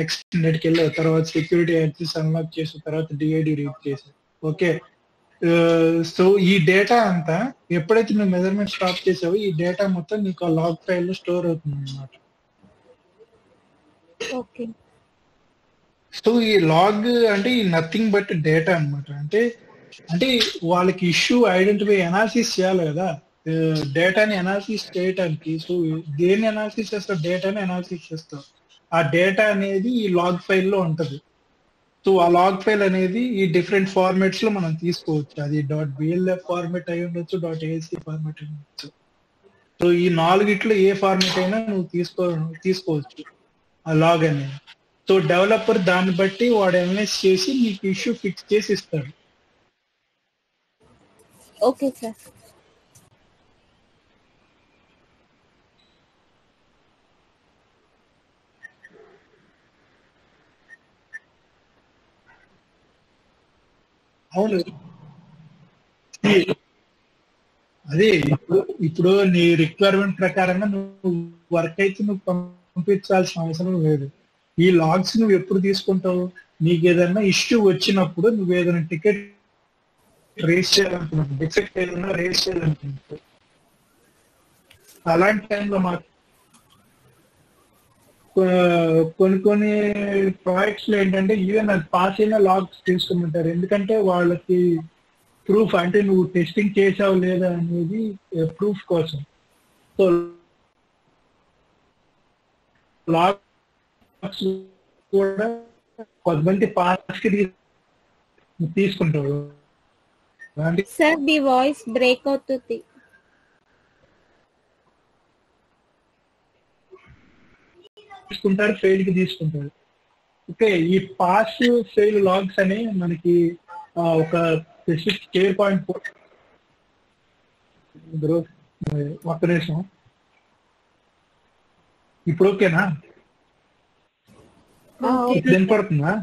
ఎక్స్టెండెడ్కి వెళ్ళావు, తర్వాత సెక్యూరిటీ యాక్సెస్ అన్లాక్ చేసావు, తర్వాత డిఐడి రీడ్ చేసావు. ఓకే, సో ఈ డేటా అంతా ఎప్పుడైతే నువ్వు మెజర్మెంట్ స్టాప్ చేసావో ఈ డేటా మొత్తం నీకు ఆ లాగ్ ఫైల్లో స్టోర్ అవుతుంది అన్నమాట. సో ఈ లాగ్ అంటే ఈ నథింగ్ బట్ డేటా అన్నమాట. అంటే అంటే వాళ్ళకి ఇష్యూ ఐడెంటిఫై అనాలిసిస్ చేయాలి కదా, డేటాని అనాలిసిస్ చేయటానికి. సో దేన్ని అనాలిసిస్ చేస్తారు? డేటాని అనాలిసిస్ చేస్తారు. ఆ డేటా అనేది ఈ లాగ్ ఫైల్లో ఉంటది. సో ఆ లాగ్ ఫైల్ అనేది ఈ డిఫరెంట్ ఫార్మాట్స్ లో మనం తీసుకోవచ్చు. అది .blf ఫార్మాట్ అయి ఉండొచ్చు, .asc ఫార్మాట్ అయి ఉండొచ్చు. సో ఈ నాలుగిట్లో ఏ ఫార్మాట్ అయినా నువ్వు తీసుకోవచ్చు ఆ లాగ్ అనేది. సో డెవలపర్ దాన్ని బట్టి వాడు ఎన్ఎస్ చేసి నీకు ఇష్యూ ఫిక్స్ చేసి ఇస్తాడు. Okay sir. అవును, అదే ఇప్పుడు నీ రిక్వైర్మెంట్ ప్రకారంగా నువ్వు వర్క్ అయితే నువ్వు పంపించాల్సిన అవసరం లేదు. ఈ లాగ్స్ నువ్వు ఎప్పుడు తీసుకుంటావు? నీకు ఏదైనా ఇష్యూ వచ్చినప్పుడు, నువ్వు ఏదైనా టికెట్ రేస్ చేయాలనుకున్నావు, డిఫెక్ట్ ఏదైనా రేస్ చేయాలనుకుంటావు, అలాంటి టైంలో మాకు కొన్ని ప్రాజెక్ట్స్ లో ఏంటంటే ఈవెన్ అది పాస్ అయిన లాగ్స్ తీసుకోమంటారు. ఎందుకంటే వాళ్ళకి ప్రూఫ్, అంటే నువ్వు టెస్టింగ్ చేసావు లేదా అనేది ప్రూఫ్ కోసం. సో లాగ్స్ కూడా కొంతమంది పాస్ కి తీసుకుంటారు. సార్ మీ వాయిస్ బ్రేక్ అవుతుంది. తీసుకుంటారు, ఫెయిల్ కి తీసుకుంటారు. ఓకే, ఈ పాస్ ఫెయిల్ లాగ్స్ అని మనకి ఒక స్పెసిఫిక్ కేర్ పాయింట్. ఒక్క నిమిషం, ఇప్పుడు ఓకేనా? ఇప్పుడు వినపడుతుందా?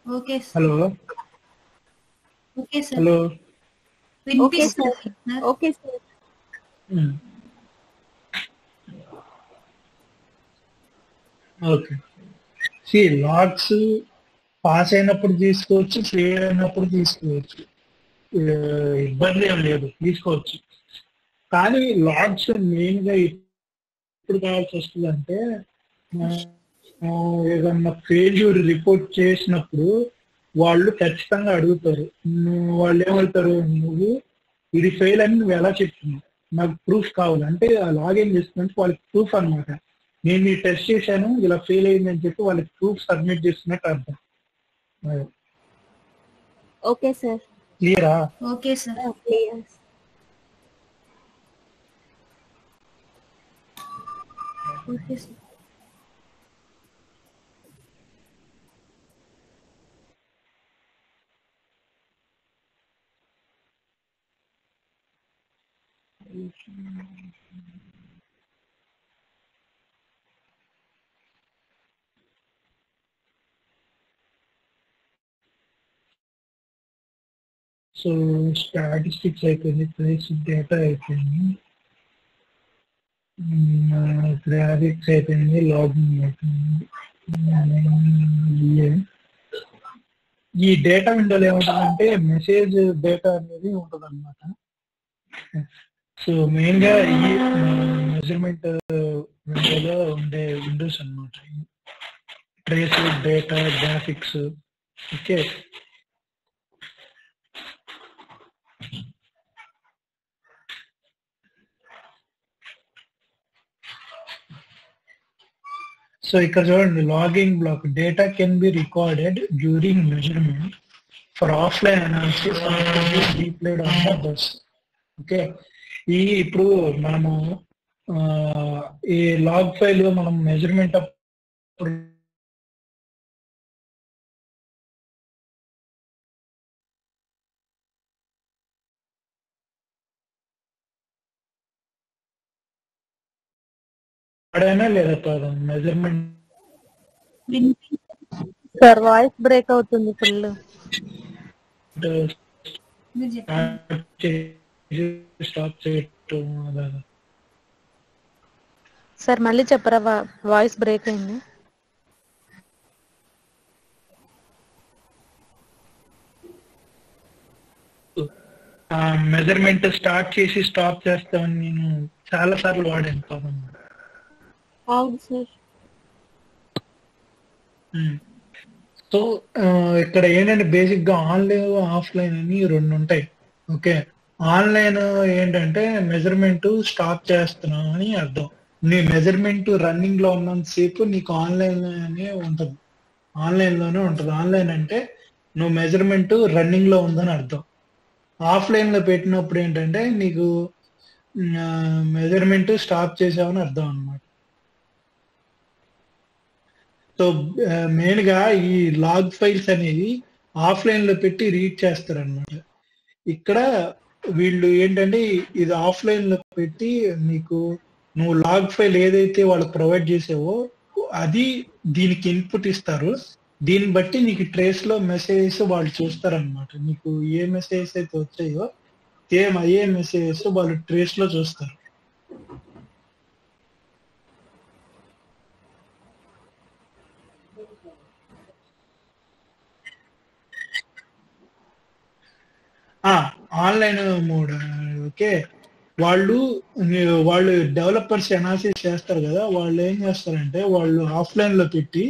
Okay hello okay sir. Hello. Okay sir. Okay sir. Okay, logs pass అయినప్పుడు తీసుకోవచ్చు, ఫెయిల్ అయినప్పుడు తీసుకోవచ్చు, ఇబ్బంది ఏం లేదు, తీసుకోవచ్చు. కానీ లాగ్స్ మెయిన్ గా ఎప్పుడు కావాల్సి వస్తుంది అంటే, ఏదన్నా ఫెయిల్యూర్ రిపోర్ట్ చేసినప్పుడు వాళ్ళు ఖచ్చితంగా అడుగుతారు. వాళ్ళు ఏమవుతారు, నువ్వు ఇది ఫెయిల్ అని నువ్వు ఎలా చెప్తున్నావు, నాకు ప్రూఫ్ కావాలి అంటే. ఆ లాగ్ ఏం చేస్తుందంటే వాళ్ళకి ప్రూఫ్ అనమాట. నేను ఈ టెస్ట్ చేశాను, ఇలా ఫెయిల్ అయిందని చెప్పి వాళ్ళకి ప్రూఫ్ సబ్మిట్ చేస్తున్నట్టు అర్థం. Okay sir. క్లియరా? Okay sir. Clear. Okay sir. So statistics అయిపోయింది, ప్లేస్ డేటా అయిపోయింది, గ్రాఫిక్స్ అయిపోయింది, లాగింగ్ అయిపోయింది. ఈ డేటా విండోలో ఏముంటుందంటే మెసేజ్ డేటా అనేది ఉంటుంది అనమాట. సో మెయిన్ గా ఈ మెజర్మెంట్ విండోలో ఉండే విండోస్ అనమాట, trace, data, graphics. Okay, so ఇక్కడ చూడండి, logging block data can be recorded during measurement for offline analysis deployed on the bus. Okay, ఇప్పుడు మనము ఈ లాగ్ ఫైల్ మనం మెజర్మెంట్ అప్పుడు వాడైనా లేదా మెజర్మెంట్. సార్ వాయిస్ బ్రేక్ అవుతుంది ఫుల్. స్టాప్ చేయటం అలాగా. సార్ మళ్ళీ చెప్పరా, వాయిస్ బ్రేక్ అయింది. మెజర్మెంట్ స్టార్ట్ చేసి స్టాప్ చేస్తామని నేను చాలా సార్లు వాడాను పదం. అవును సార్. సో ఇక్కడ ఏంటంటే బేసిక్ గా ఆన్లైన్ ఆఫ్లైన్ అని రెండు ఉంటాయి. ఓకే, ఆన్లైన్ ఏంటంటే మెజర్మెంట్ స్టాప్ చేస్తున్నాం అని అర్థం. నీ మెజర్మెంట్ రన్నింగ్ లో ఉన్నంతసేపు నీకు ఆన్లైన్ లోనే ఉంటుంది, ఆన్లైన్ లోనే ఉంటుంది. ఆన్లైన్ అంటే నువ్వు మెజర్మెంట్ రన్నింగ్ లో ఉందని అర్థం. ఆఫ్లైన్ లో పెట్టినప్పుడు ఏంటంటే నీకు మెజర్మెంట్ స్టాప్ చేసావని అర్థం అన్నమాట. సో మెయిన్ గా ఈ లాగ్ ఫైల్స్ అనేవి ఆఫ్లైన్ లో పెట్టి రీడ్ చేస్తారన్నమాట. ఇక్కడ వీళ్ళు ఏంటంటే ఇది ఆఫ్లైన్ లో పెట్టి నీకు నువ్వు లాగ్ ఫైల్ ఏదైతే వాళ్ళకి ప్రొవైడ్ చేసావో అది దీనికి ఇన్పుట్ ఇస్తారు. దీన్ని బట్టి నీకు ట్రేస్ లో మెసేజెస్ వాళ్ళు చూస్తారన్నమాట. నీకు ఏ మెసేజెస్ అయితే వచ్చాయో సేమ్ అయ్యే మెసేజెస్ వాళ్ళు ట్రేస్ లో చూస్తారు. Online mode. ఓకే, వాళ్ళు డెవలపర్స్ అనాలిసిస్ చేస్తారు కదా, వాళ్ళు ఏం చేస్తారంటే వాళ్ళు ఆఫ్లైన్ లో పెట్టి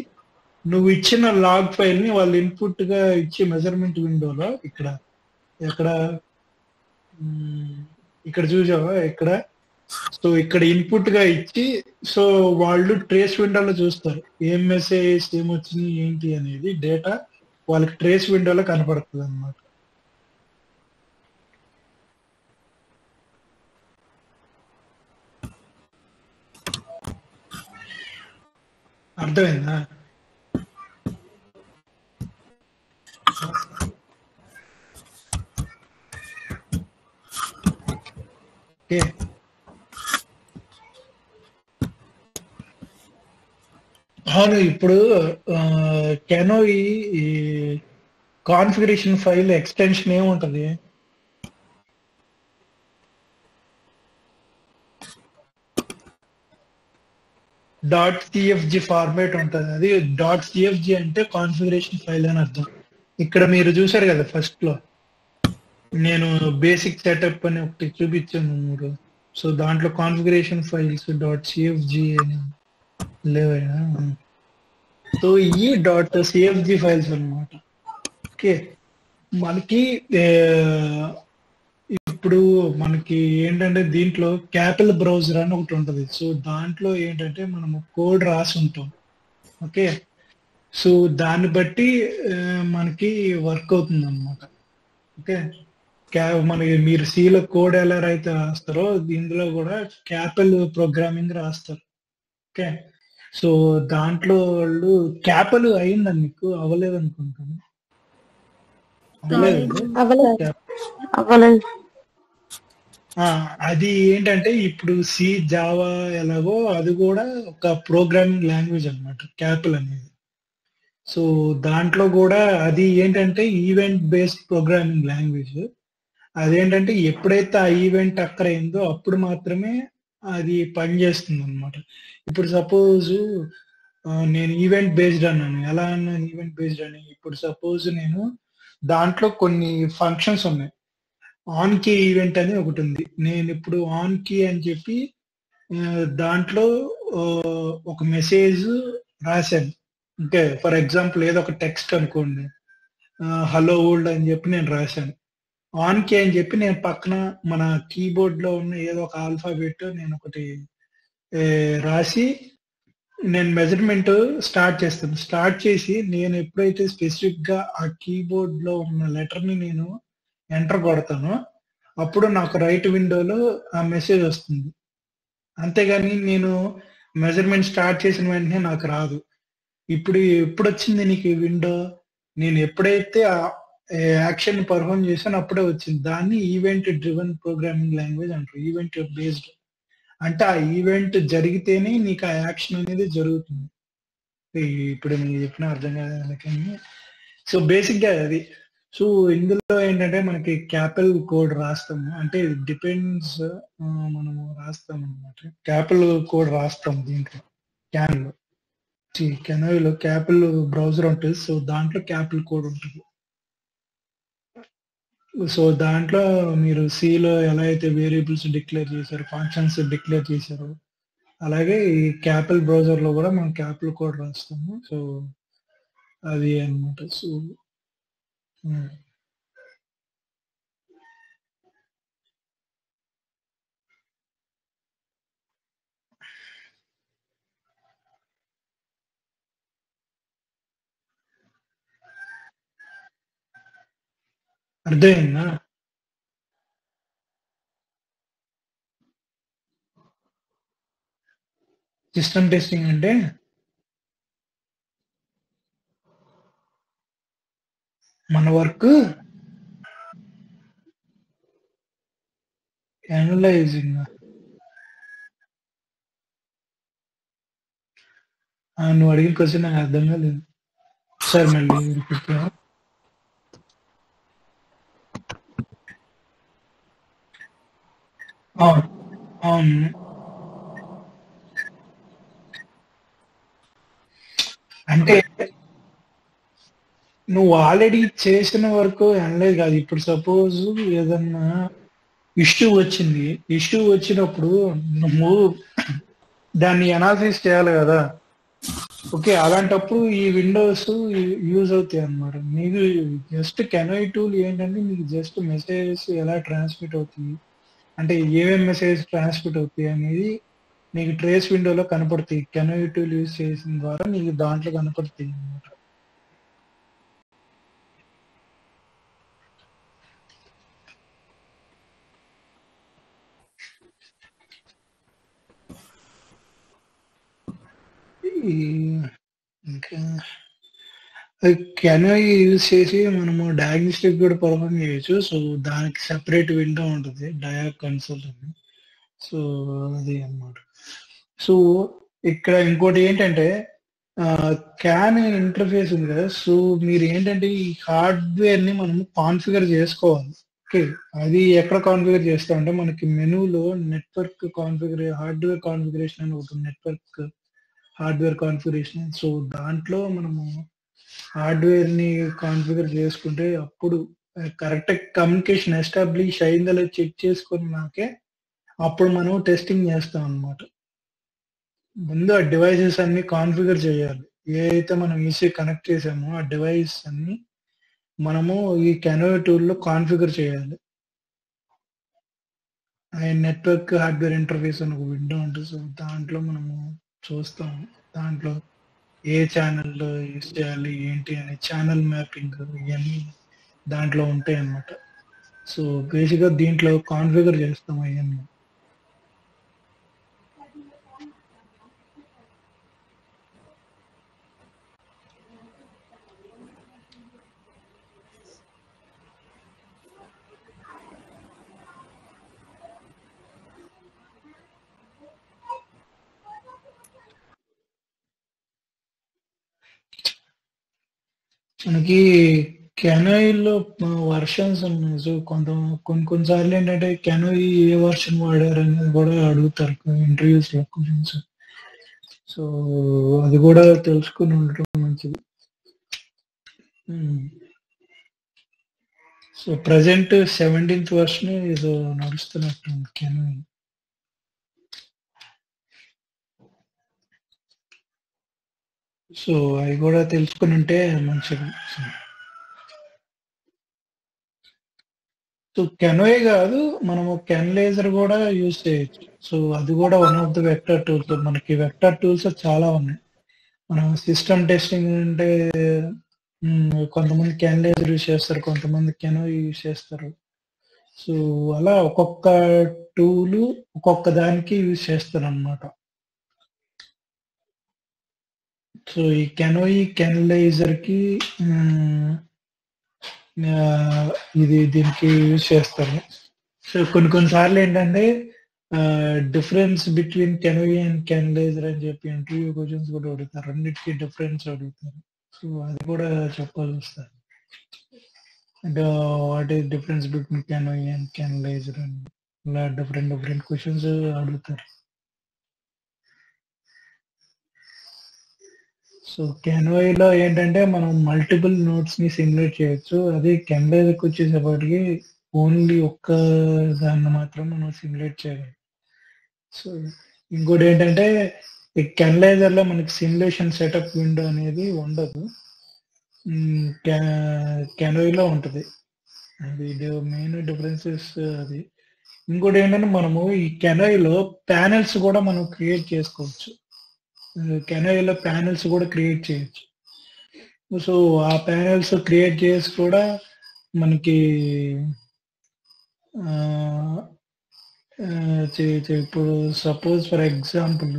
నువ్వు ఇచ్చిన లాగ్ ఫైల్ ని వాళ్ళు ఇన్పుట్ గా ఇచ్చి మెజర్మెంట్ విండోలో ఇక్కడ చూసావా ఇక్కడ, సో ఇక్కడ ఇన్పుట్ గా ఇచ్చి సో వాళ్ళు ట్రేస్ విండోలో చూస్తారు ఏం మెసేజ్ ఏమొచ్చింది ఏంటి అనేది డేటా వాళ్ళకి ట్రేస్ విండోలో కనపడుతుంది అన్నమాట. అర్థమైందా? ఓకే, అవును. ఇప్పుడు కెనో ఈ కాన్ఫిగరేషన్ ఫైల్ ఎక్స్టెన్షన్ ఏముంటది? .cfg ఫార్మేట్ ఉంటుంది. అది .cfg అంటే కాన్ఫిగరేషన్ ఫైల్ అని అర్థం. ఇక్కడ మీరు చూసారు కదా ఫస్ట్ లో నేను బేసిక్ సెటప్ అని ఒకటి చూపించాను మీరు. సో దాంట్లో కాన్ఫిగరేషన్ ఫైల్స్ .cfg అని లేవైనా. సో ఈ .cfg ఫైల్స్ అన్నమాట. ఓకే, మనకి ఇప్పుడు మనకి ఏంటంటే దీంట్లో క్యాపిల్ బ్రౌజర్ అని ఒకటి ఉంటుంది. సో దాంట్లో ఏంటంటే మనము కోడ్ రాసి ఉంటాం. ఓకే, సో దాన్ని బట్టి మనకి వర్క్ అవుతుంది అనమాట. ఓకే, మనకి మీరు సీలో కోడ్ ఎలా అయితే రాస్తారో ఇందులో కూడా క్యాపిల్ ప్రోగ్రామింగ్ రాస్తారు. ఓకే, సో దాంట్లో వాళ్ళు క్యాపిల్ అయిందని మీకు అవ్వలేదు అనుకుంటాను. అవ్వలేదు. అది ఏంటంటే ఇప్పుడు సి జావా ఎలాగో అది కూడా ఒక ప్రోగ్రామింగ్ లాంగ్వేజ్ అన్నమాట క్యాపిల్ అనేది. సో దాంట్లో కూడా అది ఏంటంటే ఈవెంట్ బేస్డ్ ప్రోగ్రామింగ్ లాంగ్వేజ్. అదేంటంటే ఎప్పుడైతే ఆ ఈవెంట్ అక్కరైందో అప్పుడు మాత్రమే అది పనిచేస్తుంది అనమాట. ఇప్పుడు సపోజ్ నేను ఈవెంట్ బేస్డ్ అన్నాను. ఎలా అన్నాను ఈవెంట్ బేస్డ్ అని? ఇప్పుడు సపోజ్ నేను దాంట్లో కొన్ని ఫంక్షన్స్ ఉన్నాయి. ఆన్ కీ ఈవెంట్ అని ఒకటి ఉంది. నేను ఇప్పుడు ఆన్ కీ అని చెప్పి దాంట్లో ఒక మెసేజ్ రాశాను. ఓకే, ఫర్ ఎగ్జాంపుల్ ఏదో ఒక టెక్స్ట్ అనుకోండి, హలో వరల్డ్ అని చెప్పి నేను రాశాను. ఆన్ కీ అని చెప్పి నేను పక్కన మన కీబోర్డ్ లో ఉన్న ఏదో ఒక ఆల్ఫాబెట్ నేను ఒకటి రాసి నేను మెజర్మెంట్ స్టార్ట్ చేస్తాను. స్టార్ట్ చేసి నేను ఎప్పుడైతే స్పెసిఫిక్ గా ఆ కీబోర్డ్ లో ఉన్న లెటర్ ని నేను ఎంటర్ కొడతానో అప్పుడు నాకు రైట్ విండోలో ఆ మెసేజ్ వస్తుంది. అంతేగాని నేను మెజర్మెంట్ స్టార్ట్ చేసిన వెంటనే నాకు రాదు. ఇప్పుడు ఎప్పుడు వచ్చింది నీకు ఈ విండో? నేను ఎప్పుడైతే ఆ యాక్షన్ పర్ఫామ్ చేశానో అప్పుడే వచ్చింది. దాన్ని ఈవెంట్ డ్రివెన్ ప్రోగ్రామింగ్ లాంగ్వేజ్ అంటారు. ఈవెంట్ బేస్డ్ అంటే ఆ ఈవెంట్ జరిగితేనే నీకు ఆ యాక్షన్ అనేది జరుగుతుంది. ఇప్పుడు నేను చెప్పిన అర్థం కాదు కానీ సో బేసిక్ గా అది. సో ఇందులో ఏంటంటే మనకి క్యాపిల్ కోడ్ రాస్తాము, అంటే డిపెండ్స్ మనము రాస్తాం అనమాట. క్యాపిల్ కోడ్ రాస్తాం దీంట్లో క్యాన్లో. కెనోలో క్యాపిల్ బ్రౌజర్ ఉంటుంది. సో దాంట్లో క్యాపిల్ కోడ్ ఉంటుంది. సో దాంట్లో మీరు సిలో ఎలా అయితే వేరియబుల్స్ డిక్లేర్ చేశారు, ఫంక్షన్స్ డిక్లేర్ చేశారు, అలాగే ఈ క్యాపిల్ బ్రౌజర్ లో కూడా మనం క్యాపిల్ కోడ్ రాస్తాము. సో అది అన్నమాట. సో అర్థమైందా? సిస్టమ్ టెస్టింగ్ అంటే మన వర్క్ అనలైజింగ్. నువ్వు అడిగిన క్వశ్చన్ నాకు అర్థం కాలేదు సార్, మళ్ళీ రిపీట్ చేయాలా? అవును అవును. అంటే నువ్వు ఆల్రెడీ చేసిన వరకు అనలేదు కాదు. ఇప్పుడు సపోజ్ ఏదన్నా ఇష్యూ వచ్చింది, ఇష్యూ వచ్చినప్పుడు నువ్వు దాన్ని అనాలిసిస్ చేయాలి కదా. ఓకే, అలాంటప్పుడు ఈ విండోస్ యూజ్ అవుతాయి అన్నమాట. మీకు జస్ట్ కెనోయ్ టూల్ ఏంటంటే మీకు జస్ట్ మెసేజెస్ ఎలా ట్రాన్స్మిట్ అవుతాయి, అంటే ఏమేమి మెసేజ్ ట్రాన్స్మిట్ అవుతాయి అనేది నీకు ట్రేస్ విండోలో కనపడతాయి. కెనోయ్ టూల్ యూజ్ చేసిన ద్వారా నీకు దాంట్లో కనపడతాయి అన్నమాట. ఇంకా కెనోయ్ యూజ్ చేసి మనము డయాగ్నోస్టిక్ కూడా పర్ఫామ్ చేయొచ్చు. సో దానికి సెపరేట్ విండో ఉంటుంది, డయా కన్సోల్ అని. సో అది అన్నమాట. సో ఇక్కడ ఇంకోటి ఏంటంటే క్యాన్ ఇంటర్ఫేస్ ఉంది కదా. సో మీరు ఏంటంటే ఈ హార్డ్వేర్ ని మనం కాన్ఫిగర్ చేసుకోవాలి. ఓకే, అది ఎక్కడ కాన్ఫిగర్ చేస్తామంటే మనకి మెనూలో నెట్వర్క్ హార్డ్వేర్ కాన్ఫిగరేషన్ అని ఒకటి, నెట్వర్క్ హార్డ్వేర్ కాన్ఫిగరేషన్. సో దాంట్లో మనము హార్డ్వేర్ ని కాన్ఫిగర్ చేసుకుంటే అప్పుడు కరెక్ట్ కమ్యూనికేషన్ ఎస్టాబ్లిష్ అయిందో చెక్ చేసుకున్నాకే అప్పుడు మనం టెస్టింగ్ చేస్తాం అన్నమాట. ముందు ఆ డివైసెస్ అన్ని కాన్ఫిగర్ చేయాలి. ఏ అయితే మనం ఈసీ కనెక్ట్ చేసామో ఆ డివైస్ అన్ని మనము ఈ కెనోయ్ టూల్లో కాన్ఫిగర్ చేయాలి. నెట్వర్క్ హార్డ్వేర్ ఇంటర్ఫేస్ అని ఒక విండో ఉంటుంది. సో దాంట్లో మనము చూస్తాం, దాంట్లో ఏ ఛానల్ యూజ్ చేయాలి ఏంటి అని ఛానల్ మ్యాపింగ్ ఇవన్నీ దాంట్లో ఉంటాయి అన్నమాట. సో బేసిక్గా దీంట్లో కాన్ఫిగర్ చేస్తాం అవన్నీ. మనకి కెనోయ్లో వర్షన్స్ ఉన్నాయి. సో కొన్నిసార్లు ఏంటంటే కెనోయ్ ఏ వర్షన్ వాడారు అనేది కూడా అడుగుతారు ఇంటర్వ్యూస్ లో క్వశ్చన్స్. సో అది కూడా తెలుసుకుని ఉండటం మంచిది. సో ప్రజెంట్ 17th వర్షన్ ఏదో నడుస్తున్నట్టు కెనోయ్. సో అవి కూడా తెలుసుకుని ఉంటే మంచిది. సో కెనోయ్ కాదు, మనము కెన్లేజర్ కూడా యూజ్ చేయొచ్చు. సో అది కూడా one of the vector tools. మనకి వెక్టర్ టూల్స్ చాలా ఉన్నాయి. మనం సిస్టమ్ టెస్టింగ్ అంటే కొంతమంది కెన్లేజర్ యూజ్ చేస్తారు, కొంతమంది కెనోయ్ యూజ్ చేస్తారు. సో అలా ఒక్కొక్క టూల్ ఒక్కొక్క దానికి యూజ్ చేస్తారు అన్నమాట. సో ఈ కెనోయ్ కెన్లైజర్ కి ఇది దీనికి యూజ్ చేస్తారు. సో కొన్నిసార్లు ఏంటంటే difference between CANoe and CANalyzer అని చెప్పి ఇంటర్వ్యూ క్వశ్చన్స్ కూడా అడుగుతారు, రెండింటికి డిఫరెన్స్ అడుగుతారు. సో అది కూడా చెప్పాల్సి వస్తుంది. అంటే what is difference between CANoe and CANalyzer అని ఇలా డిఫరెంట్ క్వశ్చన్స్ అడుగుతారు. సో కెనోయ్ లో ఏంటంటే మనం మల్టిపుల్ నోట్స్ ని సిమ్యులేట్ చేయొచ్చు. అదే కెన్లైజర్కి వచ్చేసేపటికి ఓన్లీ ఒక్క దాన్ని మాత్రం మనం సిమ్యులేట్ చేయగలం. సో ఇంకోటి ఏంటంటే ఈ కెన్లైజర్ లో మనకి సిమ్యులేషన్ సెటప్ విండో అనేది ఉండదు. కెనోయిలో ఉంటుంది. అది మెయిన్ డిఫరెన్సెస్ అది. ఇంకోటి ఏంటంటే మనము ఈ కెనోయిలో ప్యానెల్స్ కూడా మనం క్రియేట్ చేసుకోవచ్చు. కెనోయిలో ప్యానెల్స్ కూడా క్రియేట్ చేయొచ్చు. సో ఆ ప్యానెల్స్ క్రియేట్ చేసి కూడా మనకి ఇప్పుడు సపోజ్ ఫర్ ఎగ్జాంపుల్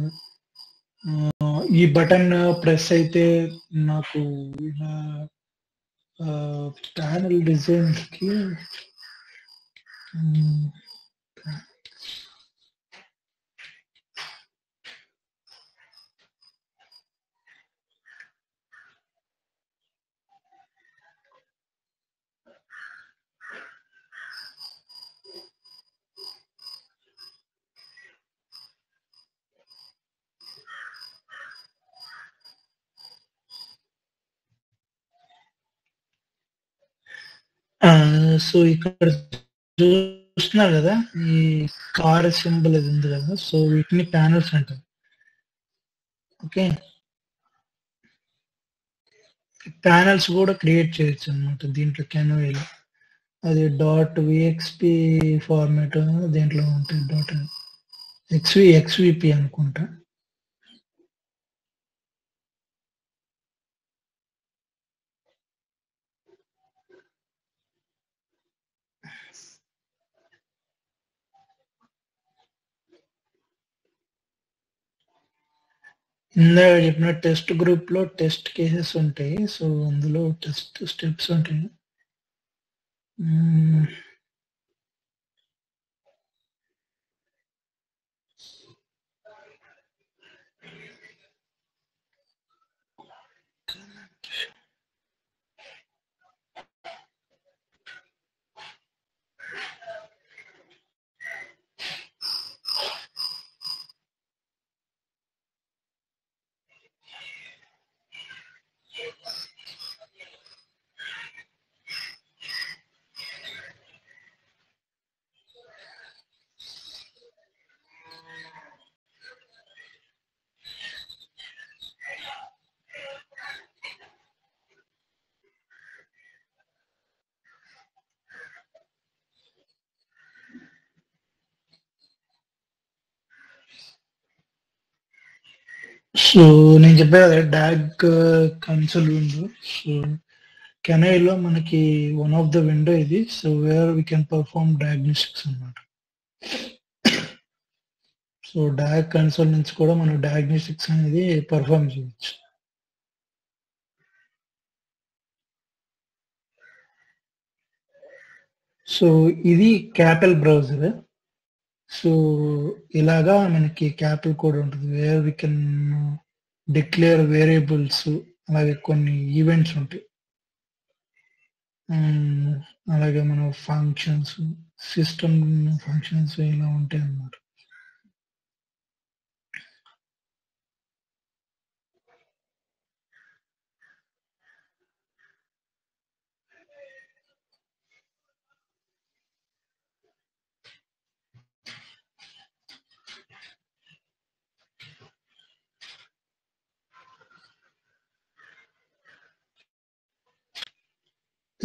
ఈ బటన్ ప్రెస్ అయితే నాకు ఇలా ప్యానెల్ డిజైన్ కి సో ఇక్కడ చూస్తున్నారు కదా ఈ కార్ సింబల్ అది ఉంది కదా, సో వీటిని ప్యానల్స్ అంటారు. ఓకే, ప్యానల్స్ కూడా క్రియేట్ చేయొచ్చు అనమాట దీంట్లో కెనోయిలో. అది .vxp ఫార్మాట్ దీంట్లో ఉంటుంది. XVP అనుకుంటా. ఇందాక చెప్పిన టెస్ట్ గ్రూప్ లో టెస్ట్ కేసెస్ ఉంటాయి. సో అందులో టెస్ట్ స్టెప్స్ ఉంటాయి. సో నేను చెప్పాను డాగ్ కన్సోల్ విండో. సో కెనైలో మనకి వన్ ఆఫ్ ద విండో ఇది. So where we can perform diagnostics అన్నమాట. సో డాగ్ కన్సోల్ నుంచి కూడా మనం డయాగ్నోస్టిక్స్ అనేది పర్ఫార్మ్ చేయొచ్చు. సో ఇది క్యాపెల్ బ్రౌజర్. సో ఇలాగా మనకి క్యాపెల్ కోడ్ ఉంటుంది, where we can declare variables, అలాగే కొన్ని ఈవెంట్స్ ఉంటాయి, అలాగే మన ఫంక్షన్స్, సిస్టమ్ ఫంక్షన్స్ ఇలా ఉంటాయి అన్నమాట.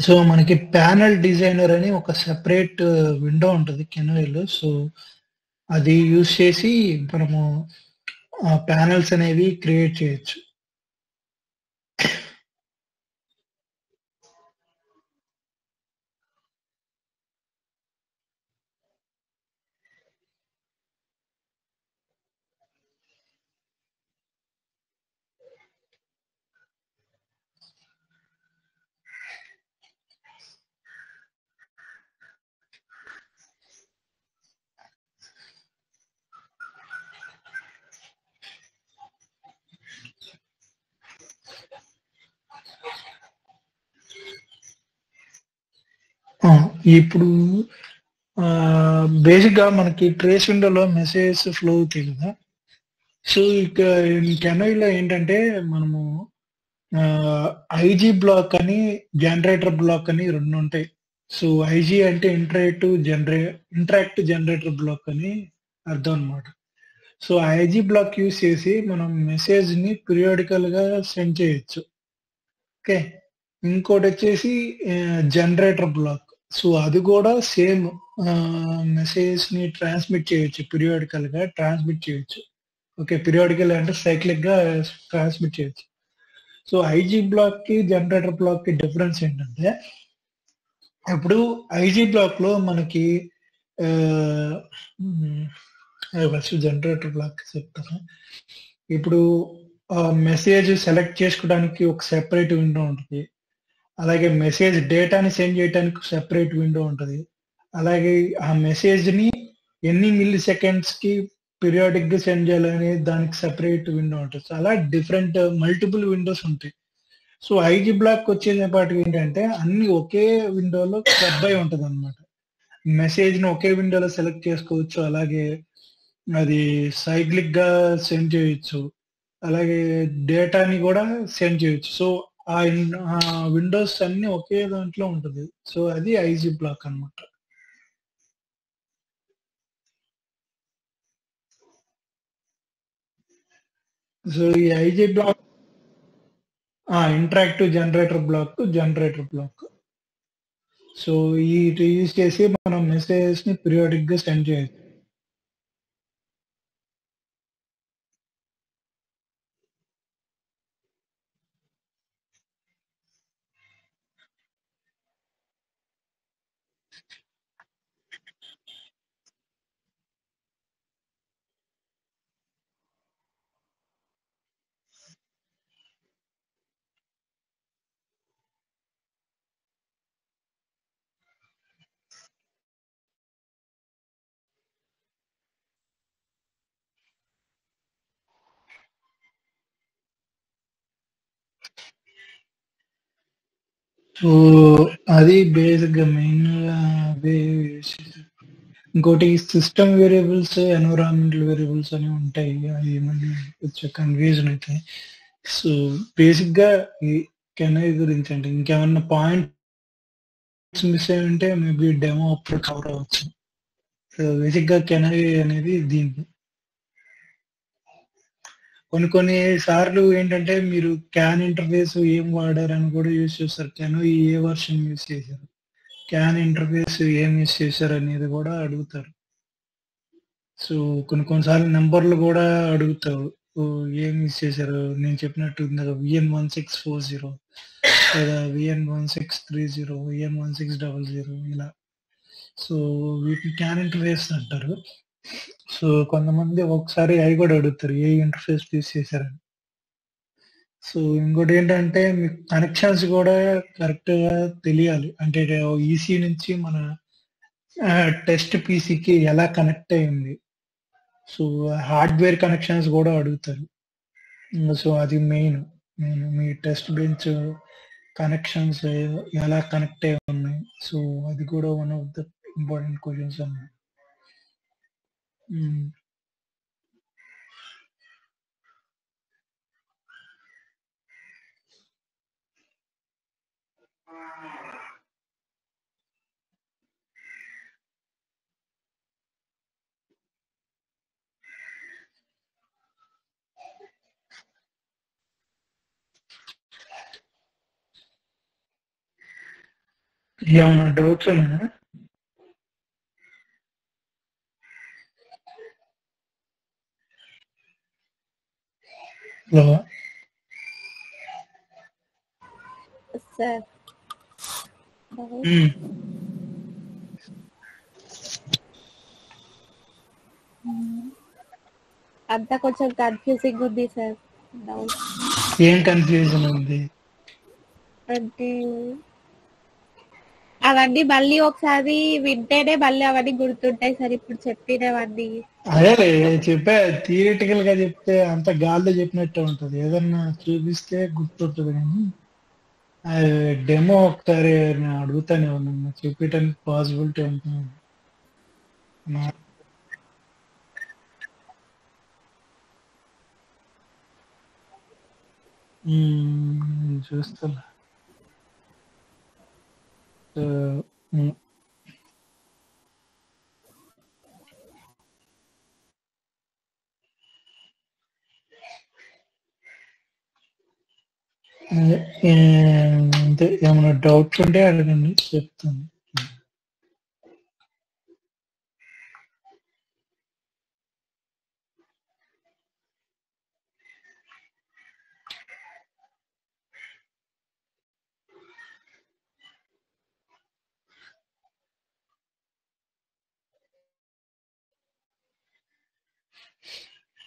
సో మనకి ప్యానల్ డిజైనర్ అని ఒక సెపరేట్ విండో ఉంటుంది కెనోయిలో. సో అది యూజ్ చేసి మనము ప్యానల్స్ అనేవి క్రియేట్ చేయొచ్చు. ఇప్పుడు బేసిక్ గా మనకి ట్రేస్ విండోలో మెసేజ్ ఫ్లో అవుతాయి కదా. సో ఇక కెనోయిలో ఏంటంటే మనము ఐజీ బ్లాక్ అని జనరేటర్ బ్లాక్ అని రెండు ఉంటాయి. సో ఐజీ అంటే ఇంటరాక్ట్ జనరేటర్ బ్లాక్ అని అర్థం అనమాట. సో ఐజీ బ్లాక్ యూజ్ చేసి మనం మెసేజ్ ని పీరియాడికల్ గా సెండ్ చేయొచ్చు. ఓకే, ఇంకోటి వచ్చేసి జనరేటర్ బ్లాక్. సో అది కూడా సేమ్ మెసేజ్ ని ట్రాన్స్మిట్ చేయొచ్చు, పీరియాడికల్ గా ట్రాన్స్మిట్ చేయొచ్చు. ఓకే, పీరియాడికల్ అంటే సైక్లిక్ గా ట్రాన్స్మిట్ చేయొచ్చు. సో ఐజీ బ్లాక్ కి జనరేటర్ బ్లాక్ కి డిఫరెన్స్ ఏంటంటే, ఇప్పుడు ఐజీ బ్లాక్ లో మనకి ఫస్ట్ జనరేటర్ బ్లాక్ చెప్తాను. ఇప్పుడు మెసేజ్ సెలెక్ట్ చేసుకోవడానికి ఒక సెపరేట్ విండో ఉంటుంది, అలాగే మెసేజ్ డేటాని సెండ్ చేయడానికి సెపరేట్ విండో ఉంటుంది, అలాగే ఆ మెసేజ్ ని ఎన్ని మిల్లీ సెకండ్స్ కి పీరియాడిక్ గా సెండ్ చేయాలనే దానికి సెపరేట్ విండో ఉంటుంది. సో అలా డిఫరెంట్ మల్టిపుల్ విండోస్ ఉంటాయి. సో ఐజీ బ్లాక్ వచ్చేపాటికి ఏంటంటే అన్ని ఒకే విండోలో క్లబ్ అయి ఉంటుంది అనమాట. మెసేజ్ ని ఒకే విండోలో సెలెక్ట్ చేసుకోవచ్చు, అలాగే అది సైక్లిక్ గా సెండ్ చేయొచ్చు, అలాగే డేటాని కూడా సెండ్ చేయొచ్చు. సో ఆ విండోస్ అన్ని ఒకే దాంట్లో ఉంటుంది. సో అది ఐజీ బ్లాక్ అన్నమాట. సో ఈ IG block interactive generator block. So ఈ యూజ్ చేసి మనం మెసేజెస్ ని పీరియాడిక్ గా సెండ్ చేయొచ్చు. సో అది బేసిక్ గా మెయిన్ అవే యూజ్ చేశారు. ఇంకోటి సిస్టమ్ వేరియబుల్స్, ఎన్విరాన్మెంటల్ వేరియబుల్స్ అని ఉంటాయి. అవి మళ్ళీ కొంచెం కన్ఫ్యూజన్ అవుతాయి. సో బేసిక్ గా ఈ కెనరీ గురించి అంటే ఇంకేమన్నా పాయింట్స్ మిస్ అయి ఉంటే మేబీ డెమో అప్పుడు కవర్ అవ్వచ్చు. సో బేసిక్ గా కెనరీ అనేది దీనికి కొన్ని సార్లు ఏంటంటే మీరు క్యాన్ ఇంటర్ఫేస్ ఏం వాడారని కూడా యూజ్ చేస్తారు. కెనరీ ఏ వర్షన్ యూజ్ చేశారు, క్యాన్ ఇంటర్ఫేస్ ఏం యూజ్ చేశారు అనేది కూడా అడుగుతారు. సో కొన్నిసార్లు నెంబర్లు కూడా అడుగుతారు, ఏం యూజ్ చేశారు. నేను చెప్పినట్టు VN1640 లేదా VN1630, VN1600 ఇలా. సో వీటిని క్యాన్ ఇంటర్ఫేస్ అంటారు. సో కొంతమంది ఒకసారి అవి కూడా అడుగుతారు, ఏ ఇంటర్ఫేస్ యూజ్ చేశారని. సో ఇంకోటి ఏంటంటే మీకు కనెక్షన్స్ కూడా కరెక్ట్ గా తెలియాలి. అంటే ఈసీ నుంచి మన టెస్ట్ పీసీకి ఎలా కనెక్ట్ అయింది. సో హార్డ్వేర్ కనెక్షన్స్ కూడా అడుగుతారు. సో అది మెయిన్ మీ టెస్ట్ బెంచ్ కనెక్షన్స్ ఎలా కనెక్ట్ అయి ఉన్నాయి. సో అది కూడా one of the important questions అన్నమాట. ఏమన్నా డౌట్స్ ఉన్నాయా? హలో సార్ అంతా కొంచెం కన్ఫ్యూజింగ్ ఉంది సార్. డౌట్ ఏం కన్ఫ్యూజన్ ఉంది అంటే అవన్నీ మళ్ళీ ఒకసారి వింటేనే మళ్ళీ అవన్నీ గుర్తుంటాయి సార్, ఇప్పుడు చెప్పినవన్నీ. అదే చెప్పా, థియరిటికల్ గా చెప్తే అంత గాల్లో చెప్పినట్టే ఉంటది, ఏదన్నా చూపిస్తే గుర్తుంటది. కానీ డెమో ఒకసారి నేను అడుగుతానే ఉన్నా, చూపించడానికి పాసిబిలిటీ ఉంటుంది. చూస్తున్నా. అంతే, ఏమైనా డౌట్స్ ఉంటే అడగండి చెప్తాను.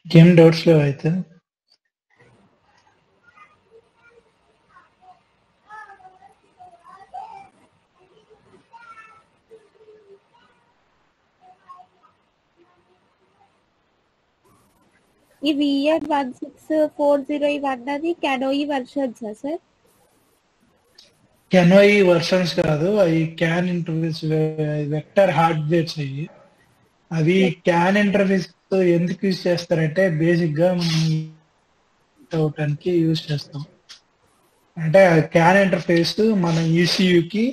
ఏం డౌట్స్ లేవు అయితే. ఈ VN1640 ఇవన్నది కెనోయి వర్షన్స్ సార్? కెనోయి వర్షన్స్ కాదు, అవి క్యాన్ ఇంటర్ఫేస్ వెక్టర్ హార్డ్వేర్స్ అయ్యి. అవి క్యాన్ ఇంటర్ఫేస్ ఎందుకు యూజ్ చేస్తారంటే బేసిక్ గా మనం అవటానికి యూజ్ చేస్తాం. అంటే క్యాన్ ఇంటర్ఫేస్ మన ECUకి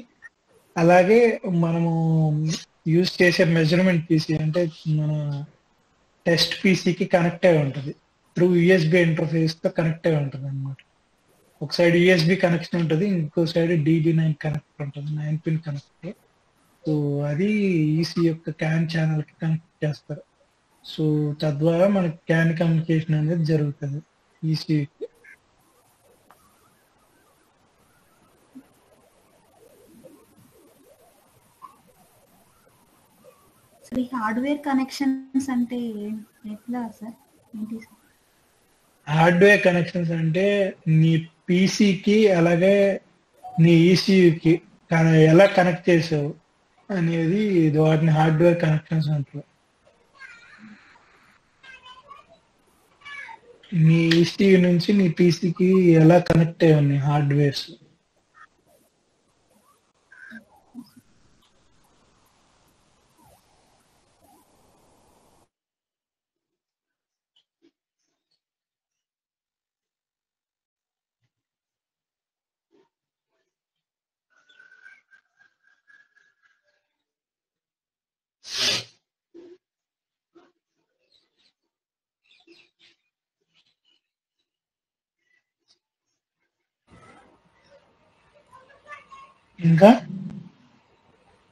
అలాగే మనము యూజ్ చేసే మెజర్మెంట్ పీసీ అంటే మన టెస్ట్ పీసీకి కనెక్ట్ అయి ఉంటుంది. త్రూ USB ఇంటర్ఫేస్ తో కనెక్ట్ అయి ఉంటుంది అనమాట. ఒక సైడ్ USB కనెక్షన్ ఉంటుంది, ఇంకో సైడ్ DB9 కనెక్ట్ ఉంటుంది, 9 పిన్ కనెక్ట్. సో అది EC యొక్క క్యాన్ ఛానల్ కి కనెక్ట్ చేస్తారు. సో తద్వారా మనకి క్యాన్ కమ్యూనికేషన్ అనేది జరుగుతుంది ECUకి. ఈ హార్డ్వేర్ కనెక్షన్స్ అంటే ఎట్లా సార్? ఏంటి సార్ హార్డ్వేర్ కనెక్షన్స్ అంటే నీ పీసీకి అలాగే నీ ECUకి ఎలా కనెక్ట్ చేసావు అనేది వాటిని హార్డ్వేర్ కనెక్షన్స్ అంటారు. నీ ECU నుంచి నీ పీసీకి ఎలా కనెక్ట్ అయ్యి ఉన్నాయి హార్డ్వేర్స్. ఇంకా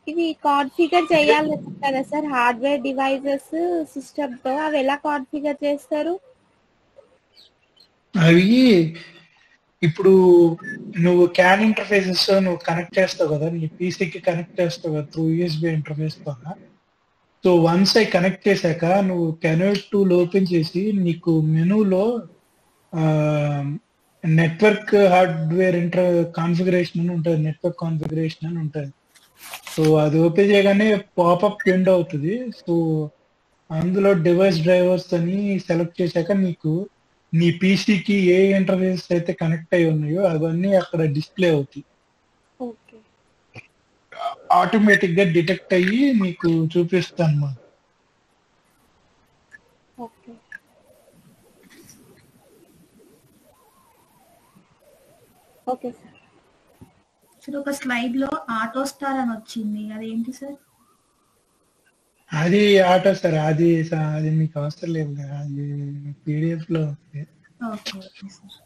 ఇవి కాన్ఫిగర్ చేయాలి కదా సార్ హార్డ్వేర్ డివైజెస్ సిస్టమ్ తో, అవి ఎలా కాన్ఫిగర్ చేస్తారు? అవి ఇప్పుడు నువ్వు క్యాన్ ఇంటర్ఫేసెస్ నువ్వు కనెక్ట్ చేస్తావు కదా, నీ పీసీకి కనెక్ట్ చేస్తావు కదా త్రూ USB ఇంటర్ఫేస్ ద్వారా. సో వన్స్ అవి కనెక్ట్ చేశాక నువ్వు కెనోట్ టూల్ ఓపెన్ చేసి నీకు మెనూలో నెట్వర్క్ హార్డ్వేర్ కాన్ఫిగరేషన్ అని ఉంటుంది, నెట్వర్క్ కాన్ఫిగరేషన్ అని ఉంటుంది. సో అది ఓపెన్ చేయగానే పాపప్ విండో అవుతుంది. సో అందులో డివైస్ డ్రైవర్స్ అని సెలెక్ట్ చేశాక నీకు నీ పీసీకి ఏ ఇంటర్ఫేస్ అయితే కనెక్ట్ అయి ఉన్నాయో అవన్నీ అక్కడ డిస్ప్లే అవుతాయి. ఆటోమేటిక్ గా డిటెక్ట్ అయ్యి నీకు చూపిస్తాను అన్నమాట. Okay sir. సార్ ఒక స్లైడ్ లో ఆటో స్టార్ అని వచ్చింది, అదేంటి సార్? అది ఆటో సార్, అది మీకు అవసరం లేదు కదా, అది PDF లో ఉంది. Okay okay sir.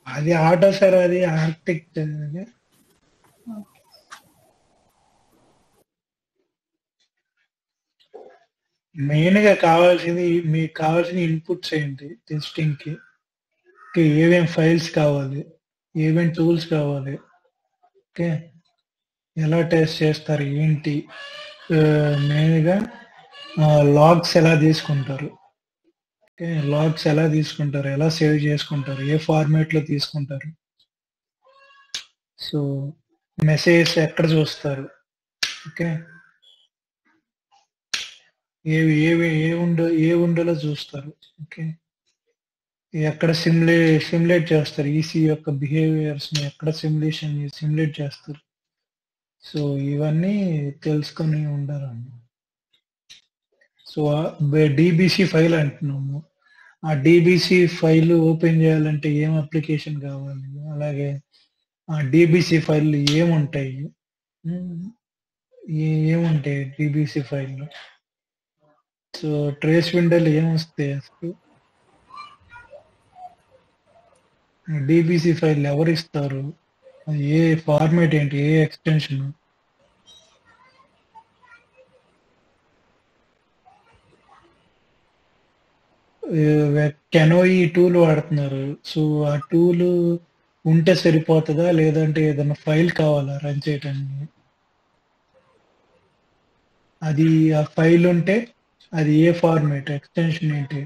అది ఆటో సార్, అది ఆర్కిటెక్ట్. ఓకే. మెయిన్ గా కావాల్సింది మీకు కావాల్సిన ఇన్పుట్స్ ఏంటి టెస్టింగ్ కి, ఏమేం ఫైల్స్ కావాలి, ఏమేం టూల్స్ కావాలి, ఓకే ఎలా టెస్ట్ చేస్తారు ఏంటి, మెయిన్ గా లాగ్స్ ఎలా తీసుకుంటారు, ఓకే లాగ్స్ ఎలా తీసుకుంటారు, ఎలా సేవ్ చేసుకుంటారు, ఏ ఫార్మాట్ లో తీసుకుంటారు, సో మెసేజ్ ఎక్కడ చూస్తారు, ఓకే ఏ విండోలో చూస్తారు, ఓకే ఎక్కడ సిమ్యులేట్ చేస్తారు, ఈసీ యొక్క బిహేవియర్స్ ని ఎక్కడ సిమ్యులేట్ చేస్తారు. సో ఇవన్నీ తెలుసుకొని ఉండాలండి. సో డిబిసి ఫైల్ అంటున్నాము, ఆ డిబిసి ఫైల్ ఓపెన్ చేయాలంటే ఏం అప్లికేషన్ కావాలి, అలాగే ఆ డిబిసి ఫైల్ ఏముంటాయి డిబిసి ఫైల్లో. సో ట్రేస్ విండోలు ఏమొస్తాయి అసలు, డిబిసి ఫైల్ ఎవరు ఇస్తారు, అది ఏ ఫార్మేట్ ఏంటి, ఏ ఎక్స్టెన్షన్. కెనో ఈ టూల్ వాడుతున్నారు. సో ఆ టూల్ ఉంటే సరిపోతుందా, లేదంటే ఏదైనా ఫైల్ కావాలా రన్ చేయడానికి? అది ఆ ఫైల్ ఉంటే అది ఏ ఫార్మేట్, ఎక్స్టెన్షన్ ఏంటి?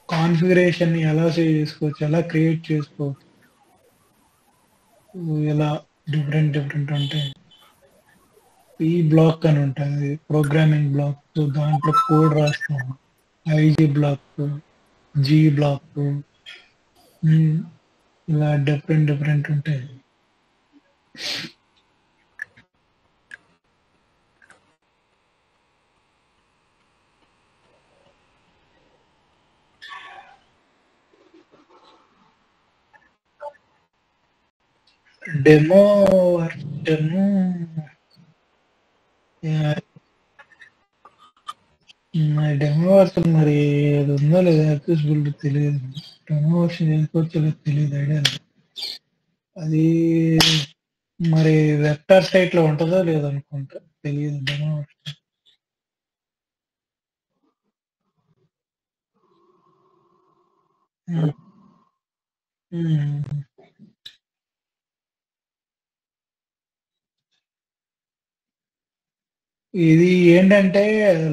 కాన్ఫిగరేషన్ ఎలా సేవ్ చేసుకోవచ్చు, ఎలా క్రియేట్ చేసుకోవచ్చు, ఎలా డిఫరెంట్ ఉంటాయి. ఈ బ్లాక్ అని ఉంటుంది, ప్రోగ్రామింగ్ బ్లాక్. సో దాంట్లో కోడ్ రాస్తాము. ఐజీ బ్లాక్, జీ బ్లాక్, ఇలా డిఫరెంట్ ఉంటాయి. డెమో డెమో వర్షన్ మరి అది ఉందో లేదా యాక్సెసిబిలిటీ తెలియదు. డెమో వర్షన్ చేసుకోవచ్చో లేదు తెలియదు, ఐడియా లేదు. అది మరి వెక్టార్ సైట్ లో ఉంటుందో లేదనుకుంటా, తెలియదు డెమో వర్షన్. ఇది ఏంటంటే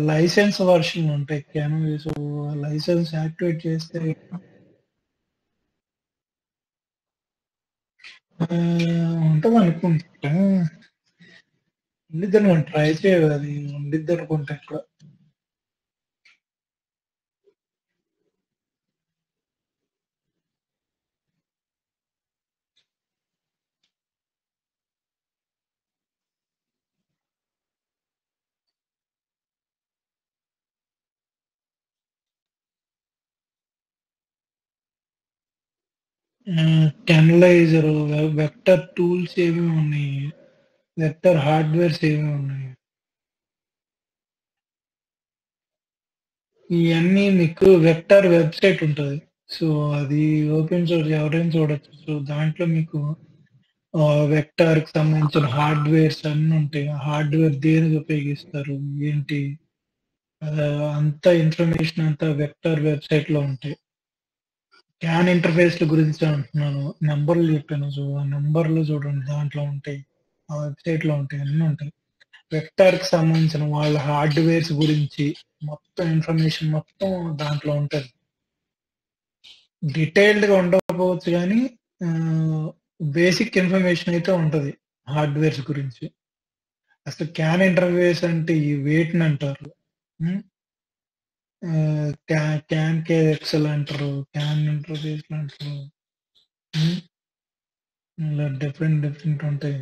లైసెన్స్ వర్షన్ ఉంటాయి కెనో. సో లైసెన్స్ యాక్టివేట్ చేస్తే ఉంటుంది అనుకుంటా. ఉండిద్ది అనుకుంటా, ట్రై చేయదు, అది ఉండిద్ది అనుకుంటా ఇక్కడ. కెనలైజర్, వెక్టర్ టూల్స్ ఏమి ఉన్నాయి, వెక్టర్ హార్డ్వేర్స్ ఏమి ఉన్నాయి, ఇవన్నీ మీకు వెక్టర్ వెబ్సైట్ ఉంటుంది. సో అది ఓపెన్ సోర్స్, ఎవరైనా చూడొచ్చు. సో దాంట్లో మీకు వెక్టర్ కి సంబంధించిన హార్డ్వేర్స్ అన్ని ఉంటాయి. హార్డ్వేర్ దేనికి ఉపయోగిస్తారు ఏంటి, అంత ఇన్ఫర్మేషన్ అంతా వెక్టర్ వెబ్సైట్ లో ఉంటాయి. క్యాన్ ఇంటర్ఫేస్ల గురించి అంటున్నాను, నెంబర్లు చెప్పాను. సో ఆ నెంబర్లు చూడండి, దాంట్లో ఉంటాయి, ఆ వెబ్సైట్ లో ఉంటాయి, అన్నీ ఉంటాయి. వెక్టర్ కి సంబంధించిన వాళ్ళ హార్డ్వేర్స్ గురించి మొత్తం ఇన్ఫర్మేషన్ మొత్తం దాంట్లో ఉంటుంది. డీటెయిల్డ్ గా ఉండకపోవచ్చు కానీ బేసిక్ ఇన్ఫర్మేషన్ అయితే ఉంటది హార్డ్వేర్స్ గురించి. అసలు క్యాన్ ఇంటర్ఫేస్ అంటే ఈ వేటిని అంటారు, క్యాన్ కేఎక్స్ఎల్ అంటారు, క్యాన్ ఇంటర్ఫేస్ అంటారు, ఇలా డిఫరెంట్ ఉంటాయి.